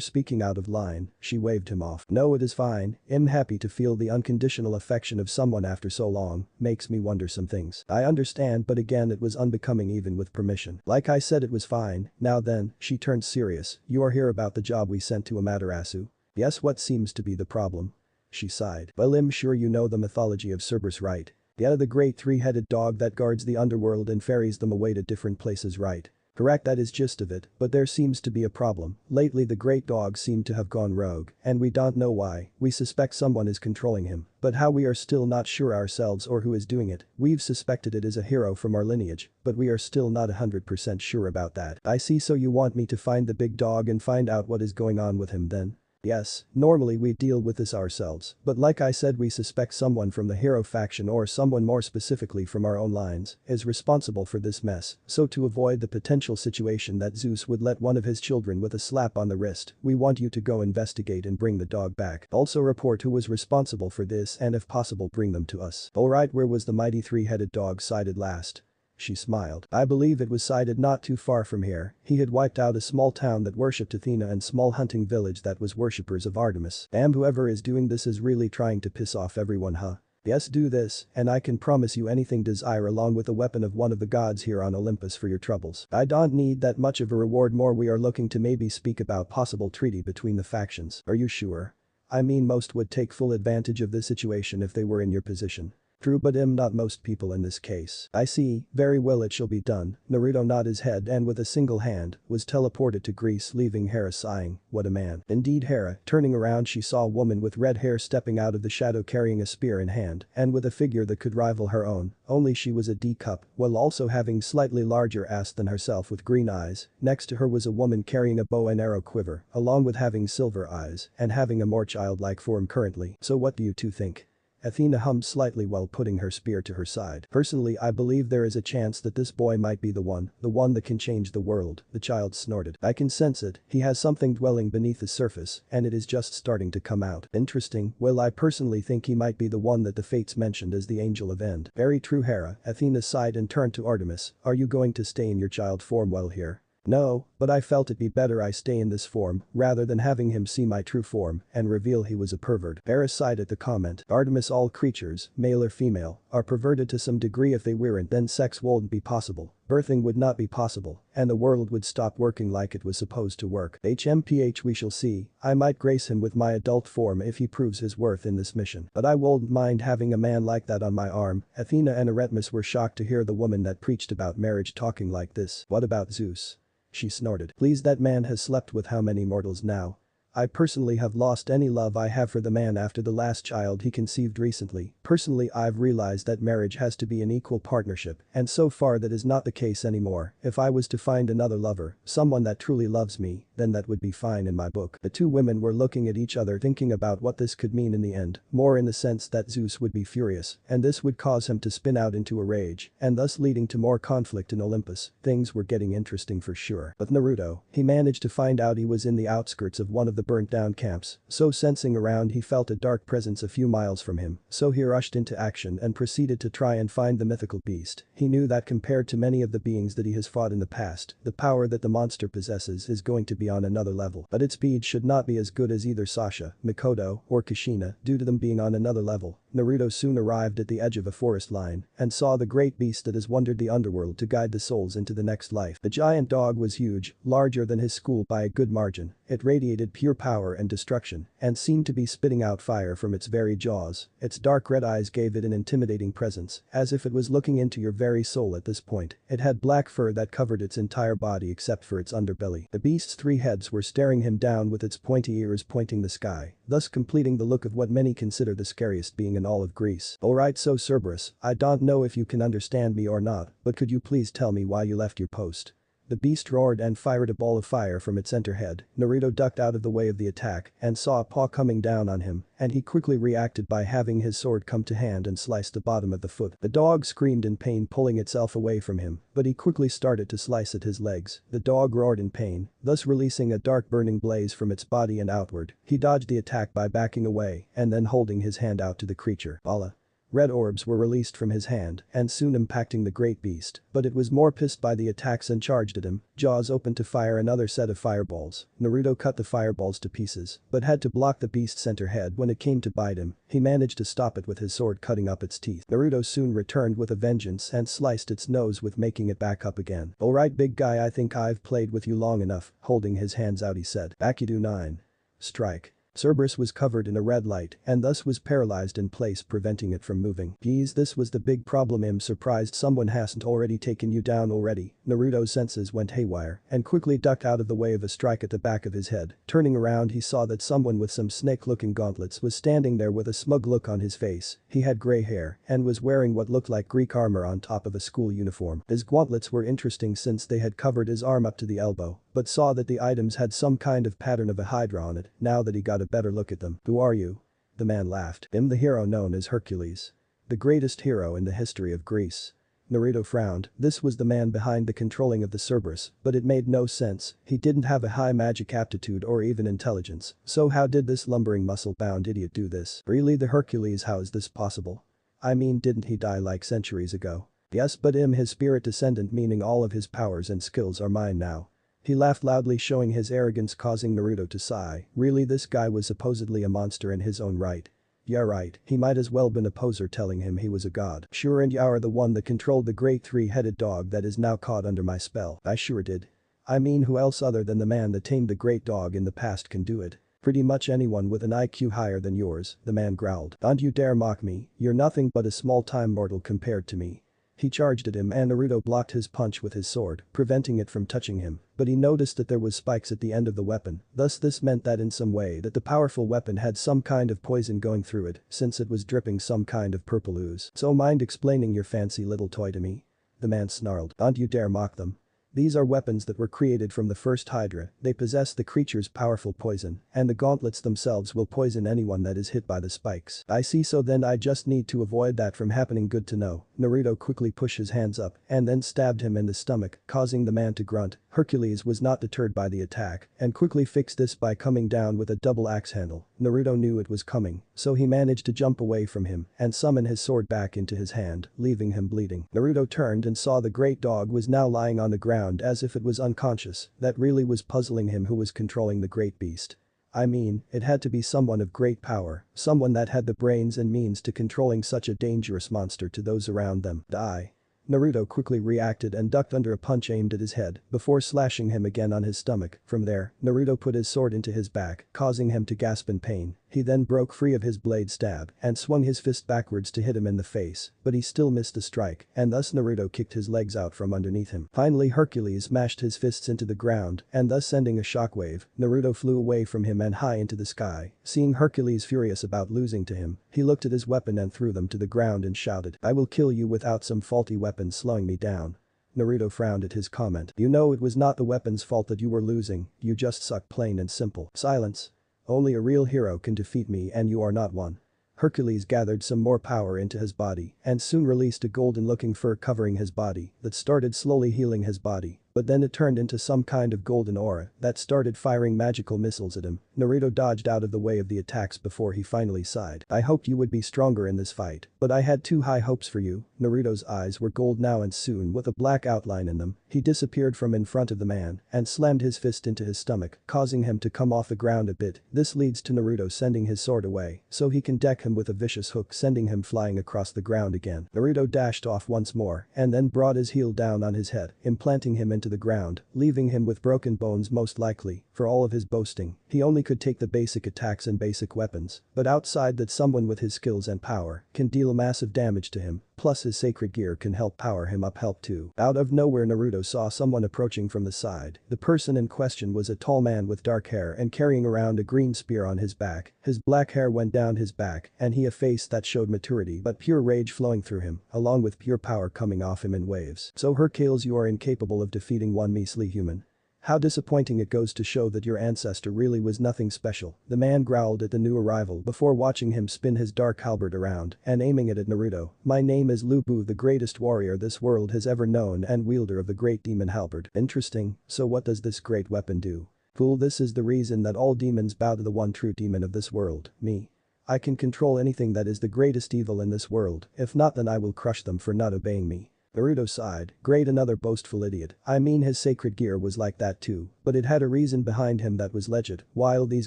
speaking out of line, she waved him off. No, it is fine, I'm happy to feel the unconditional affection of someone after so long, makes me wonder some things. I understand, but again it was unbecoming even with permission. Like I said, it was fine. Now then, she turned serious, you are here about the job we sent to Amaterasu? Yes, what seems to be the problem? She sighed. Well, I'm sure you know the mythology of Cerberus, right? The great three-headed dog that guards the underworld and ferries them away to different places, right? Correct, that is gist of it, but there seems to be a problem. Lately the great dog seemed to have gone rogue, and we don't know why. We suspect someone is controlling him, but how we are still not sure ourselves or who is doing it. We've suspected it is a hero from our lineage, but we are still not 100% sure about that. I see, so you want me to find the big dog and find out what is going on with him then? Yes, normally we deal with this ourselves, but like I said, we suspect someone from the hero faction or someone more specifically from our own lines is responsible for this mess, so to avoid the potential situation that Zeus would let one of his children with a slap on the wrist, we want you to go investigate and bring the dog back. Also report who was responsible for this and if possible bring them to us. Alright, where was the mighty three-headed dog sighted last? She smiled. I believe it was sighted not too far from here. He had wiped out a small town that worshipped Athena and small hunting village that was worshippers of Artemis. Damn, whoever is doing this is really trying to piss off everyone, huh? Yes, do this, and I can promise you anything desire along with a weapon of one of the gods here on Olympus for your troubles. I don't need that much of a reward, more we are looking to maybe speak about possible treaty between the factions. Are you sure? I mean, most would take full advantage of this situation if they were in your position. True, but not most people in this case. I see, very well, it shall be done. Naruto nodded his head and with a single hand was teleported to Greece, leaving Hera sighing. What a man. Indeed, Hera, turning around, she saw a woman with red hair stepping out of the shadow carrying a spear in hand and with a figure that could rival her own, only she was a D-cup while also having slightly larger ass than herself with green eyes. Next to her was a woman carrying a bow and arrow quiver along with having silver eyes and having a more childlike form currently. So what do you two think? Athena hummed slightly while putting her spear to her side. Personally, I believe there is a chance that this boy might be the one that can change the world, the child snorted. I can sense it, he has something dwelling beneath the surface, and it is just starting to come out. Interesting, well I personally think he might be the one that the fates mentioned as the angel of end. Very true Hera, Athena sighed and turned to Artemis, are you going to stay in your child form while here? No, but I felt it'd be better I stay in this form rather than having him see my true form and reveal he was a pervert. Hera sighed at the comment. Artemis, all creatures, male or female, are perverted to some degree. If they weren't, then sex wouldn't be possible. Birthing would not be possible, and the world would stop working like it was supposed to work. HMPH, we shall see. I might grace him with my adult form if he proves his worth in this mission. But I wouldn't mind having a man like that on my arm. Athena and Artemis were shocked to hear the woman that preached about marriage talking like this. What about Zeus? She snorted. Please, that man has slept with how many mortals now? I personally have lost any love I have for the man after the last child he conceived recently. Personally, I've realized that marriage has to be an equal partnership, and so far that is not the case anymore. If I was to find another lover, someone that truly loves me, then that would be fine in my book. The two women were looking at each other thinking about what this could mean in the end, more in the sense that Zeus would be furious, and this would cause him to spin out into a rage, and thus leading to more conflict in Olympus. Things were getting interesting for sure. But Naruto, he managed to find out he was in the outskirts of one of the burnt down camps, so sensing around he felt a dark presence a few miles from him, so he rushed into action and proceeded to try and find the mythical beast. He knew that compared to many of the beings that he has fought in the past, the power that the monster possesses is going to be on another level, but its speed should not be as good as either Sasha, Mikoto, or Kushina due to them being on another level. Naruto soon arrived at the edge of a forest line and saw the great beast that has wandered the underworld to guide the souls into the next life. The giant dog was huge, larger than his school by a good margin. It radiated pure power and destruction and seemed to be spitting out fire from its very jaws. Its dark red eyes gave it an intimidating presence, as if it was looking into your very soul at this point. It had black fur that covered its entire body except for its underbelly. The beast's three heads were staring him down with its pointy ears pointing the sky, thus completing the look of what many consider the scariest being in all of Greece. Alright, so Cerberus, I don't know if you can understand me or not, but could you please tell me why you left your post? The beast roared and fired a ball of fire from its center head. Naruto ducked out of the way of the attack and saw a paw coming down on him, and he quickly reacted by having his sword come to hand and slice the bottom of the foot. The dog screamed in pain, pulling itself away from him, but he quickly started to slice at his legs. The dog roared in pain, thus releasing a dark burning blaze from its body and outward. He dodged the attack by backing away and then holding his hand out to the creature. Bala. Red orbs were released from his hand and soon impacting the great beast, but it was more pissed by the attacks and charged at him, jaws open to fire another set of fireballs. Naruto cut the fireballs to pieces, but had to block the beast's center head when it came to bite him. He managed to stop it with his sword, cutting up its teeth. Naruto soon returned with a vengeance and sliced its nose with making it back up again. Alright big guy, I think I've played with you long enough, holding his hands out he said. Bakudu 9. Strike. Cerberus was covered in a red light and thus was paralyzed in place, preventing it from moving. Geez, this was the big problem. I'm surprised someone hasn't already taken you down already. Naruto's senses went haywire and quickly ducked out of the way of a strike at the back of his head. Turning around, he saw that someone with some snake-looking gauntlets was standing there with a smug look on his face. He had gray hair and was wearing what looked like Greek armor on top of a school uniform. His gauntlets were interesting since they had covered his arm up to the elbow, but saw that the items had some kind of pattern of a hydra on it. Now that he got a better look at them. Who are you? The man laughed. I'm the hero known as Hercules. The greatest hero in the history of Greece. Naruto frowned. This was the man behind the controlling of the Cerberus, but it made no sense. He didn't have a high magic aptitude or even intelligence. So how did this lumbering muscle-bound idiot do this? Really, the Hercules? How is this possible? I mean, didn't he die like centuries ago? Yes, but his spirit descendant, meaning all of his powers and skills are mine now. He laughed loudly, showing his arrogance, causing Naruto to sigh. Really, this guy was supposedly a monster in his own right. Yeah right, he might as well been a poser telling him he was a god. Sure, and you are the one that controlled the great three-headed dog that is now caught under my spell. I sure did. I mean, who else other than the man that tamed the great dog in the past can do it? Pretty much anyone with an IQ higher than yours, the man growled. Don't you dare mock me, you're nothing but a small-time mortal compared to me. He charged at him and Naruto blocked his punch with his sword, preventing it from touching him, but he noticed that there was spikes at the end of the weapon, thus this meant that in some way that the powerful weapon had some kind of poison going through it, since it was dripping some kind of purple ooze. So mind explaining your fancy little toy to me? The man snarled. Don't you dare mock them. These are weapons that were created from the first Hydra, they possess the creature's powerful poison, and the gauntlets themselves will poison anyone that is hit by the spikes. I see, so then I just need to avoid that from happening. Good to know. Naruto quickly pushed his hands up and then stabbed him in the stomach, causing the man to grunt. Hercules was not deterred by the attack and quickly fixed this by coming down with a double axe handle. Naruto knew it was coming, so he managed to jump away from him and summon his sword back into his hand, leaving him bleeding. Naruto turned and saw the great dog was now lying on the ground as if it was unconscious. That really was puzzling him. Who was controlling the great beast? I mean, it had to be someone of great power, someone that had the brains and means to controlling such a dangerous monster to those around them. Die. Naruto quickly reacted and ducked under a punch aimed at his head before slashing him again on his stomach. From there, Naruto put his sword into his back, causing him to gasp in pain. He then broke free of his blade stab and swung his fist backwards to hit him in the face, but he still missed the strike, and thus Naruto kicked his legs out from underneath him. Finally, Hercules mashed his fists into the ground and thus sending a shockwave. Naruto flew away from him and high into the sky. Seeing Hercules furious about losing to him, he looked at his weapon and threw them to the ground and shouted, "I will kill you without some faulty weapon slowing me down." Naruto frowned at his comment. "You know it was not the weapon's fault that you were losing, you just suck, plain and simple." Silence. "Only a real hero can defeat me and you are not one." Hercules gathered some more power into his body and soon released a golden-looking fur covering his body that started slowly healing his body. But then it turned into some kind of golden aura that started firing magical missiles at him. Naruto dodged out of the way of the attacks before he finally sighed. "I hoped you would be stronger in this fight, but I had too high hopes for you." Naruto's eyes were gold now and soon with a black outline in them, he disappeared from in front of the man and slammed his fist into his stomach, causing him to come off the ground a bit. This leads to Naruto sending his sword away so he can deck him with a vicious hook, sending him flying across the ground again. Naruto dashed off once more and then brought his heel down on his head, implanting him into the ground, leaving him with broken bones most likely. For all of his boasting, he only could take the basic attacks and basic weapons, but outside that someone with his skills and power can deal massive damage to him, plus his sacred gear can help power him up too. Out of nowhere Naruto saw someone approaching from the side. The person in question was a tall man with dark hair and carrying around a green spear on his back. His black hair went down his back and he a face that showed maturity but pure rage flowing through him, along with pure power coming off him in waves. "So Hercules, you are incapable of defeating one measly human. How disappointing. It goes to show that your ancestor really was nothing special." The man growled at the new arrival before watching him spin his dark halberd around and aiming it at Naruto. "My name is Lu Bu, the greatest warrior this world has ever known and wielder of the great demon halberd." "Interesting, so what does this great weapon do?" "Fool, this is the reason that all demons bow to the one true demon of this world, me. I can control anything that is the greatest evil in this world, if not then I will crush them for not obeying me." Naruto sighed. "Great, another boastful idiot. I mean his sacred gear was like that too, but it had a reason behind him that was legit, while these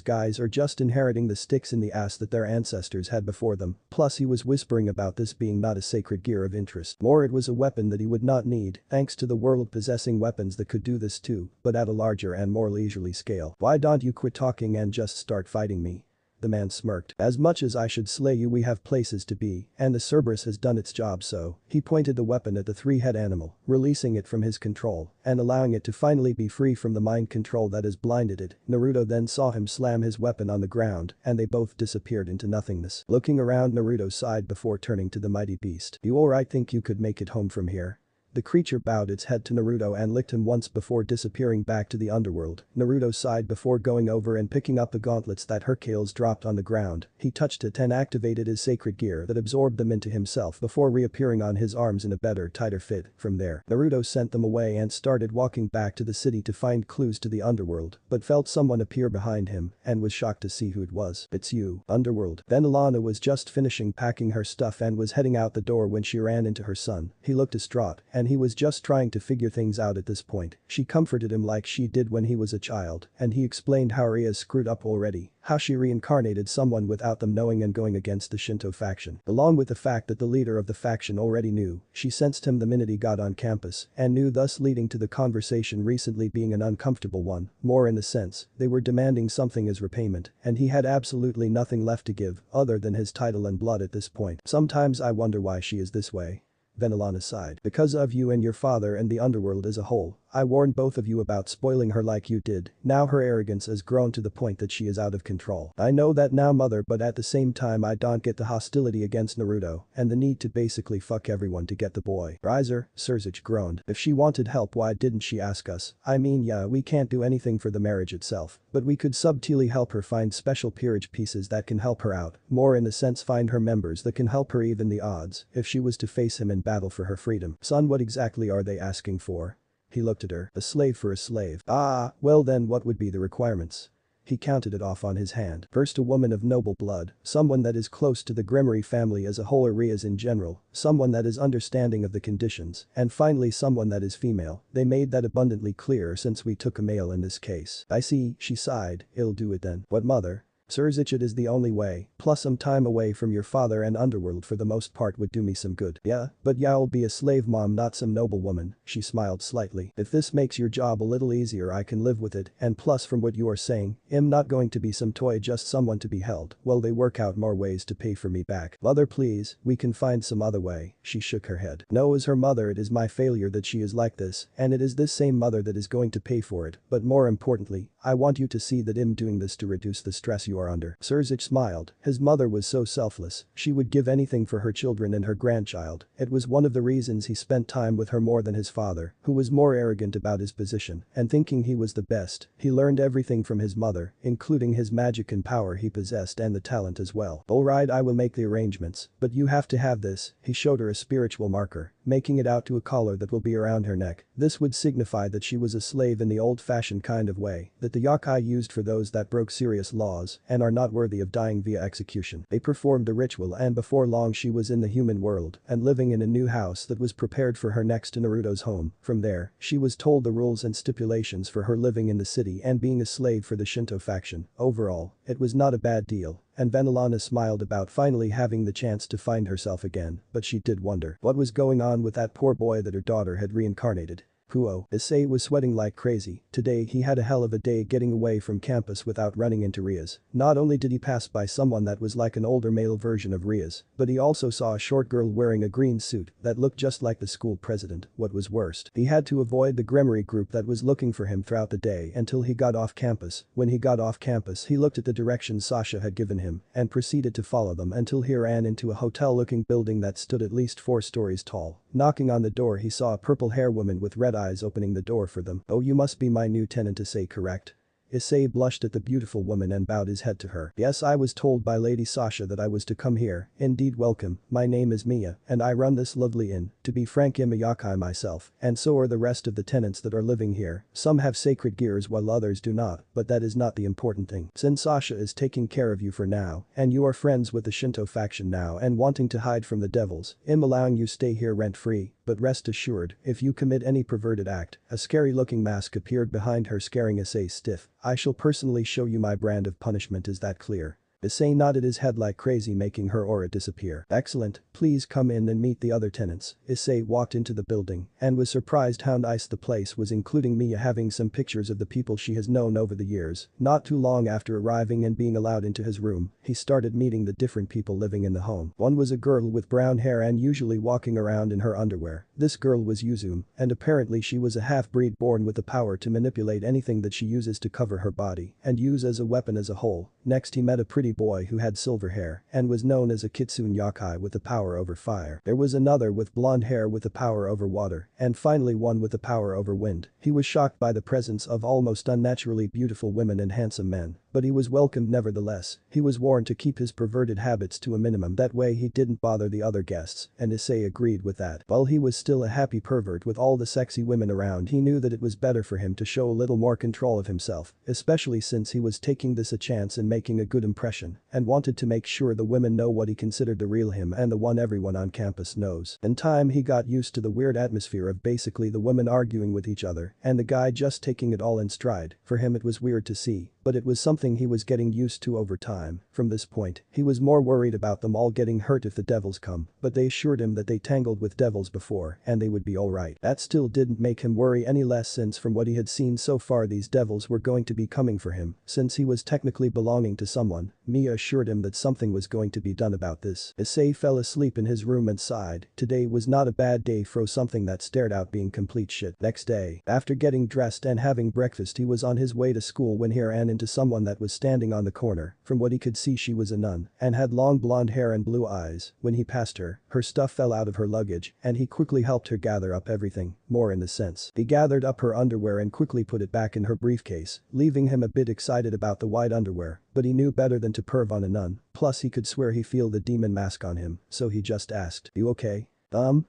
guys are just inheriting the sticks in the ass that their ancestors had before them." Plus he was whispering about this being not a sacred gear of interest. More, it was a weapon that he would not need, thanks to the world possessing weapons that could do this too, but at a larger and more leisurely scale. "Why don't you quit talking and just start fighting me?" The man smirked. "As much as I should slay you, we have places to be, and the Cerberus has done its job." So he pointed the weapon at the three-head animal, releasing it from his control and allowing it to finally be free from the mind control that has blinded it. Naruto then saw him slam his weapon on the ground and they both disappeared into nothingness. Looking around, Naruto sighed before turning to the mighty beast. "You alright? Think you could make it home from here?" The creature bowed its head to Naruto and licked him once before disappearing back to the underworld. Naruto sighed before going over and picking up the gauntlets that Hercules dropped on the ground. He touched it and activated his sacred gear that absorbed them into himself before reappearing on his arms in a better, tighter fit. From there, Naruto sent them away and started walking back to the city to find clues to the underworld, but felt someone appear behind him and was shocked to see who it was. "It's you, underworld." Then Alana was just finishing packing her stuff and was heading out the door when she ran into her son. He looked distraught and he was just trying to figure things out at this point. She comforted him like she did when he was a child, and he explained how Ria's screwed up already, how she reincarnated someone without them knowing and going against the Shinto faction. Along with the fact that the leader of the faction already knew, she sensed him the minute he got on campus and knew, thus leading to the conversation recently being an uncomfortable one, more in the sense they were demanding something as repayment and he had absolutely nothing left to give other than his title and blood at this point. "Sometimes I wonder why she is this way." Then Alana sighed. "Because of you and your father and the underworld as a whole, I warned both of you about spoiling her like you did, now her arrogance has grown to the point that she is out of control. I know that now mother, but at the same time I don't get the hostility against Naruto and the need to basically fuck everyone to get the boy. Riser, Serzuch groaned. If she wanted help, why didn't she ask us? I mean, yeah, we can't do anything for the marriage itself, but we could subtly help her find special peerage pieces that can help her out, more in the sense find her members that can help her even the odds if she was to face him in battle for her freedom. Son, what exactly are they asking for? He looked at her. A slave for a slave. Ah, well then what would be the requirements? He counted it off on his hand. First, a woman of noble blood, someone that is close to the Gremory family as a whole or Rias in general, someone that is understanding of the conditions, and finally someone that is female. They made that abundantly clear since we took a male in this case. I see, she sighed, it'll do it then. What mother? Serzuch, it is the only way, plus some time away from your father and underworld for the most part would do me some good. Yeah, but I'll be a slave mom, not some noble woman, she smiled slightly. If this makes your job a little easier I can live with it, and plus from what you are saying, I'm not going to be some toy, just someone to be held. Well, they work out more ways to pay for me back. Mother, please, we can find some other way. She shook her head. No, as her mother it is my failure that she is like this, and it is this same mother that is going to pay for it, but more importantly, I want you to see that I'm doing this to reduce the stress you are under. Serzuch smiled. His mother was so selfless, she would give anything for her children and her grandchild. It was one of the reasons he spent time with her more than his father, who was more arrogant about his position and thinking he was the best. He learned everything from his mother, including his magic and power he possessed and the talent as well. Alright, I will make the arrangements, but you have to have this. He showed her a spiritual marker, making it out to a collar that will be around her neck. This would signify that she was a slave in the old-fashioned kind of way that the yokai used for those that broke serious laws and are not worthy of dying via execution. They performed a ritual and before long she was in the human world and living in a new house that was prepared for her next to Naruto's home. From there, she was told the rules and stipulations for her living in the city and being a slave for the Shinto faction. Overall, it was not a bad deal. And Vanillana smiled about finally having the chance to find herself again, but she did wonder what was going on with that poor boy that her daughter had reincarnated. Kuo. Issei was sweating like crazy. Today he had a hell of a day getting away from campus without running into Rias. Not only did he pass by someone that was like an older male version of Rias, but he also saw a short girl wearing a green suit that looked just like the school president. What was worst, he had to avoid the Gremory group that was looking for him throughout the day until he got off campus. When he got off campus he looked at the directions Sasha had given him and proceeded to follow them until he ran into a hotel-looking building that stood at least 4 stories tall. Knocking on the door he saw a purple-haired woman with red eyes opening the door for them. Oh, you must be my new tenant, Issei, correct? Issei blushed at the beautiful woman and bowed his head to her. Yes, I was told by Lady Sasha that I was to come here. Indeed, welcome. My name is Mia, and I run this lovely inn. To be frank, I'm a yokai myself, and so are the rest of the tenants that are living here. Some have sacred gears while others do not, but that is not the important thing. Since Sasha is taking care of you for now, and you are friends with the Shinto faction now and wanting to hide from the devils, I'm allowing you stay here rent-free. But rest assured, if you commit any perverted act, a scary-looking mask appeared behind her scaring Issei stiff. I shall personally show you my brand of punishment, is that clear? Issei nodded his head like crazy, making her aura disappear. Excellent, please come in and meet the other tenants. Issei walked into the building and was surprised how nice the place was, including Mia having some pictures of the people she has known over the years. Not too long after arriving and being allowed into his room, he started meeting the different people living in the home. One was a girl with brown hair and usually walking around in her underwear. This girl was Yuzume, and apparently she was a half-breed born with the power to manipulate anything that she uses to cover her body and use as a weapon as a whole. Next he met a pretty boy who had silver hair and was known as a kitsune yokai with the power over fire. There was another with blonde hair with the power over water, and finally one with the power over wind. He was shocked by the presence of almost unnaturally beautiful women and handsome men, but he was welcomed nevertheless. He was warned to keep his perverted habits to a minimum, that way he didn't bother the other guests, and Issei agreed with that. While he was still a happy pervert with all the sexy women around, he knew that it was better for him to show a little more control of himself, especially since he was taking this a chance and making a good impression, and wanted to make sure the women know what he considered the real him and the one everyone on campus knows. In time he got used to the weird atmosphere of basically the women arguing with each other and the guy just taking it all in stride. For him it was weird to see, but it was something he was getting used to over time. From this point, he was more worried about them all getting hurt if the devils come, but they assured him that they tangled with devils before and they would be alright. That still didn't make him worry any less, since from what he had seen so far these devils were going to be coming for him, since he was technically belonging to someone, Mia assured him that something was going to be done about this. Issei fell asleep in his room and sighed. Today was not a bad day for something that stared out being complete shit. Next day, after getting dressed and having breakfast, he was on his way to school when he ran into someone that was standing on the corner. From what he could see, she was a nun and had long blonde hair and blue eyes. When he passed her stuff fell out of her luggage and he quickly helped her gather up everything, more in the sense. He gathered up her underwear and quickly put it back in her briefcase, leaving him a bit excited about the white underwear, but he knew better than to perv on a nun, plus he could swear he feel the demon mask on him, so he just asked, "You okay?"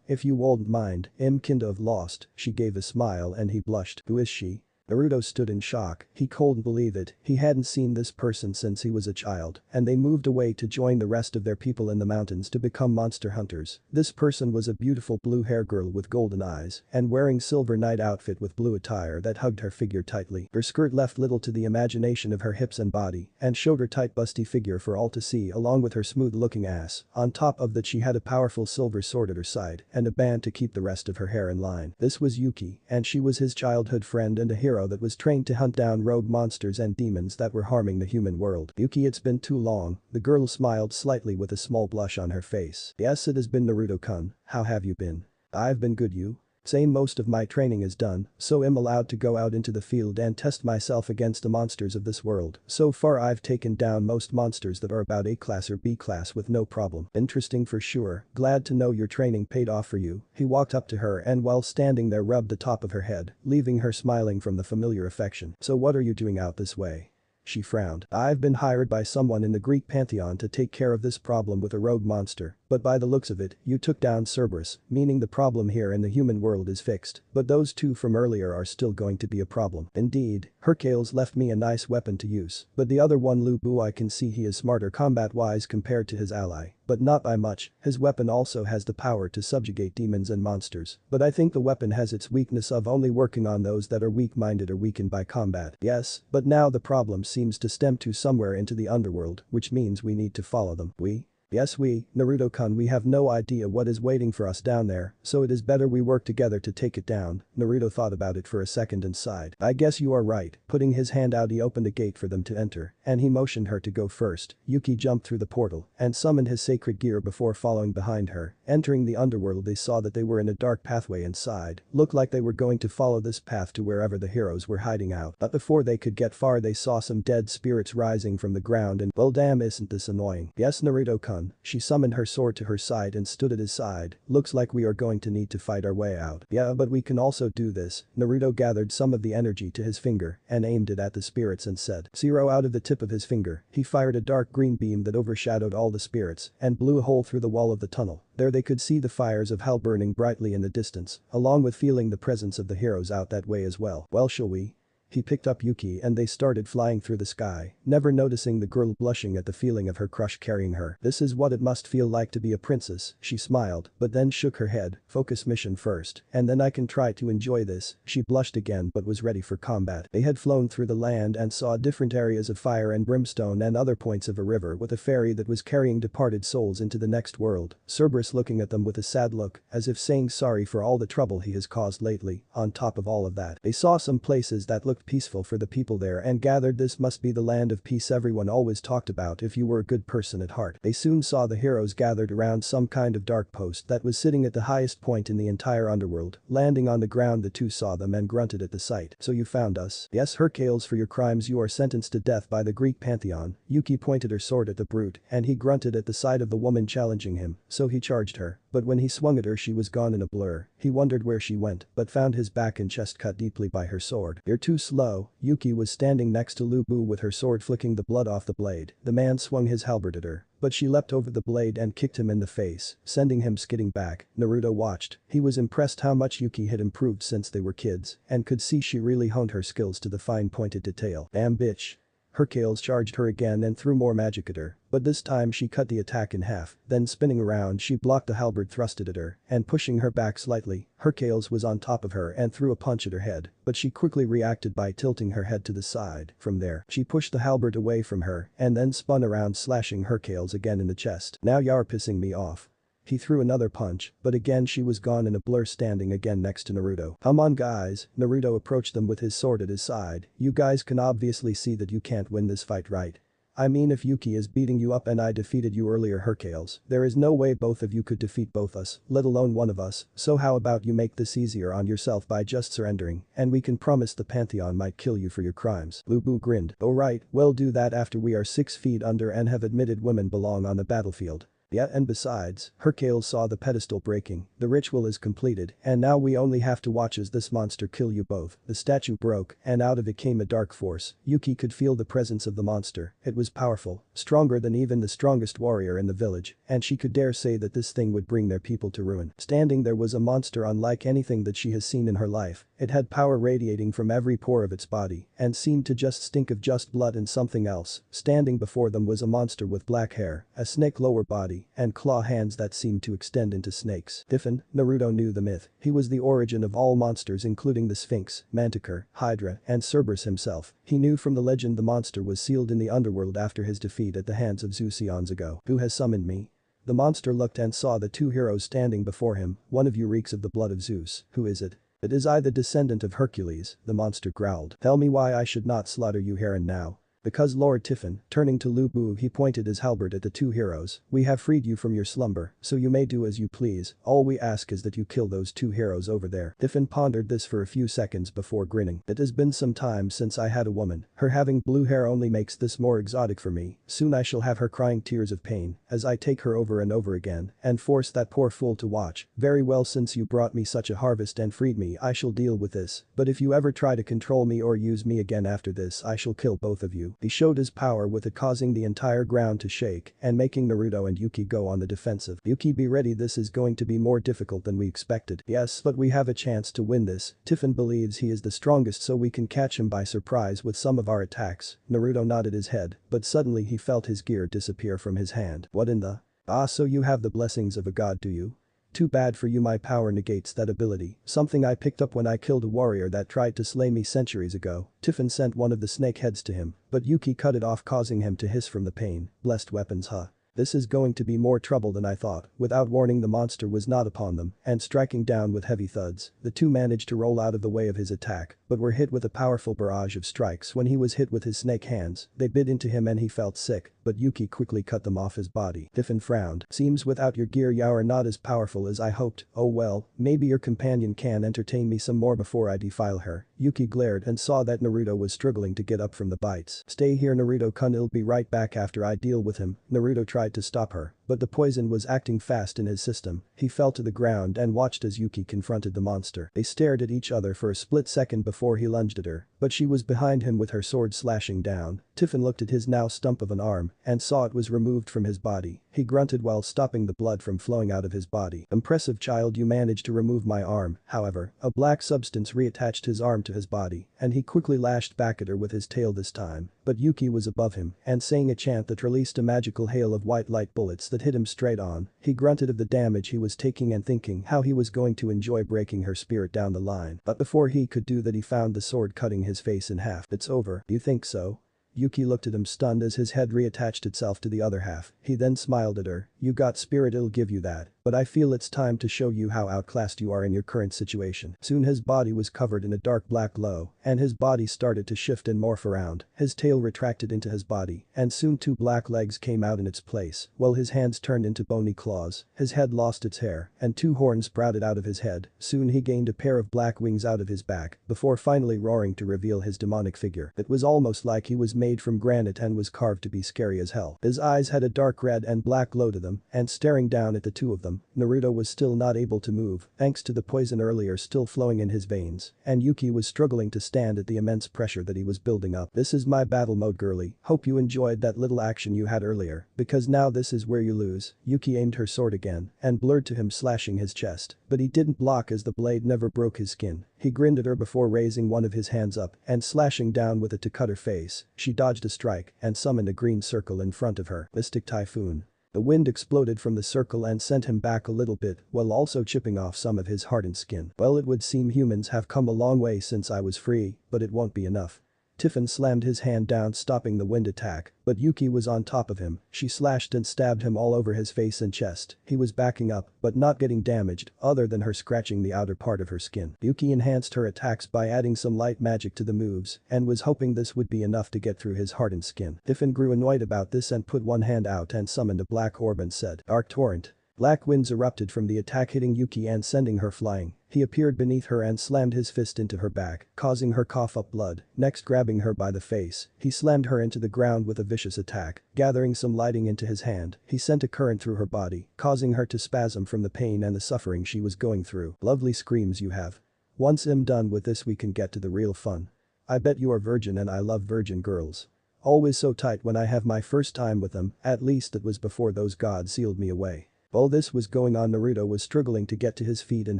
If you won't mind, I'm kind of lost." She gave a smile and he blushed. "Who is she?" Naruto stood in shock. He couldn't believe it. He hadn't seen this person since he was a child, and they moved away to join the rest of their people in the mountains to become monster hunters. This person was a beautiful blue-haired girl with golden eyes and wearing silver night outfit with blue attire that hugged her figure tightly. Her skirt left little to the imagination of her hips and body and showed her tight busty figure for all to see, along with her smooth-looking ass. On top of that, she had a powerful silver sword at her side and a band to keep the rest of her hair in line. This was Yuki, and she was his childhood friend and a hero that was trained to hunt down rogue monsters and demons that were harming the human world. "Yuki, it's been too long." The girl smiled slightly with a small blush on her face. "Yes, it has been, Naruto-kun. How have you been?" "I've been good, you?" "Same, most of my training is done, so I'm allowed to go out into the field and test myself against the monsters of this world. So far I've taken down most monsters that are about A class or B class with no problem." "Interesting for sure. Glad to know your training paid off for you." He walked up to her and while standing there rubbed the top of her head, leaving her smiling from the familiar affection. "So what are you doing out this way?" She frowned. "I've been hired by someone in the Greek pantheon to take care of this problem with a rogue monster, but by the looks of it, you took down Cerberus, meaning the problem here in the human world is fixed, but those two from earlier are still going to be a problem." "Indeed, Hercules left me a nice weapon to use, but the other one, Lu Bu, I can see he is smarter combat-wise compared to his ally, but not by much. His weapon also has the power to subjugate demons and monsters, but I think the weapon has its weakness of only working on those that are weak-minded or weakened by combat." "Yes, but now the problem seems to stem to somewhere into the underworld, which means we need to follow them." "We?" "Yes, Naruto-kun, we have no idea what is waiting for us down there, so it is better we work together to take it down." Naruto thought about it for a second and sighed. "I guess you are right." Putting his hand out, he opened a gate for them to enter, and he motioned her to go first. Yuki jumped through the portal and summoned his sacred gear before following behind her. Entering the underworld, they saw that they were in a dark pathway inside. Looked like they were going to follow this path to wherever the heroes were hiding out, but before they could get far they saw some dead spirits rising from the ground and, well, damn, isn't this annoying. "Yes, Naruto-kun." She summoned her sword to her side and stood at his side. "Looks like we are going to need to fight our way out." "Yeah, but we can also do this." Naruto gathered some of the energy to his finger and aimed it at the spirits and said, "Zero." Out of the tip of his finger, he fired a dark green beam that overshadowed all the spirits and blew a hole through the wall of the tunnel. There they could see the fires of hell burning brightly in the distance, along with feeling the presence of the heroes out that way as well. "Well, shall we?" He picked up Yuki and they started flying through the sky, never noticing the girl blushing at the feeling of her crush carrying her. "This is what it must feel like to be a princess." She smiled, but then shook her head. "Focus mission first, and then I can try to enjoy this." She blushed again but was ready for combat. They had flown through the land and saw different areas of fire and brimstone and other points of a river with a ferry that was carrying departed souls into the next world. Cerberus looking at them with a sad look, as if saying sorry for all the trouble he has caused lately. On top of all of that, they saw some places that looked peaceful for the people there and gathered this must be the land of peace everyone always talked about if you were a good person at heart. They soon saw the heroes gathered around some kind of dark post that was sitting at the highest point in the entire underworld. Landing on the ground, the two saw them and grunted at the sight. "So you found us?" "Yes, Hercules, for your crimes you are sentenced to death by the Greek pantheon." Yuki pointed her sword at the brute and he grunted at the sight of the woman challenging him, so he charged her. But when he swung at her, she was gone in a blur. He wondered where she went but found his back and chest cut deeply by her sword. "You're too slow." Yuki was standing next to Lu Bu with her sword flicking the blood off the blade. The man swung his halberd at her, but she leapt over the blade and kicked him in the face, sending him skidding back. Naruto watched. He was impressed how much Yuki had improved since they were kids and could see she really honed her skills to the fine pointed detail. "Damn bitch." Hercules charged her again and threw more magic at her, but this time she cut the attack in half, then spinning around she blocked the halberd thrusted at her and pushing her back slightly. Hercules was on top of her and threw a punch at her head, but she quickly reacted by tilting her head to the side. From there, she pushed the halberd away from her and then spun around slashing Hercules again in the chest. "Now you're pissing me off." He threw another punch, but again she was gone in a blur standing again next to Naruto. "Come on guys." Naruto approached them with his sword at his side. "You guys can obviously see that you can't win this fight, right?" I mean if Yuki is beating you up and I defeated you earlier Hercules, there is no way both of you could defeat both us, let alone one of us, so how about you make this easier on yourself by just surrendering, and we can promise the Pantheon might kill you for your crimes. Lu Bu grinned. Oh right, we'll do that after we are 6 feet under and have admitted women belong on the battlefield. Yeah, and besides, Hercules saw the pedestal breaking, the ritual is completed, and now we only have to watch as this monster kill you both. The statue broke, and out of it came a dark force. Yuki could feel the presence of the monster, it was powerful, stronger than even the strongest warrior in the village, and she could dare say that this thing would bring their people to ruin. Standing there was a monster unlike anything that she has seen in her life, it had power radiating from every pore of its body, and seemed to just stink of just blood and something else. Standing before them was a monster with black hair, a snake lower body, and claw hands that seemed to extend into snakes. Diffin, Naruto knew the myth. He was the origin of all monsters including the Sphinx, Manticore, Hydra, and Cerberus himself. He knew from the legend the monster was sealed in the underworld after his defeat at the hands of Zeus eons ago. Who has summoned me? The monster looked and saw the 2 heroes standing before him. One of you reeks of the blood of Zeus. Who is it? It is I, the descendant of Hercules, the monster growled. Tell me why I should not slaughter you here and now. Because Lord Tiffin, turning to Lu Bu he pointed his halberd at the 2 heroes, we have freed you from your slumber, so you may do as you please, all we ask is that you kill those 2 heroes over there. Tiffin pondered this for a few seconds before grinning. It has been some time since I had a woman, her having blue hair only makes this more exotic for me, soon I shall have her crying tears of pain, as I take her over and over again, and force that poor fool to watch. Very well, since you brought me such a harvest and freed me I shall deal with this, but if you ever try to control me or use me again after this I shall kill both of you. He showed his power with it causing the entire ground to shake and making Naruto and Yuki go on the defensive. Yuki, be ready, this is going to be more difficult than we expected. Yes, but we have a chance to win this. Tiffin believes he is the strongest so we can catch him by surprise with some of our attacks. Naruto nodded his head, but suddenly he felt his gear disappear from his hand. What in the? Ah, so you have the blessings of a god, do you? Too bad for you, my power negates that ability, something I picked up when I killed a warrior that tried to slay me centuries ago. Tiffin sent one of the snake heads to him, but Yuki cut it off causing him to hiss from the pain. Blessed weapons, huh? This is going to be more trouble than I thought. Without warning the monster was not upon them and striking down with heavy thuds. The 2 managed to roll out of the way of his attack, but were hit with a powerful barrage of strikes. When he was hit with his snake hands, they bit into him and he felt sick, but Yuki quickly cut them off his body. Tiffin frowned. Seems without your gear you are not as powerful as I hoped. Oh well, maybe your companion can entertain me some more before I defile her. Yuki glared and saw that Naruto was struggling to get up from the bites. Stay here Naruto-kun, I'll be right back after I deal with him. Naruto tried to stop her, but the poison was acting fast in his system. He fell to the ground and watched as Yuki confronted the monster. They stared at each other for a split second before he lunged at her, but she was behind him with her sword slashing down. Tiffin looked at his now stump of an arm and saw it was removed from his body. He grunted while stopping the blood from flowing out of his body. Impressive, child, you managed to remove my arm. However, a black substance reattached his arm to his body, and he quickly lashed back at her with his tail this time. But Yuki was above him and saying a chant that released a magical hail of white light bullets that hit him straight on. He grunted of the damage he was taking and thinking how he was going to enjoy breaking her spirit down the line. But before he could do that he found the sword cutting his face in half. It's over. You think so? Yuki looked at him stunned as his head reattached itself to the other half. He then smiled at her. You got spirit, I'll give you that. But I feel it's time to show you how outclassed you are in your current situation. Soon his body was covered in a dark black glow, and his body started to shift and morph around. His tail retracted into his body, and soon 2 black legs came out in its place, while his hands turned into bony claws. His head lost its hair, and 2 horns sprouted out of his head. Soon he gained a pair of black wings out of his back, before finally roaring to reveal his demonic figure. It was almost like he was made from granite and was carved to be scary as hell. His eyes had a dark red and black glow to them, and staring down at the 2 of them, Naruto was still not able to move, thanks to the poison earlier still flowing in his veins, and Yuki was struggling to stand at the immense pressure that he was building up. This is my battle mode, girly. Hope you enjoyed that little action you had earlier, because now this is where you lose. Yuki aimed her sword again, and blurred to him slashing his chest, but he didn't block as the blade never broke his skin. He grinned at her before raising one of his hands up and slashing down with it to cut her face. She dodged a strike and summoned a green circle in front of her. Mystic Typhoon. The wind exploded from the circle and sent him back a little bit while also chipping off some of his hardened skin. Well, it would seem humans have come a long way since I was free, but it won't be enough. Tiffin slammed his hand down stopping the wind attack, but Yuki was on top of him. She slashed and stabbed him all over his face and chest. He was backing up, but not getting damaged, other than her scratching the outer part of her skin. Yuki enhanced her attacks by adding some light magic to the moves, and was hoping this would be enough to get through his hardened skin. Tiffin grew annoyed about this and put one hand out and summoned a black orb and said, "Dark Torrent." Black winds erupted from the attack hitting Yuki and sending her flying. He appeared beneath her and slammed his fist into her back, causing her cough up blood. Next grabbing her by the face, he slammed her into the ground with a vicious attack. Gathering some lighting into his hand, he sent a current through her body, causing her to spasm from the pain and the suffering she was going through. Lovely screams you have. Once I'm done with this we can get to the real fun. I bet you are virgin and I love virgin girls. Always so tight when I have my first time with them, at least it was before those gods sealed me away. While this was going on, Naruto was struggling to get to his feet and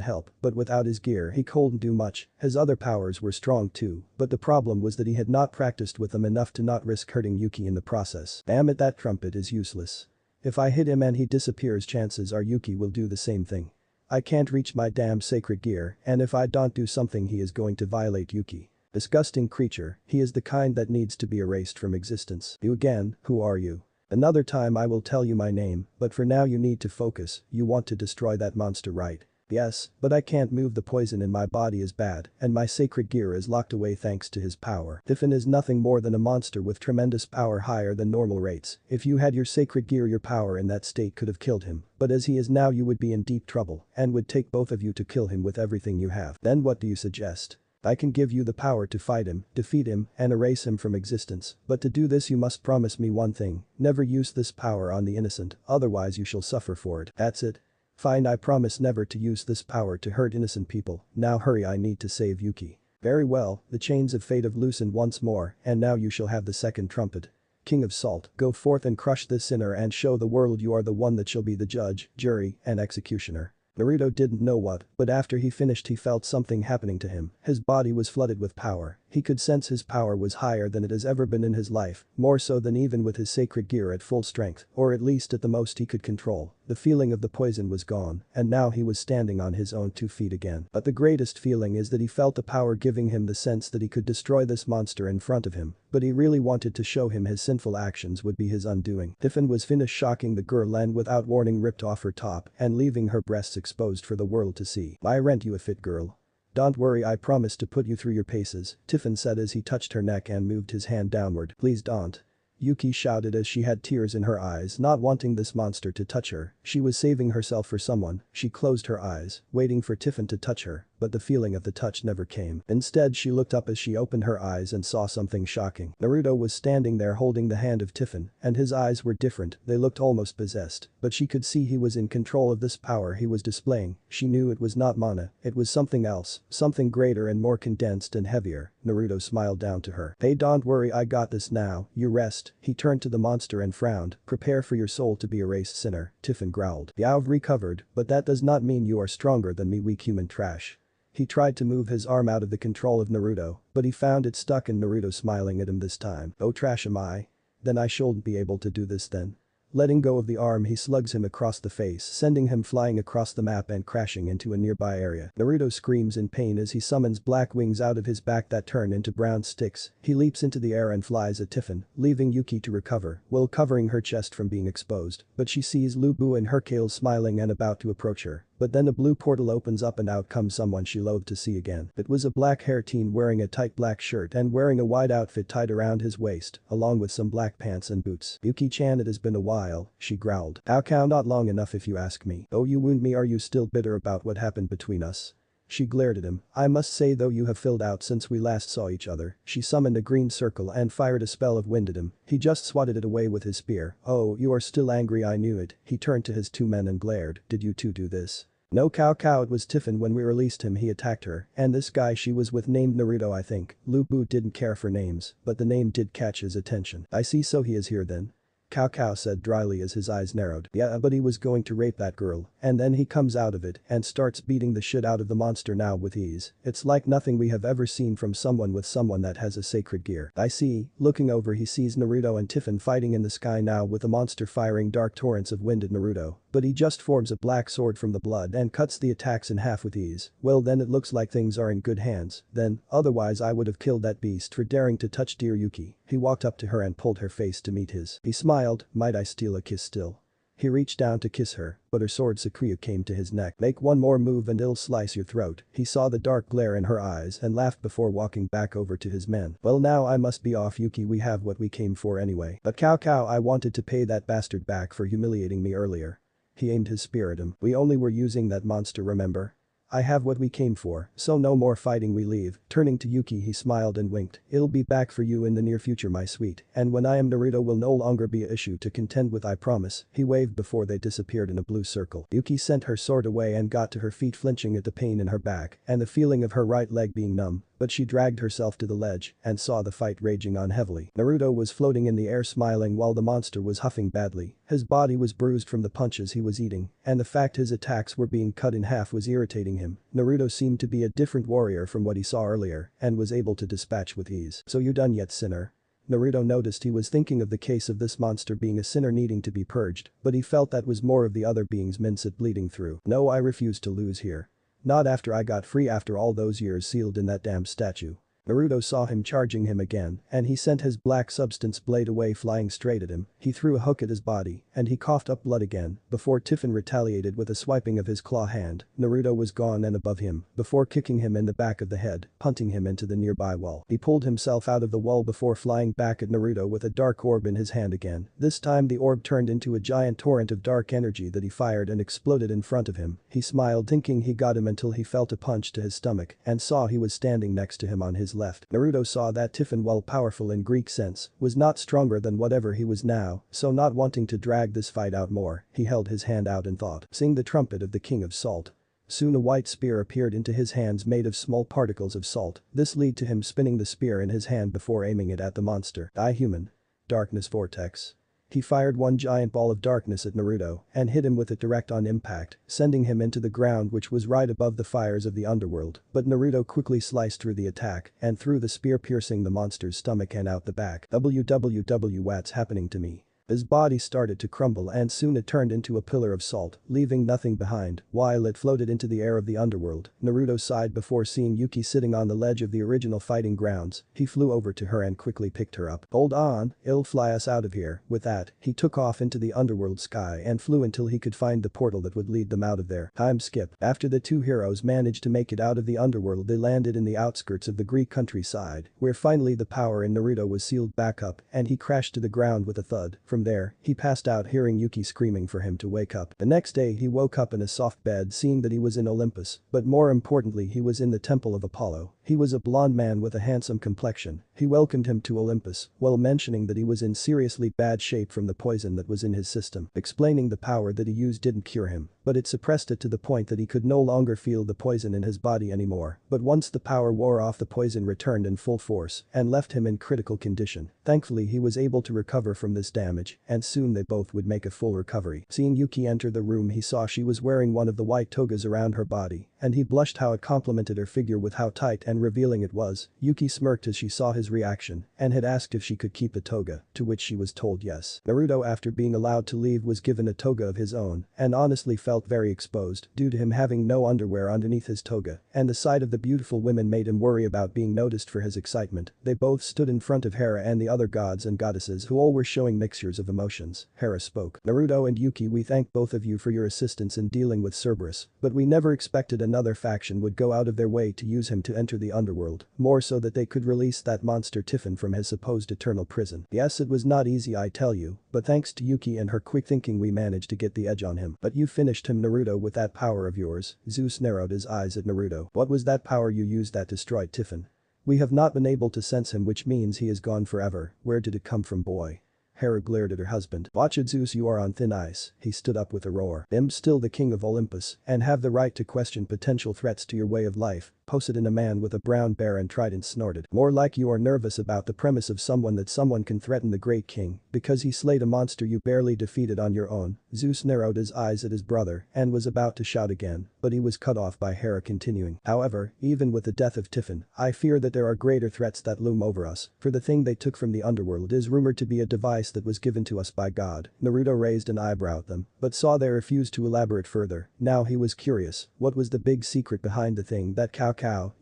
help, but without his gear he couldn't do much. His other powers were strong too, but the problem was that he had not practiced with them enough to not risk hurting Yuki in the process. Damn it, that trumpet is useless. If I hit him and he disappears, chances are Yuki will do the same thing. I can't reach my damn sacred gear, and if I don't do something he is going to violate Yuki. Disgusting creature, he is the kind that needs to be erased from existence. You again, who are you? Another time I will tell you my name, but for now you need to focus. You want to destroy that monster, right? Yes, but I can't move. The poison in my body is bad, and my sacred gear is locked away thanks to his power. Tiffin is nothing more than a monster with tremendous power higher than normal rates. If you had your sacred gear, your power in that state could have killed him, but as he is now you would be in deep trouble, and would take both of you to kill him with everything you have. Then what do you suggest? I can give you the power to fight him, defeat him, and erase him from existence, but to do this you must promise me one thing, never use this power on the innocent, otherwise you shall suffer for it. That's it? Fine, I promise never to use this power to hurt innocent people. Now hurry, I need to save Yuki. Very well, the chains of fate have loosened once more, and now you shall have the second trumpet. King of Salt, go forth and crush this sinner and show the world you are the one that shall be the judge, jury, and executioner. Naruto didn't know what, but after he finished he felt something happening to him. His body was flooded with power. He could sense his power was higher than it has ever been in his life, more so than even with his sacred gear at full strength, or at least at the most he could control. The feeling of the poison was gone, and now he was standing on his own 2 feet again. But the greatest feeling is that he felt the power giving him the sense that he could destroy this monster in front of him, but he really wanted to show him his sinful actions would be his undoing. Tiffin was finished shocking the girl and without warning ripped off her top and leaving her breasts exposed for the world to see. I rent you a fit, girl. Don't worry, I promise to put you through your paces, Tiffin said as he touched her neck and moved his hand downward. Please don't. Yuki shouted as she had tears in her eyes, not wanting this monster to touch her. She was saving herself for someone. She closed her eyes, waiting for Tiffin to touch her, but the feeling of the touch never came. Instead, she looked up as she opened her eyes and saw something shocking. Naruto was standing there holding the hand of Tiffin, and his eyes were different, they looked almost possessed, but she could see he was in control of this power he was displaying. She knew it was not mana, it was something else, something greater and more condensed and heavier. Naruto smiled down to her. Hey, don't worry, I got this now, you rest. He turned to the monster and frowned. Prepare for your soul to be erased, sinner, Tiffin growled. You've recovered, but that does not mean you are stronger than me, weak human trash. He tried to move his arm out of the control of Naruto, but he found it stuck and Naruto smiling at him this time. Oh, trash am I? Then I shouldn't be able to do this then. Letting go of the arm, he slugs him across the face, sending him flying across the map and crashing into a nearby area. Naruto screams in pain as he summons black wings out of his back that turn into brown sticks. He leaps into the air and flies at Tiffin, leaving Yuki to recover, while covering her chest from being exposed. But she sees Lu Bu and Hercule smiling and about to approach her. But then a blue portal opens up and out comes someone she loathed to see again. It was a black-haired teen wearing a tight black shirt and wearing a white outfit tied around his waist, along with some black pants and boots. Yuki-chan, it has been a while, she growled. How come not long enough if you ask me. Oh, you wound me, are you still bitter about what happened between us? She glared at him. I must say though you have filled out since we last saw each other. She summoned a green circle and fired a spell of wind at him. He just swatted it away with his spear. Oh, you are still angry, I knew it. He turned to his 2 men and glared. Did you two do this? No, cow, it was Tiffin. When we released him he attacked her, and this guy she was with named Naruto, I think. Lu Bu didn't care for names, but the name did catch his attention. I see, so he is here then. Cow said dryly as his eyes narrowed. Yeah, but he was going to rape that girl, and then he comes out of it and starts beating the shit out of the monster now with ease. It's like nothing we have ever seen from someone with someone that has a sacred gear. I see. Looking over he sees Naruto and Tiffin fighting in the sky now with the monster firing dark torrents of wind at Naruto, but he just forms a black sword from the blood and cuts the attacks in half with ease. Well then it looks like things are in good hands, then, otherwise I would have killed that beast for daring to touch dear Yuki. He walked up to her and pulled her face to meet his. He smiled, might I steal a kiss still? He reached down to kiss her, but her sword Sakriya came to his neck. Make one more move and it'll slice your throat. He saw the dark glare in her eyes and laughed before walking back over to his men. Well now I must be off Yuki, we have what we came for anyway. But cow I wanted to pay that bastard back for humiliating me earlier. He aimed his spear at him. We only were using that monster, remember? I have what we came for, so no more fighting, we leave. Turning to Yuki he smiled and winked. It'll be back for you in the near future my sweet, and when I am Naruto will no longer be an issue to contend with, I promise. He waved before they disappeared in a blue circle. Yuki sent her sword away and got to her feet, flinching at the pain in her back and the feeling of her right leg being numb. But she dragged herself to the ledge and saw the fight raging on heavily. Naruto was floating in the air smiling while the monster was huffing badly. His body was bruised from the punches he was eating, and the fact his attacks were being cut in half was irritating him. Naruto seemed to be a different warrior from what he saw earlier and was able to dispatch with ease. So you done yet, sinner? Naruto noticed he was thinking of the case of this monster being a sinner needing to be purged, but he felt that was more of the other being's mindset bleeding through. No, I refuse to lose here. Not after I got free after all those years sealed in that damn statue. Naruto saw him charging him again, and he sent his black substance blade away flying straight at him. He threw a hook at his body, and he coughed up blood again, before Tiffin retaliated with a swiping of his claw hand. Naruto was gone and above him, before kicking him in the back of the head, punting him into the nearby wall. He pulled himself out of the wall before flying back at Naruto with a dark orb in his hand again. This time the orb turned into a giant torrent of dark energy that he fired and exploded in front of him. He smiled thinking he got him until he felt a punch to his stomach and saw he was standing next to him on his left. Naruto saw that Tiffin, while powerful in Greek sense, was not stronger than whatever he was now, so not wanting to drag this fight out more, he held his hand out and thought. Sing the trumpet of the king of salt. Soon a white spear appeared into his hands made of small particles of salt. This led to him spinning the spear in his hand before aiming it at the monster. Die human. Darkness vortex. He fired one giant ball of darkness at Naruto and hit him with it direct on impact, sending him into the ground which was right above the fires of the underworld. But Naruto quickly sliced through the attack and threw the spear, piercing the monster's stomach and out the back. What's happening to me? His body started to crumble and soon it turned into a pillar of salt, leaving nothing behind, while it floated into the air of the underworld. Naruto sighed before seeing Yuki sitting on the ledge of the original fighting grounds. He flew over to her and quickly picked her up. Hold on, it'll fly us out of here. With that, he took off into the underworld sky and flew until he could find the portal that would lead them out of there. Time skip. After the two heroes managed to make it out of the underworld, they landed in the outskirts of the Greek countryside, where finally the power in Naruto was sealed back up and he crashed to the ground with a thud. From there, he passed out hearing Yuki screaming for him to wake up. The next day he woke up in a soft bed seeing that he was in Olympus, but more importantly he was in the temple of Apollo. He was a blonde man with a handsome complexion. He welcomed him to Olympus, while mentioning that he was in seriously bad shape from the poison that was in his system, explaining the power that he used didn't cure him, but it suppressed it to the point that he could no longer feel the poison in his body anymore. But once the power wore off, the poison returned in full force and left him in critical condition. Thankfully he was able to recover from this damage, and soon they both would make a full recovery. Seeing Yuki enter the room, he saw she was wearing one of the white togas around her body, and he blushed how it complemented her figure with how tight and revealing it was. Yuki smirked as she saw his reaction and had asked if she could keep the toga, to which she was told yes. Naruto, after being allowed to leave, was given a toga of his own and honestly felt very exposed due to him having no underwear underneath his toga, and the sight of the beautiful women made him worry about being noticed for his excitement. They both stood in front of Hera and the other gods and goddesses who all were showing mixtures of emotions. Hera spoke. Naruto and Yuki, we thank both of you for your assistance in dealing with Cerberus, but we never expected another faction would go out of their way to use him to enter the underworld, more so that they could release that monster Tiffin from his supposed eternal prison. Yes, it was not easy, I tell you, but thanks to Yuki and her quick thinking we managed to get the edge on him. But you finished him, Naruto, with that power of yours. Zeus narrowed his eyes at Naruto. What was that power you used that destroyed Tiffin? We have not been able to sense him, which means he is gone forever. Where did it come from, boy? Hera glared at her husband. Watch it, Zeus, you are on thin ice. He stood up with a roar. I'm still the king of Olympus and have the right to question potential threats to your way of life. posted in a man with a brown bear and trident snorted. More like you are nervous about the premise of someone that someone can threaten the great king because he slayed a monster you barely defeated on your own. Zeus narrowed his eyes at his brother and was about to shout again, but he was cut off by Hera continuing. However, even with the death of Tiphon, I fear that there are greater threats that loom over us, for the thing they took from the underworld is rumored to be a device that was given to us by God. Naruto raised an eyebrow at them, but saw they refused to elaborate further. Now he was curious, what was the big secret behind the thing that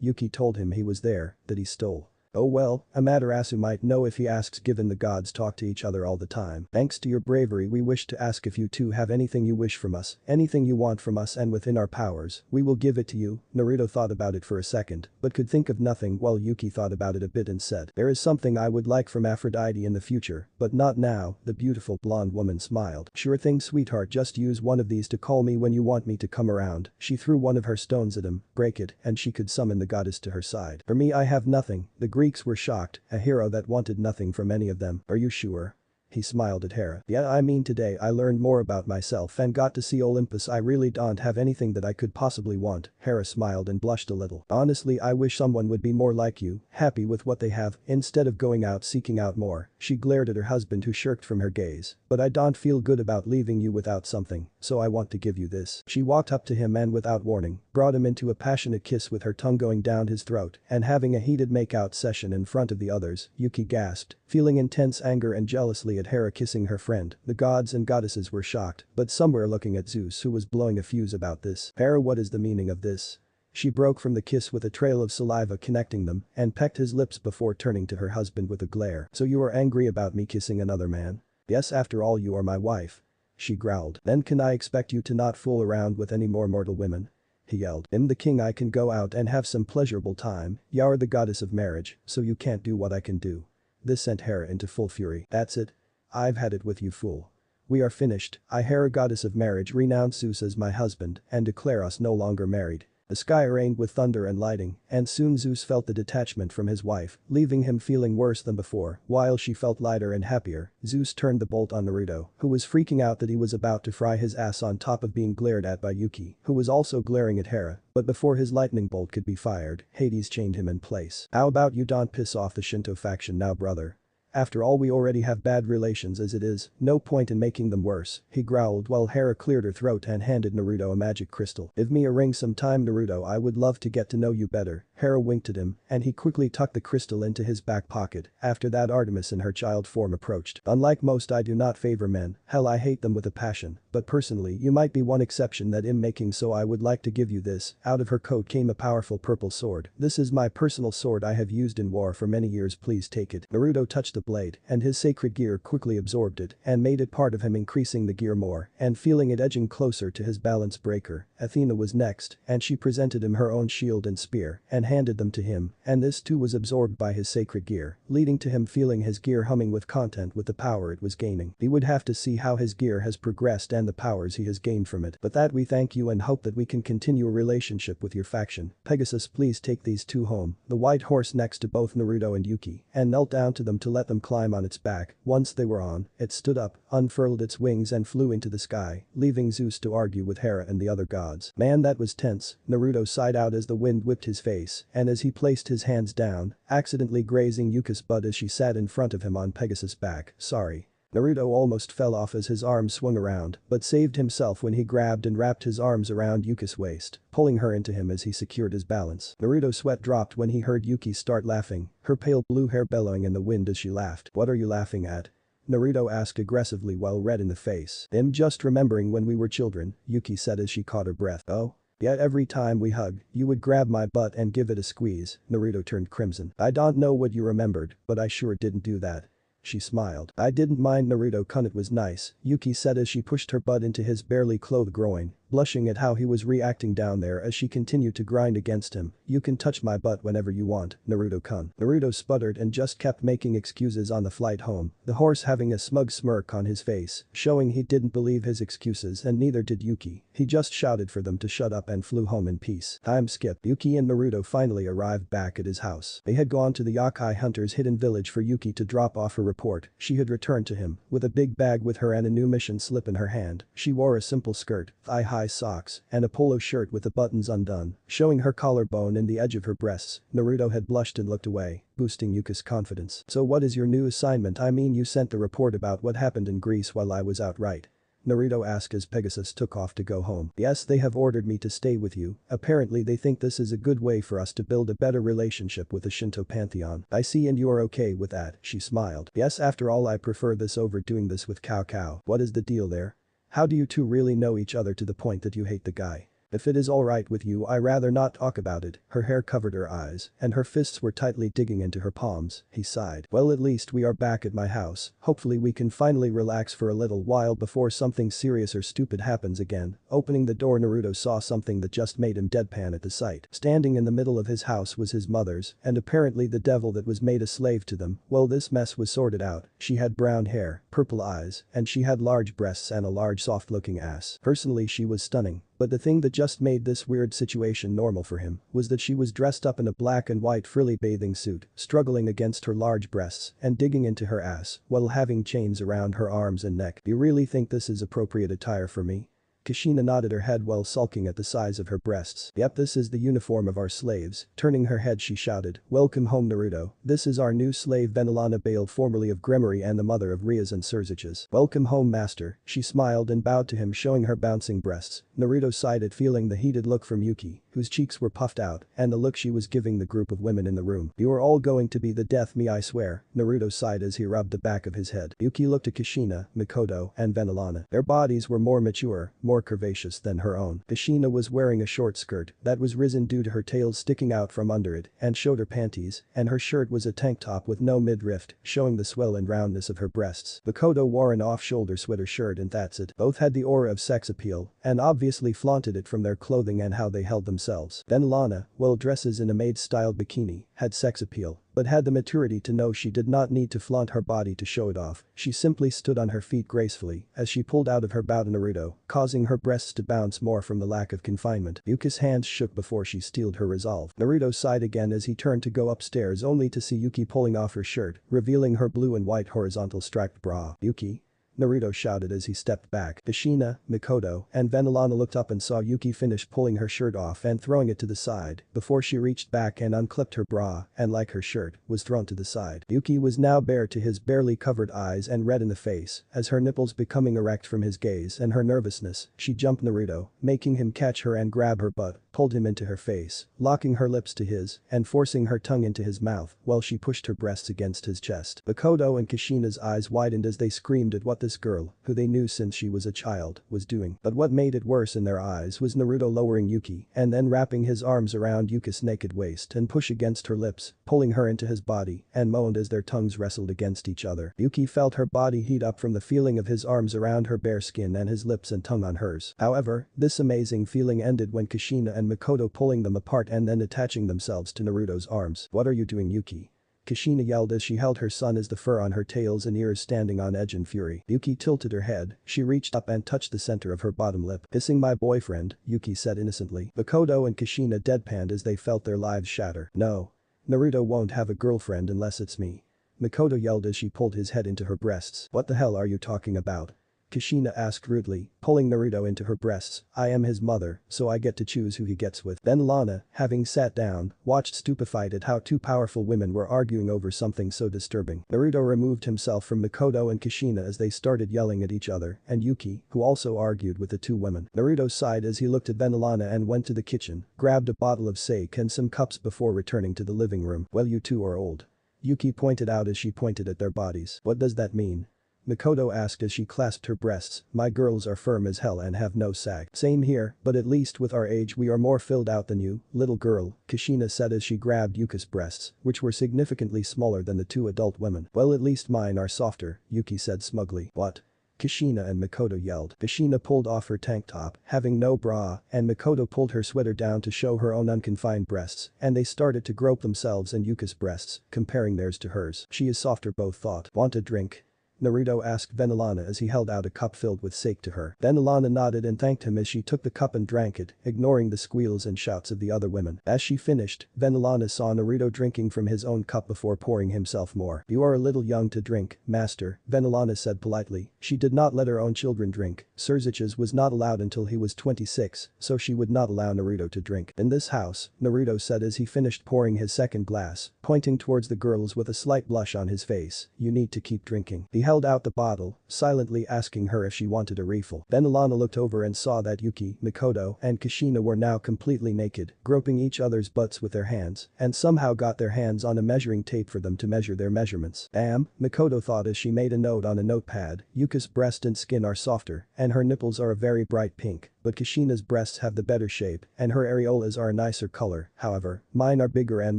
Yuki told him he was there, that he stole? Oh well, Amaterasu might know if he asks given the gods talk to each other all the time. Thanks to your bravery we wish to ask if you two have anything you wish from us, anything you want from us and within our powers, we will give it to you. Naruto thought about it for a second, but could think of nothing while Yuki thought about it a bit and said, there is something I would like from Aphrodite in the future, but not now. The beautiful blonde woman smiled. Sure thing sweetheart, just use one of these to call me when you want me to come around. She threw one of her stones at him, break it, and she could summon the goddess to her side. For me I have nothing. The Greeks were shocked, a hero that wanted nothing from any of them. Are you sure? He smiled at Hera. Yeah, I mean today I learned more about myself and got to see Olympus. I really don't have anything that I could possibly want. Hera smiled and blushed a little. Honestly, I wish someone would be more like you, happy with what they have, instead of going out seeking out more. She glared at her husband who shirked from her gaze. But I don't feel good about leaving you without something, so I want to give you this. She walked up to him and without warning, brought him into a passionate kiss with her tongue going down his throat and having a heated make-out session in front of the others. Yuki gasped, feeling intense anger and jealousy at Hera kissing her friend. The gods and goddesses were shocked, but some were looking at Zeus who was blowing a fuse about this. Hera, what is the meaning of this? She broke from the kiss with a trail of saliva connecting them and pecked his lips before turning to her husband with a glare. So you are angry about me kissing another man? Yes, after all you are my wife. She growled. Then can I expect you to not fool around with any more mortal women? He yelled. I'm the king, I can go out and have some pleasurable time. You are the goddess of marriage, so you can't do what I can do. This sent Hera into full fury. That's it. I've had it with you, fool. We are finished. I, Hera, goddess of marriage, renounce Zeus as my husband and declare us no longer married. The sky rained with thunder and lightning, and soon Zeus felt the detachment from his wife, leaving him feeling worse than before. While she felt lighter and happier, Zeus turned the bolt on Naruto, who was freaking out that he was about to fry his ass on top of being glared at by Yuki, who was also glaring at Hera. But before his lightning bolt could be fired, Hades chained him in place. How about you don't piss off the Shinto faction now, brother? After all, we already have bad relations as it is, no point in making them worse, he growled while Hera cleared her throat and handed Naruto a magic crystal. Give me a ring sometime, Naruto, I would love to get to know you better. Hera winked at him, and he quickly tucked the crystal into his back pocket. After that, Artemis in her child form approached. Unlike most, I do not favor men, hell I hate them with a passion, but personally you might be one exception that I'm making, so I would like to give you this. Out of her coat came a powerful purple sword. This is my personal sword I have used in war for many years, please take it. Naruto touched the blade, and his sacred gear quickly absorbed it and made it part of him, increasing the gear more and feeling it edging closer to his balance breaker. Athena was next, and she presented him her own shield and spear and handed them to him, and this too was absorbed by his sacred gear, leading to him feeling his gear humming with content with the power it was gaining. He would have to see how his gear has progressed and the powers he has gained from it. But that we thank you and hope that we can continue a relationship with your faction. Pegasus, please take these two home. The white horse next to both Naruto and Yuki and knelt down to them to let them climb on its back. Once they were on, it stood up, unfurled its wings and flew into the sky, leaving Zeus to argue with Hera and the other gods. Man, that was tense. Naruto sighed out as the wind whipped his face, and as he placed his hands down, accidentally grazing Yuki's butt as she sat in front of him on Pegasus' back. Sorry. Naruto almost fell off as his arms swung around, but saved himself when he grabbed and wrapped his arms around Yuki's waist, pulling her into him as he secured his balance. Naruto's sweat dropped when he heard Yuki start laughing, her pale blue hair bellowing in the wind as she laughed. What are you laughing at? Naruto asked aggressively while red in the face. I'm just remembering when we were children, Yuki said as she caught her breath. Oh? Yet every time we hugged, you would grab my butt and give it a squeeze. Naruto turned crimson. I don't know what you remembered, but I sure didn't do that. She smiled. I didn't mind, Naruto, it was nice, Yuki said as she pushed her butt into his barely clothed groin, blushing at how he was reacting down there as she continued to grind against him. You can touch my butt whenever you want, Naruto-kun. Naruto sputtered and just kept making excuses on the flight home, the horse having a smug smirk on his face, showing he didn't believe his excuses, and neither did Yuki. He just shouted for them to shut up and flew home in peace. Time skip. Yuki and Naruto finally arrived back at his house. They had gone to the Yokai Hunter's hidden village for Yuki to drop off her report. She had returned to him with a big bag with her and a new mission slip in her hand. She wore a simple skirt, thigh-high high socks, and a polo shirt with the buttons undone, showing her collarbone and the edge of her breasts. Naruto had blushed and looked away, boosting Yuka's confidence. So what is your new assignment? I mean, you sent the report about what happened in Greece while I was out, right? Naruto asked as Pegasus took off to go home. Yes, they have ordered me to stay with you. Apparently they think this is a good way for us to build a better relationship with the Shinto pantheon. I see, and you are okay with that, she smiled. Yes, after all I prefer this over doing this with Cao Cao. What is the deal there? How do you two really know each other to the point that you hate the guy? If it is alright with you, I rather not talk about it. Her hair covered her eyes, and her fists were tightly digging into her palms. He sighed. Well, at least we are back at my house. Hopefully we can finally relax for a little while before something serious or stupid happens again. Opening the door, Naruto saw something that just made him deadpan at the sight. Standing in the middle of his house was his mother's, and apparently the devil that was made a slave to them. Well, this mess was sorted out. She had brown hair, purple eyes, and she had large breasts and a large soft-looking ass. Personally, she was stunning. But the thing that just made this weird situation normal for him was that she was dressed up in a black and white frilly bathing suit, struggling against her large breasts and digging into her ass while having chains around her arms and neck. Do you really think this is appropriate attire for me? Kushina nodded her head while sulking at the size of her breasts. Yep, this is the uniform of our slaves. Turning her head, she shouted, welcome home, Naruto. This is our new slave Venelana Bale, formerly of Gremory and the mother of Rias and Surziches. Welcome home, master. She smiled and bowed to him, showing her bouncing breasts. Naruto sighed at feeling the heated look from Yuki, whose cheeks were puffed out, and the look she was giving the group of women in the room. You are all going to be the death me, I swear. Naruto sighed as he rubbed the back of his head. Yuki looked at Kushina, Mikoto, and Venelana. Their bodies were more mature, more curvaceous than her own. Kushina was wearing a short skirt that was risen due to her tails sticking out from under it and showed her panties, and her shirt was a tank top with no midriff, showing the swell and roundness of her breasts. Mikoto wore an off-shoulder sweater shirt, and that's it. Both had the aura of sex appeal and obviously flaunted it from their clothing and how they held themselves. Then Lana, well, dresses in a maid-styled bikini, had sex appeal, but had the maturity to know she did not need to flaunt her body to show it off. She simply stood on her feet gracefully as she pulled out of her bow to Naruto, causing her breasts to bounce more from the lack of confinement. Yuki's hands shook before she steeled her resolve. Naruto sighed again as he turned to go upstairs, only to see Yuki pulling off her shirt, revealing her blue and white horizontal striped bra. Yuki? Naruto shouted as he stepped back. Kushina, Mikoto, and Venelana looked up and saw Yuki finish pulling her shirt off and throwing it to the side before she reached back and unclipped her bra and, like her shirt, was thrown to the side. Yuki was now bare to his barely covered eyes and red in the face as her nipples becoming erect from his gaze and her nervousness. She jumped Naruto, making him catch her and grab her butt, pulled him into her face, locking her lips to his and forcing her tongue into his mouth while she pushed her breasts against his chest. Mikoto and Kushina's eyes widened as they screamed at what this girl, who they knew since she was a child, was doing. But what made it worse in their eyes was Naruto lowering Yuki and then wrapping his arms around Yuki's naked waist and push against her lips, pulling her into his body, and moaned as their tongues wrestled against each other. Yuki felt her body heat up from the feeling of his arms around her bare skin and his lips and tongue on hers. However, this amazing feeling ended when Kushina and Mikoto pulling them apart and then attaching themselves to Naruto's arms. What are you doing, Yuki? Kushina yelled as she held her son as the fur on her tails and ears standing on edge in fury. Yuki tilted her head, she reached up and touched the center of her bottom lip. Kissing my boyfriend, Yuki said innocently. Mikoto and Kushina deadpanned as they felt their lives shatter. No. Naruto won't have a girlfriend unless it's me. Mikoto yelled as she pulled his head into her breasts. What the hell are you talking about? Kushina asked rudely, pulling Naruto into her breasts. I am his mother, so I get to choose who he gets with. Then Lana, having sat down, watched stupefied at how two powerful women were arguing over something so disturbing. Naruto removed himself from Mikoto and Kushina as they started yelling at each other, and Yuki, who also argued with the two women. Naruto sighed as he looked at Venelana and went to the kitchen, grabbed a bottle of sake and some cups before returning to the living room. Well, you two are old. Yuki pointed out as she pointed at their bodies. What does that mean? Mikoto asked as she clasped her breasts. My girls are firm as hell and have no sag. Same here, but at least with our age we are more filled out than you, little girl, Kushina said as she grabbed Yuki's breasts, which were significantly smaller than the two adult women. Well, at least mine are softer, Yuki said smugly. What? Kushina and Mikoto yelled. Kushina pulled off her tank top, having no bra, and Mikoto pulled her sweater down to show her own unconfined breasts, and they started to grope themselves in Yuki's breasts, comparing theirs to hers. She is softer, both thought. Want a drink? Naruto asked Venilana as he held out a cup filled with sake to her. Venilana nodded and thanked him as she took the cup and drank it, ignoring the squeals and shouts of the other women. As she finished, Venilana saw Naruto drinking from his own cup before pouring himself more. "You are a little young to drink, master," Venilana said politely. She did not let her own children drink. Serzich's was not allowed until he was 26, so she would not allow Naruto to drink. "In this house," Naruto said as he finished pouring his second glass, pointing towards the girls with a slight blush on his face, "you need to keep drinking." He held out the bottle, silently asking her if she wanted a refill. Venilana looked over and saw that Yuki, Mikoto, and Kushina were now completely naked, groping each other's butts with their hands, and somehow got their hands on a measuring tape for them to measure their measurements. "Damn," Mikoto thought as she made a note on a notepad, "Yuka's breast and skin are softer, and her nipples are a very bright pink. But Kushina's breasts have the better shape, and her areolas are a nicer color, however, mine are bigger and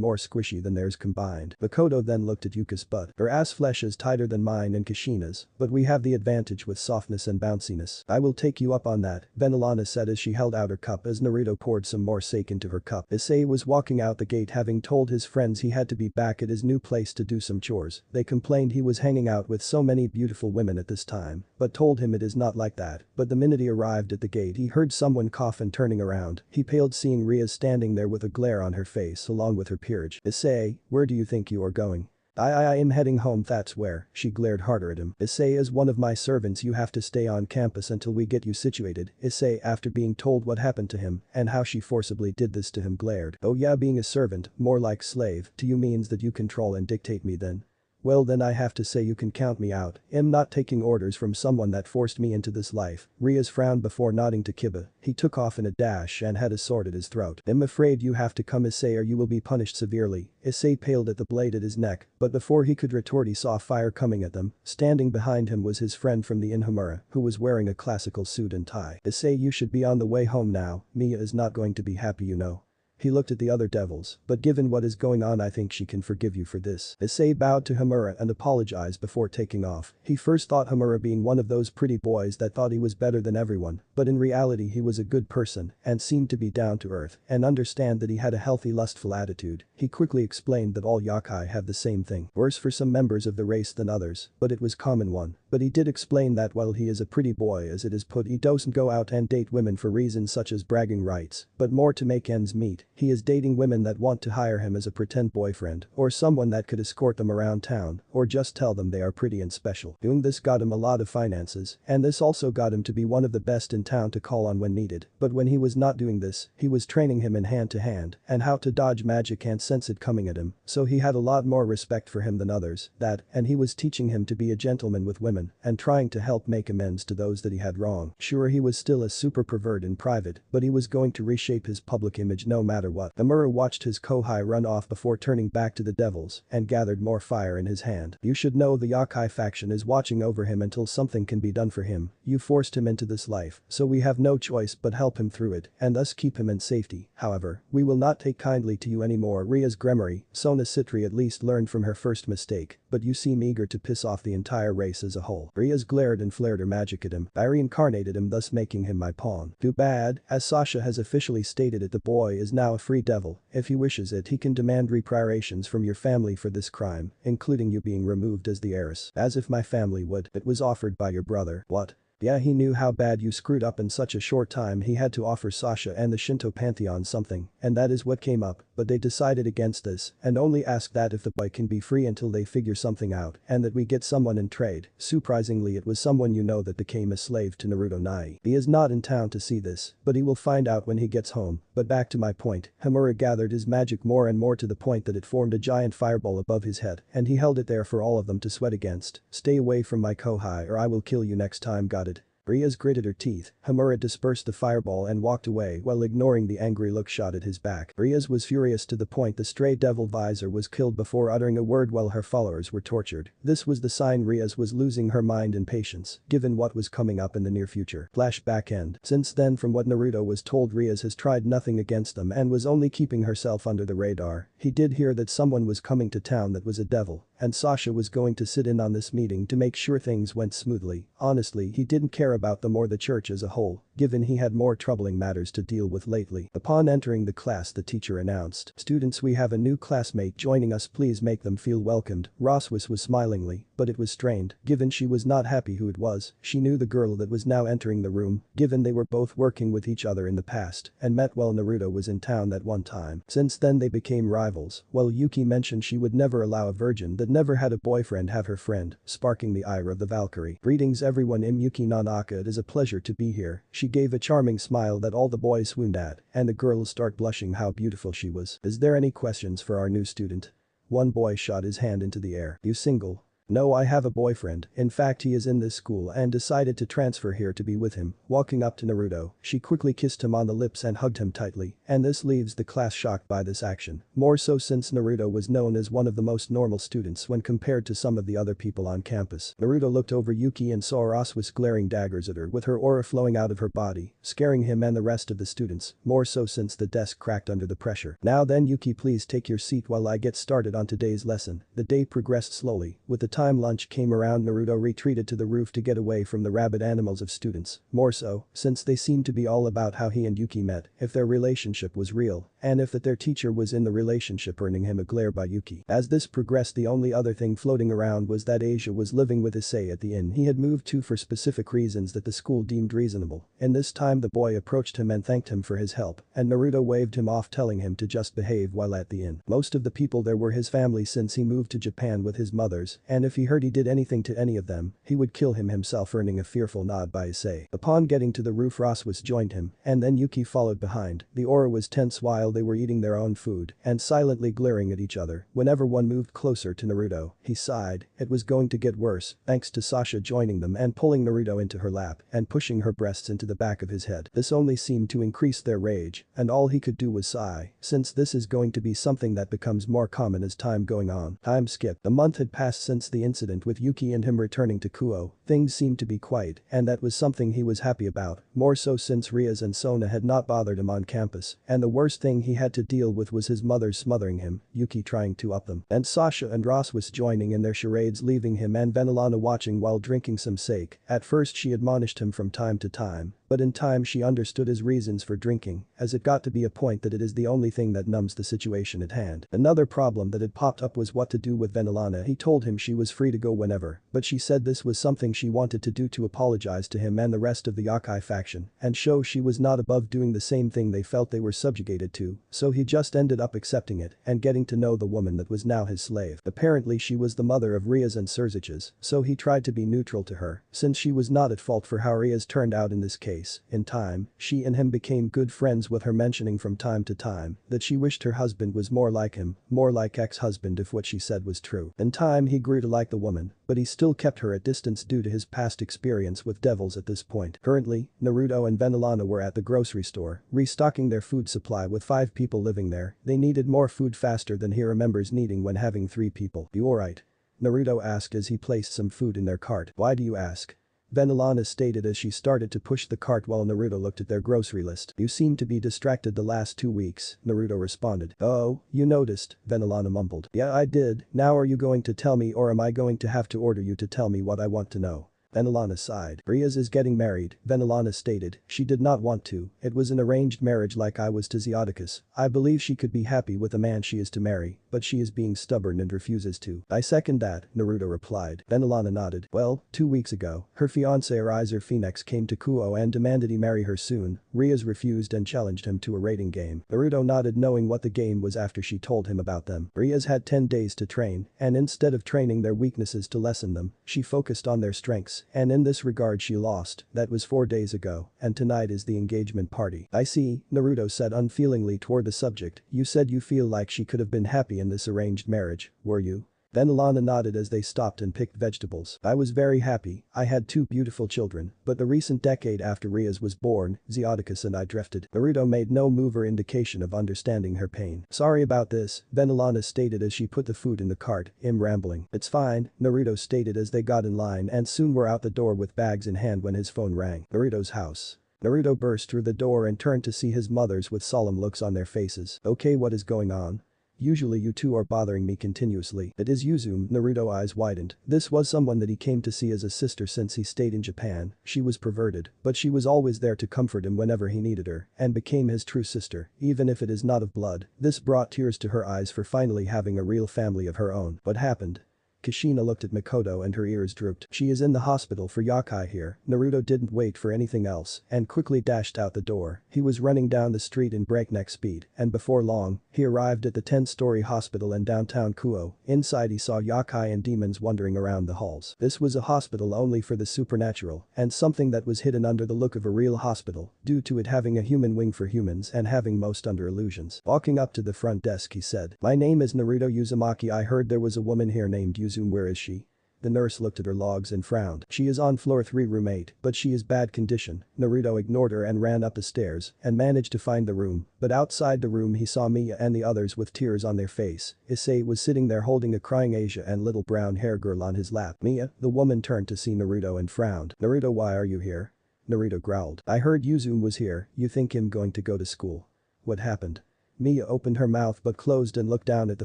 more squishy than theirs combined." Makoto then looked at Yuka's butt. "Her ass flesh is tighter than mine and Kushina's, but we have the advantage with softness and bounciness. I will take you up on that," Venilana said as she held out her cup as Naruto poured some more sake into her cup. Issei was walking out the gate having told his friends he had to be back at his new place to do some chores. They complained he was hanging out with so many beautiful women at this time, but told him it is not like that. But the minute he arrived at the gate he heard someone cough and turning around, he paled seeing Ria standing there with a glare on her face along with her peerage. "Issei, where do you think you are going?" I am heading home, that's where," she glared harder at him. "Issei is one of my servants, you have to stay on campus until we get you situated." Issei, after being told what happened to him and how she forcibly did this to him, glared. "Oh yeah, being a servant, more like slave, to you means that you control and dictate me then? Well then I have to say you can count me out. I'm not taking orders from someone that forced me into this life." Rias frowned before nodding to Kiba. He took off in a dash and had a sword at his throat. "I'm afraid you have to come, Issei, or you will be punished severely." Issei paled at the blade at his neck, but before he could retort he saw fire coming at them. Standing behind him was his friend from the Inhamura, who was wearing a classical suit and tie. "Issei, you should be on the way home now, Mia is not going to be happy, you know." He looked at the other devils, "But given what is going on I think she can forgive you for this." Issei bowed to Hamura and apologized before taking off. He first thought Hamura being one of those pretty boys that thought he was better than everyone, but in reality he was a good person and seemed to be down to earth and understand that he had a healthy lustful attitude. He quickly explained that all yakai have the same thing, worse for some members of the race than others, but it was common one. But he did explain that while he is a pretty boy as it is put, he doesn't go out and date women for reasons such as bragging rights, but more to make ends meet. He is dating women that want to hire him as a pretend boyfriend or someone that could escort them around town or just tell them they are pretty and special. Doing this got him a lot of finances, and this also got him to be one of the best in town to call on when needed. But when he was not doing this, he was training him in hand-to-hand and how to dodge magic and sense it coming at him, so he had a lot more respect for him than others. And he was teaching him to be a gentleman with women and trying to help make amends to those that he had wrong. Sure, he was still a super pervert in private, but he was going to reshape his public image no matter what. Amuro watched his kohai run off before turning back to the devils and gathered more fire in his hand. "You should know the yakai faction is watching over him until something can be done for him. You forced him into this life, so we have no choice but help him through it and thus keep him in safety. However, we will not take kindly to you anymore." Ria's Gremory, Sona Citri at least learned from her first mistake, but you seem eager to piss off the entire race as a whole. Ria's glared and flared her magic at him. "I reincarnated him, thus making him my pawn." "Too bad, as Sasha has officially stated it, the boy is now a free devil. If he wishes it he can demand reparations from your family for this crime, including you being removed as the heiress." "As if my family would. It was offered by your brother." "What?" "Yeah, he knew how bad you screwed up in such a short time he had to offer Sasha and the Shinto pantheon something, and that is what came up, but they decided against this and only asked that if the boy can be free until they figure something out and that we get someone in trade." Surprisingly it was someone you know that became a slave to Naruto Nai. He is not in town to see this, but he will find out when he gets home. But back to my point, Hamura gathered his magic more and more to the point that it formed a giant fireball above his head and he held it there for all of them to sweat against. "Stay away from my kohai or I will kill you next time, got it?" Rias gritted her teeth. Hamura dispersed the fireball and walked away while ignoring the angry look shot at his back. Rias was furious to the point the stray devil visor was killed before uttering a word while her followers were tortured. This was the sign Rias was losing her mind and patience, given what was coming up in the near future. Flashback end. Since then, from what Naruto was told, Rias has tried nothing against them and was only keeping herself under the radar. He did hear that someone was coming to town that was a devil, and Sasha was going to sit in on this meeting to make sure things went smoothly. Honestly, he didn't care about them or the church as a whole, given he had more troubling matters to deal with lately. Upon entering the class, the teacher announced, "Students, we have a new classmate joining us, please make them feel welcomed." Roswis was smilingly, but it was strained, given she was not happy who it was. She knew the girl that was now entering the room, given they were both working with each other in the past and met while Naruto was in town that one time. Since then they became rivals, while Yuki mentioned she would never allow a virgin that never had a boyfriend have her friend, sparking the ire of the Valkyrie. "Greetings everyone, I'm Yuki Nanaka, it is a pleasure to be here." She gave a charming smile that all the boys swooned at, and the girls start blushing how beautiful she was. "Is there any questions for our new student?" One boy shot his hand into the air. "You single?" "No, I have a boyfriend, in fact he is in this school and decided to transfer here to be with him." Walking up to Naruto, she quickly kissed him on the lips and hugged him tightly, and this leaves the class shocked by this action. More so since Naruto was known as one of the most normal students when compared to some of the other people on campus. Naruto looked over Yuki and saw Roswis glaring daggers at her with her aura flowing out of her body, scaring him and the rest of the students, more so since the desk cracked under the pressure. "Now then Yuki, please take your seat while I get started on today's lesson." The day progressed slowly. With the time lunch came around, Naruto retreated to the roof to get away from the rabid animals of students, more so, since they seemed to be all about how he and Yuki met, if their relationship was real, and if that their teacher was in the relationship, earning him a glare by Yuki. As this progressed, the only other thing floating around was that Asia was living with Issei at the inn he had moved to for specific reasons that the school deemed reasonable. In this time the boy approached him and thanked him for his help, and Naruto waved him off, telling him to just behave while at the inn. Most of the people there were his family since he moved to Japan with his mothers, and if he heard he did anything to any of them, he would kill him himself, earning a fearful nod by Issei. Upon getting to the roof, Roswis joined him, and then Yuki followed behind. The aura was tense while they were eating their own food and silently glaring at each other. Whenever one moved closer to Naruto, he sighed. It was going to get worse, thanks to Sasha joining them and pulling Naruto into her lap and pushing her breasts into the back of his head. This only seemed to increase their rage, and all he could do was sigh, since this is going to be something that becomes more common as time going on. Time skip. A month had passed since the incident with Yuki and him returning to Kuo. Things seemed to be quiet, and that was something he was happy about, more so since Rias and Sona had not bothered him on campus, and the worst thing he had to deal with was his mother smothering him, Yuki trying to up them, and Sasha and Roswis joining in their charades, leaving him and Venelana watching while drinking some sake. At first she admonished him from time to time, but in time she understood his reasons for drinking, as it got to be a point that it is the only thing that numbs the situation at hand. Another problem that had popped up was what to do with Venelana. He told him she was free to go whenever, but she said this was something she wanted to do to apologize to him and the rest of the Yakai faction and show she was not above doing the same thing they felt they were subjugated to, so he just ended up accepting it and getting to know the woman that was now his slave. Apparently she was the mother of Rias and Surzich's, so he tried to be neutral to her, since she was not at fault for how Rias turned out in this case. In time, she and him became good friends, with her mentioning from time to time that she wished her husband was more like him, more like ex-husband if what she said was true. In time he grew to like the woman, but he still kept her at distance due to his past experience with devils at this point. Currently, Naruto and Venelana were at the grocery store, restocking their food supply. With 5 people living there, they needed more food faster than he remembers needing when having 3 people. "You alright?" Naruto asked as he placed some food in their cart. "Why do you ask?" Venelana stated as she started to push the cart while Naruto looked at their grocery list. "You seem to be distracted the last 2 weeks," Naruto responded. "Oh, you noticed," Venelana mumbled. "Yeah, I did. Now are you going to tell me, or am I going to have to order you to tell me what I want to know?" Venelana sighed. "Rias is getting married," Venelana stated. She did not want to. It was an arranged marriage like I was to Zeodicus. I believe she could be happy with the man she is to marry, but she is being stubborn and refuses to. "I second that," Naruto replied. Venelana nodded. "Well, 2 weeks ago, her fiancé Arizer Phoenix came to Kuo and demanded he marry her soon. Rias refused and challenged him to a rating game." Naruto nodded, knowing what the game was after she told him about them. Rias had 10 days to train, and instead of training their weaknesses to lessen them, she focused on their strengths, and in this regard she lost. That was 4 days ago, and tonight is the engagement party. "I see," Naruto said unfeelingly toward the subject. "You said you feel like she could have been happy in this arranged marriage, were you?" Venelana nodded as they stopped and picked vegetables. "I was very happy. I had 2 beautiful children, but the recent decade after Rias was born, Zeodicus and I drifted." Naruto made no move or indication of understanding her pain. "Sorry about this," Venelana stated as she put the food in the cart, rambling. "It's fine," Naruto stated as they got in line and soon were out the door with bags in hand when his phone rang. Naruto's house. Naruto burst through the door and turned to see his mothers with solemn looks on their faces. "Okay, what is going on?" Usually you two are bothering me continuously. It is Yuzume, Naruto eyes widened. This was someone that he came to see as a sister since he stayed in Japan. She was perverted, but she was always there to comfort him whenever he needed her and became his true sister, even if it is not of blood. This brought tears to her eyes for finally having a real family of her own. What happened? Kushina looked at Makoto and her ears drooped. She is in the hospital for Yakai here. Naruto didn't wait for anything else and quickly dashed out the door. He was running down the street in breakneck speed and before long, he arrived at the 10-story hospital in downtown Kuo. Inside he saw Yakai and demons wandering around the halls. This was a hospital only for the supernatural and something that was hidden under the look of a real hospital due to it having a human wing for humans and having most under illusions. Walking up to the front desk he said, "My name is Naruto Uzumaki. I heard there was a woman here named Yuzume. Where is she?" The nurse looked at her logs and frowned. "She is on floor 3 room 8, but she is bad condition." Naruto ignored her and ran up the stairs and managed to find the room, but outside the room he saw Miya and the others with tears on their face. Issei was sitting there holding a crying Asia and little brown hair girl on his lap. "Miya?" The woman turned to see Naruto and frowned. "Naruto, why are you here?" Naruto growled. "I heard Yuzume was here. You think him going to go to school? What happened?" Miya opened her mouth but closed and looked down at the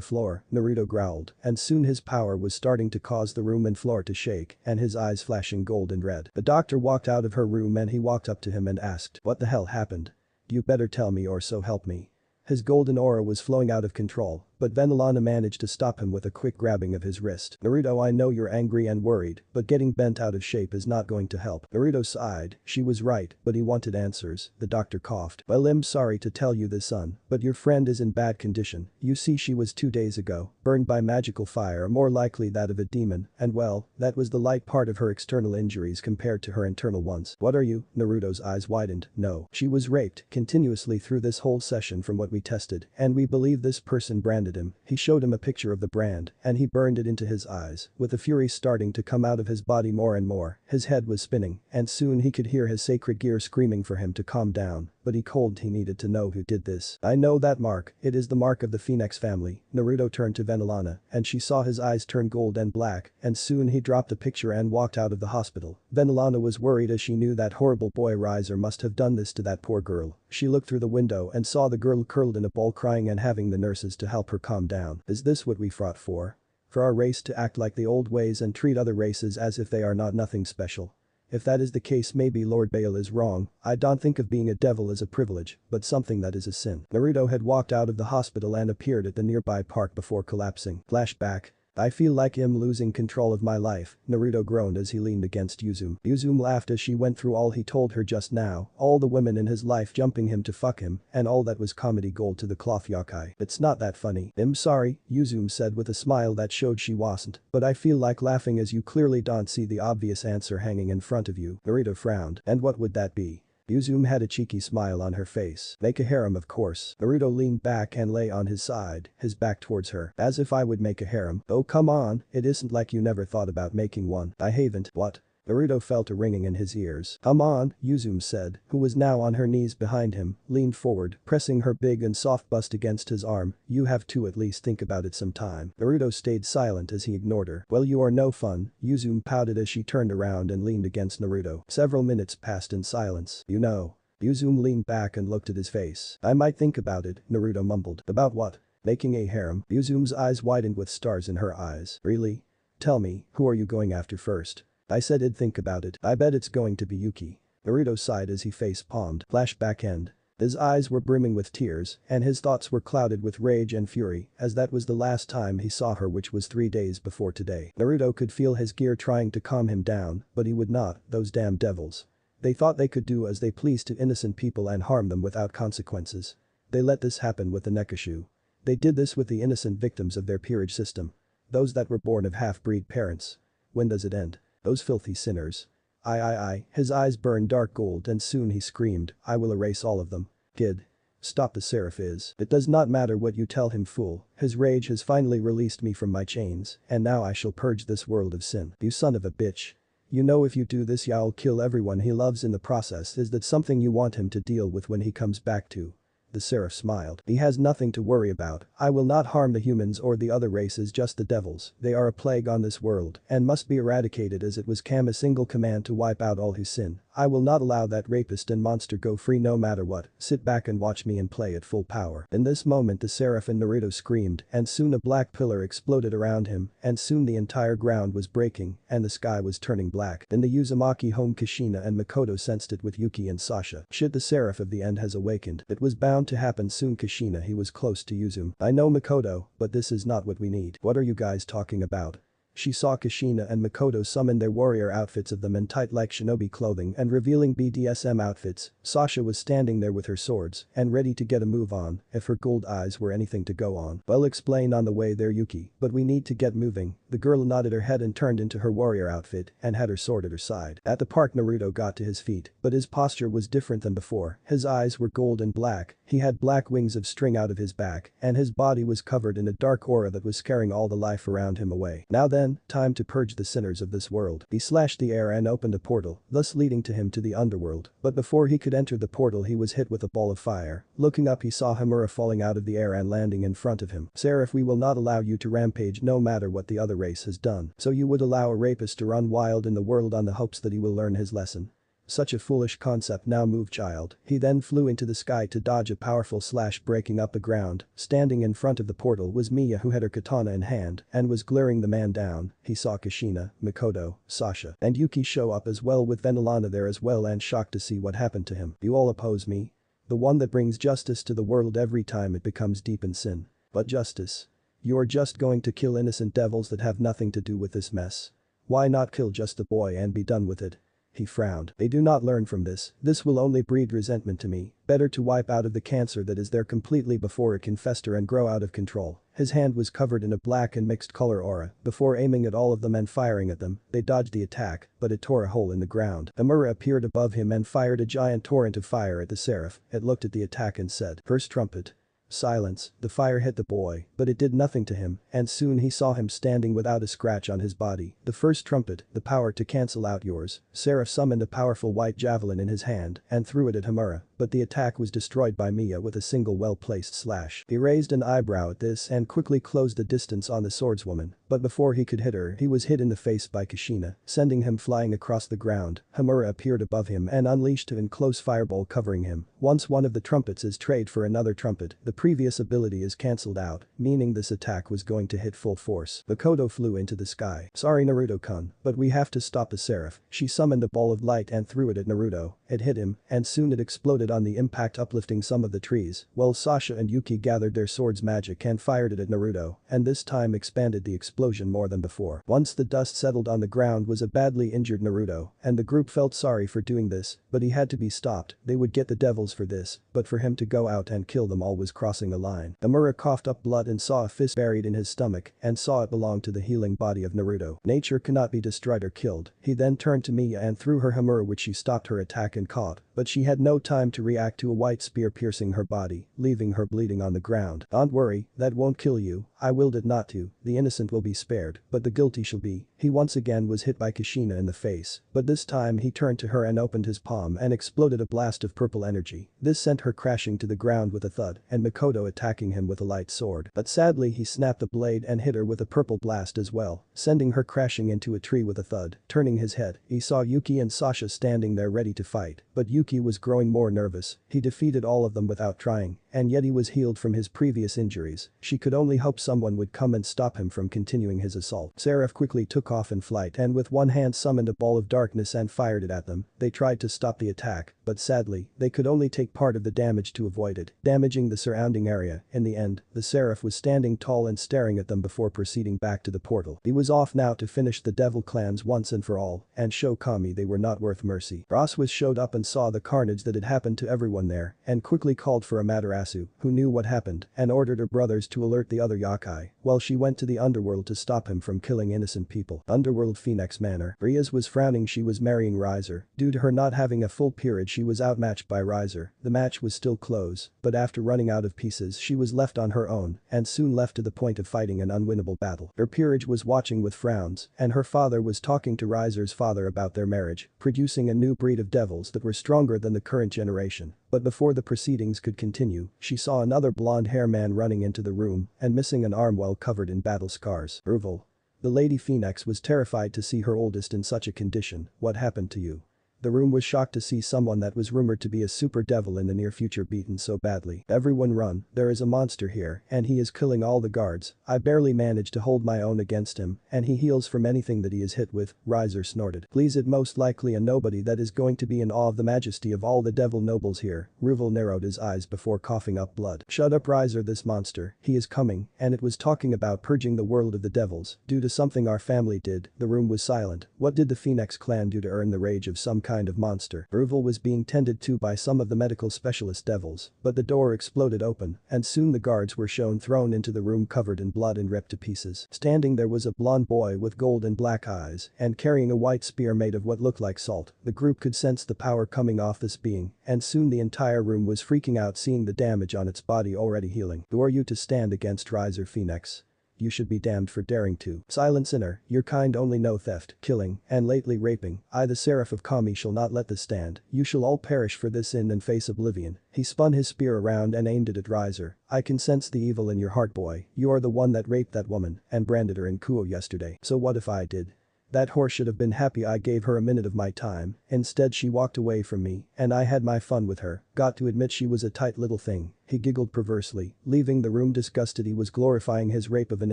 floor. Naruto growled, and soon his power was starting to cause the room and floor to shake and his eyes flashing gold and red. The doctor walked out of her room and he walked up to him and asked, "What the hell happened? You better tell me or so help me." His golden aura was flowing out of control, but Venelana managed to stop him with a quick grabbing of his wrist. "Naruto, I know you're angry and worried, but getting bent out of shape is not going to help." Naruto sighed. She was right, but he wanted answers. The doctor coughed. "Well, I'm sorry to tell you this, son, but your friend is in bad condition. You see, she was 2 days ago burned by magical fire, more likely that of a demon, and well, that was the light part of her external injuries compared to her internal ones." "What are you?" Naruto's eyes widened. "No. She was raped continuously through this whole session from what we tested, and we believe this person branded him." He showed him a picture of the brand and he burned it into his eyes, with the fury starting to come out of his body more and more. His head was spinning and soon he could hear his sacred gear screaming for him to calm down, but he needed to know who did this. "I know that mark. It is the mark of the Phoenix family." Naruto turned to Venelana and she saw his eyes turn gold and black and soon he dropped the picture and walked out of the hospital. Venelana was worried as she knew that horrible boy Riser must have done this to that poor girl. She looked through the window and saw the girl curled in a ball crying and having the nurses to help her calm down. Is this what we fought for? For our race to act like the old ways and treat other races as if they are not nothing special? If that is the case, maybe Lord Bale is wrong. I don't think of being a devil as a privilege, but something that is a sin. Naruto had walked out of the hospital and appeared at the nearby park before collapsing. Flashback. "I feel like I'm losing control of my life," Naruto groaned as he leaned against Yuzume. Yuzume laughed as she went through all he told her just now, all the women in his life jumping him to fuck him, and all that was comedy gold to the cloth Yakai. "It's not that funny." "I'm sorry," Yuzume said with a smile that showed she wasn't, "but I feel like laughing as you clearly don't see the obvious answer hanging in front of you." Naruto frowned. "And what would that be?" Yuzume had a cheeky smile on her face. "Make a harem, of course." Naruto leaned back and lay on his side, his back towards her. "As if I would make a harem. Oh, come on, it isn't like you never thought about making one." "I haven't." "What?" Naruto felt a ringing in his ears. "Come on," Yuzume said, who was now on her knees behind him, leaned forward, pressing her big and soft bust against his arm. "You have to at least think about it some time." Naruto stayed silent as he ignored her. "Well, you are no fun," Yuzume pouted as she turned around and leaned against Naruto. Several minutes passed in silence. "You know." Yuzume leaned back and looked at his face. "I might think about it," Naruto mumbled. "About what?" "Making a harem." Yuzume's eyes widened with stars in her eyes. "Really? Tell me, who are you going after first?" "I said I'd think about it. I bet it's going to be Yuki." Naruto sighed as he face-palmed. Flashback end. His eyes were brimming with tears, and his thoughts were clouded with rage and fury, as that was the last time he saw her, which was 3 days before today. Naruto could feel his gear trying to calm him down, but he would not, those damn devils. They thought they could do as they pleased to innocent people and harm them without consequences. They let this happen with the Nekashu. They did this with the innocent victims of their peerage system. Those that were born of half-breed parents. When does it end? Those filthy sinners. I. His eyes burned dark gold and soon he screamed, "I will erase all of them." "Kid. Stop, the Seraph is." "It does not matter what you tell him, fool. His rage has finally released me from my chains, and now I shall purge this world of sin." "You son of a bitch. You know if you do this you'll kill everyone he loves in the process. Is that something you want him to deal with when he comes back to?" The Seraph smiled. "He has nothing to worry about. I will not harm the humans or the other races, just the devils. They are a plague on this world and must be eradicated as it was Kama's single command to wipe out all who sin. I will not allow that rapist and monster go free no matter what, sit back and watch me and play at full power. In this moment the Seraph and Naruto screamed and soon a black pillar exploded around him and soon the entire ground was breaking and the sky was turning black. In the Uzumaki home Kushina and Makoto sensed it with Yuki and Sasha. Shit, the Seraph of the end has awakened. It was bound to happen soon. Kushina, he was close to Uzum. I know Makoto, but this is not what we need. What are you guys talking about? She saw Kushina and Makoto summon their warrior outfits of them in tight like shinobi clothing and revealing BDSM outfits. Sasha was standing there with her swords and ready to get a move on if her gold eyes were anything to go on. Well, explain on the way there, Yuki, but we need to get moving. The girl nodded her head and turned into her warrior outfit and had her sword at her side. At the park Naruto got to his feet, but his posture was different than before. His eyes were gold and black, he had black wings of string out of his back and his body was covered in a dark aura that was scaring all the life around him away. Now then, time to purge the sinners of this world. He slashed the air and opened a portal, thus leading to him to the underworld. But before he could enter the portal he was hit with a ball of fire. Looking up he saw Hamura falling out of the air and landing in front of him. Seraph, we will not allow you to rampage no matter what the other race has done. So you would allow a rapist to run wild in the world on the hopes that he will learn his lesson? Such a foolish concept. Now move, child. He then flew into the sky to dodge a powerful slash breaking up the ground. Standing in front of the portal was Miya, who had her katana in hand and was glaring the man down. He saw Kushina, Makoto, Sasha, and Yuki show up as well with Venelana there as well and shocked to see what happened to him. You all oppose me? The one that brings justice to the world every time it becomes deep in sin. But justice? You are just going to kill innocent devils that have nothing to do with this mess. Why not kill just the boy and be done with it? He frowned. They do not learn from this. This will only breed resentment to me. Better to wipe out of the cancer that is there completely before it can fester and grow out of control. His hand was covered in a black and mixed color aura. Before aiming at all of them and firing at them, they dodged the attack, but it tore a hole in the ground. Amura appeared above him and fired a giant torrent of fire at the Seraph. It looked at the attack and said, "First trumpet." Silence. The fire hit the boy, but it did nothing to him, and soon he saw him standing without a scratch on his body. The first trumpet, the power to cancel out yours. Seraph summoned a powerful white javelin in his hand and threw it at Hamura, but the attack was destroyed by Miya with a single well-placed slash. He raised an eyebrow at this and quickly closed the distance on the swordswoman, but before he could hit her he was hit in the face by Kushina, sending him flying across the ground. Hamura appeared above him and unleashed an close fireball covering him. Once one of the trumpets is traded for another trumpet, the previous ability is cancelled out, meaning this attack was going to hit full force. Makoto flew into the sky. Sorry Naruto-kun, but we have to stop the Seraph. She summoned a ball of light and threw it at Naruto. It hit him, and soon it exploded on the impact, uplifting some of the trees, while Sasha and Yuki gathered their swords magic and fired it at Naruto, and this time expanded the explosion more than before. Once the dust settled on the ground was a badly injured Naruto, and the group felt sorry for doing this, but he had to be stopped. They would get the devils for this, but for him to go out and kill them all was crossing a line. Amura coughed up blood and saw a fist buried in his stomach and saw it belonged to the healing body of Naruto. Nature cannot be destroyed or killed. He then turned to Miya and threw her Hamura, which she stopped her attack and caught, but she had no time to react to a white spear piercing her body, leaving her bleeding on the ground. Don't worry, that won't kill you. I willed it not to. The innocent will be spared, but the guilty shall be. He once again was hit by Kushina in the face, but this time he turned to her and opened his palm and exploded a blast of purple energy. This sent her crashing to the ground with a thud and Makoto attacking him with a light sword. But sadly he snapped the blade and hit her with a purple blast as well, sending her crashing into a tree with a thud. Turning his head, he saw Yuki and Sasha standing there ready to fight, but Yuki was growing more nervous. He defeated all of them without trying, and yet he was healed from his previous injuries. She could only hope someone would come and stop him from continuing his assault. Seraph quickly took off in flight and with one hand summoned a ball of darkness and fired it at them. They tried to stop the attack, but sadly, they could only take part of the damage to avoid it, damaging the surrounding area. In the end, the Seraph was standing tall and staring at them before proceeding back to the portal. He was off now to finish the devil clans once and for all and show Kami they were not worth mercy. Roswas showed up and saw the carnage that had happened to everyone there and quickly called for Amaterasu, who knew what happened, and ordered her brothers to alert the other yokai, while she went to the underworld to stop him from killing innocent people. Underworld Phoenix Manor. Riaz was frowning. She was marrying Riser. Due to her not having a full period she was outmatched by Riser. The match was still close, but after running out of pieces she was left on her own and soon left to the point of fighting an unwinnable battle. Her peerage was watching with frowns and her father was talking to Riser's father about their marriage, producing a new breed of devils that were stronger than the current generation. But before the proceedings could continue, she saw another blonde-hair man running into the room and missing an arm well covered in battle scars. Urval. The Lady Phoenix was terrified to see her oldest in such a condition. What happened to you? The room was shocked to see someone that was rumored to be a super devil in the near future beaten so badly. Everyone run, there is a monster here and he is killing all the guards. I barely managed to hold my own against him and he heals from anything that he is hit with, Riser snorted. Please, it most likely a nobody that is going to be in awe of the majesty of all the devil nobles here. Ruvel narrowed his eyes before coughing up blood. Shut up, Riser, this monster, he is coming and it was talking about purging the world of the devils due to something our family did. The room was silent. What did the Phoenix clan do to earn the rage of some kind of monster? Ruvel was being tended to by some of the medical specialist devils, but the door exploded open and soon the guards were shown thrown into the room covered in blood and ripped to pieces. Standing there was a blonde boy with gold and black eyes and carrying a white spear made of what looked like salt. The group could sense the power coming off this being and soon the entire room was freaking out seeing the damage on its body already healing. Who are you to stand against Riser Phoenix? You should be damned for daring to. Silent sinner, your kind only know theft, killing, and lately raping. I the Seraph of Kami shall not let this stand. You shall all perish for this sin and face oblivion. He spun his spear around and aimed it at Riser. I can sense the evil in your heart, boy. You are the one that raped that woman and branded her in Kuo yesterday. So what if I did? That whore should have been happy I gave her a minute of my time. Instead she walked away from me and I had my fun with her. Got to admit she was a tight little thing. He giggled perversely, leaving the room disgusted. He was glorifying his rape of an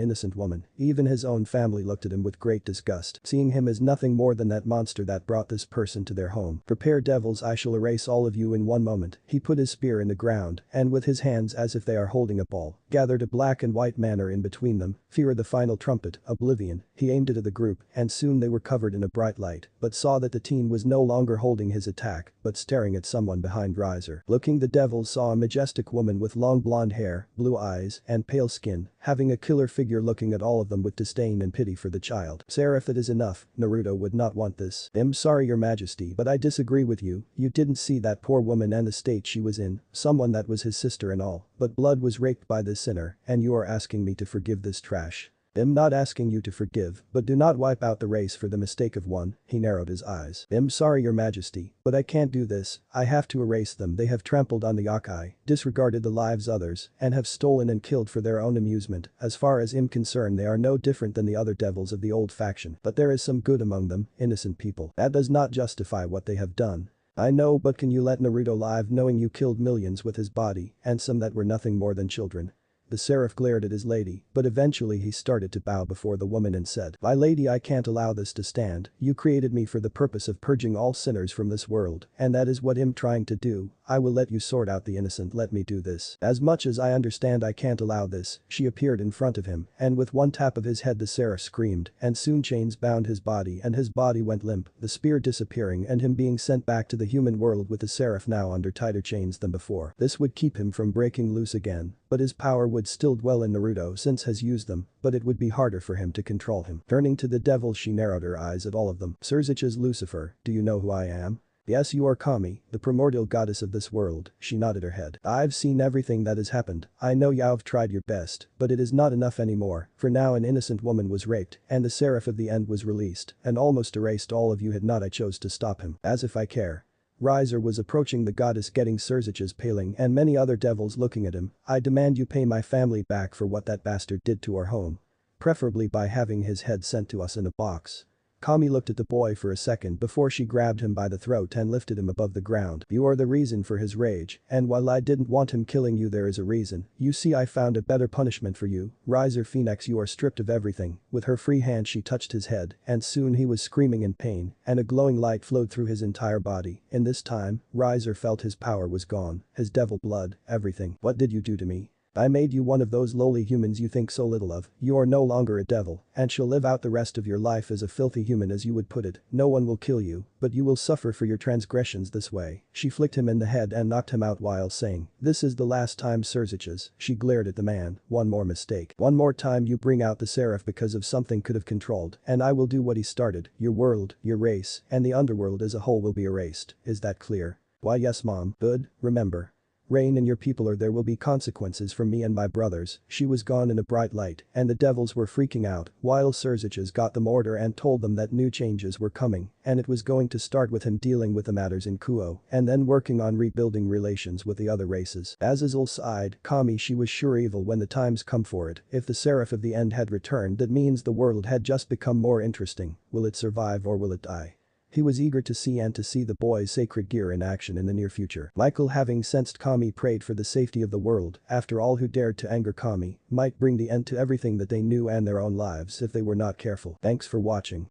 innocent woman. Even his own family looked at him with great disgust, seeing him as nothing more than that monster that brought this person to their home. Prepare, devils, I shall erase all of you in one moment. He put his spear in the ground and with his hands as if they are holding a ball, gathered a black and white manner in between them. Fear the final trumpet, oblivion. He aimed it at the group and soon they were covered in a bright light, but saw that the teen was no longer holding his attack, but staring at someone behind Riser. Looking, the devils saw a majestic woman with long blonde hair, blue eyes, and pale skin, having a killer figure looking at all of them with disdain and pity for the child. Seraph, it is enough, Naruto would not want this. I'm sorry, your majesty, but I disagree with you. You didn't see that poor woman and the state she was in, someone that was his sister and all, but blood was raped by this sinner, and you are asking me to forgive this trash. I'm not asking you to forgive, but do not wipe out the race for the mistake of one. He narrowed his eyes. I'm sorry, your majesty, but I can't do this. I have to erase them. They have trampled on the Yakai, disregarded the lives others, and have stolen and killed for their own amusement. As far as I'm concerned, they are no different than the other devils of the old faction, but there is some good among them, innocent people. That does not justify what they have done. I know, but can you let Naruto live knowing you killed millions with his body, and some that were nothing more than children? The Seraph glared at his lady, but eventually he started to bow before the woman and said, My lady, I can't allow this to stand. You created me for the purpose of purging all sinners from this world, and that is what I'm trying to do. I will let you sort out the innocent, let me do this. As much as I understand, I can't allow this. She appeared in front of him, and with one tap of his head the Seraph screamed, and soon chains bound his body and his body went limp, the spear disappearing and him being sent back to the human world with the Seraph now under tighter chains than before. This would keep him from breaking loose again, but his power would still dwell in Naruto since has used them, but it would be harder for him to control him. Turning to the devil, she narrowed her eyes at all of them. Serzich's Lucifer, do you know who I am? Yes, you are Kami, the primordial goddess of this world. She nodded her head. I've seen everything that has happened. I know you've tried your best, but it is not enough anymore. For now an innocent woman was raped, and the Seraph of the End was released, and almost erased all of you had not I chose to stop him. As if I care. Riser was approaching the goddess, getting Serzich's paling and many other devils looking at him. I demand you pay my family back for what that bastard did to our home. Preferably by having his head sent to us in a box. Kami looked at the boy for a second before she grabbed him by the throat and lifted him above the ground. You are the reason for his rage, and while I didn't want him killing you, there is a reason. You see, I found a better punishment for you. Riser Phoenix, you are stripped of everything. With her free hand she touched his head, and soon he was screaming in pain, and a glowing light flowed through his entire body. In this time, Riser felt his power was gone, his devil blood, everything. What did you do to me? I made you one of those lowly humans you think so little of. You are no longer a devil, and shall live out the rest of your life as a filthy human, as you would put it. No one will kill you, but you will suffer for your transgressions this way. She flicked him in the head and knocked him out while saying, This is the last time, Serzich's. She glared at the man. One more mistake. One more time you bring out the Seraph because of something could have controlled, and I will do what he started. Your world, your race, and the underworld as a whole will be erased. Is that clear? Why, yes, Mom. Good, remember. Rain and your people are there will be consequences for me and my brothers. She was gone in a bright light, and the devils were freaking out, while Serzich's got them order and told them that new changes were coming, and it was going to start with him dealing with the matters in Kuo, and then working on rebuilding relations with the other races. Azazel sighed. Kami, she was sure evil when the times come for it. If the Seraph of the End had returned, that means the world had just become more interesting. Will it survive or will it die? He was eager to see the boy's sacred gear in action in the near future. Michael, having sensed Kami, prayed for the safety of the world. After all, who dared to anger Kami might bring the end to everything that they knew and their own lives if they were not careful. Thanks for watching.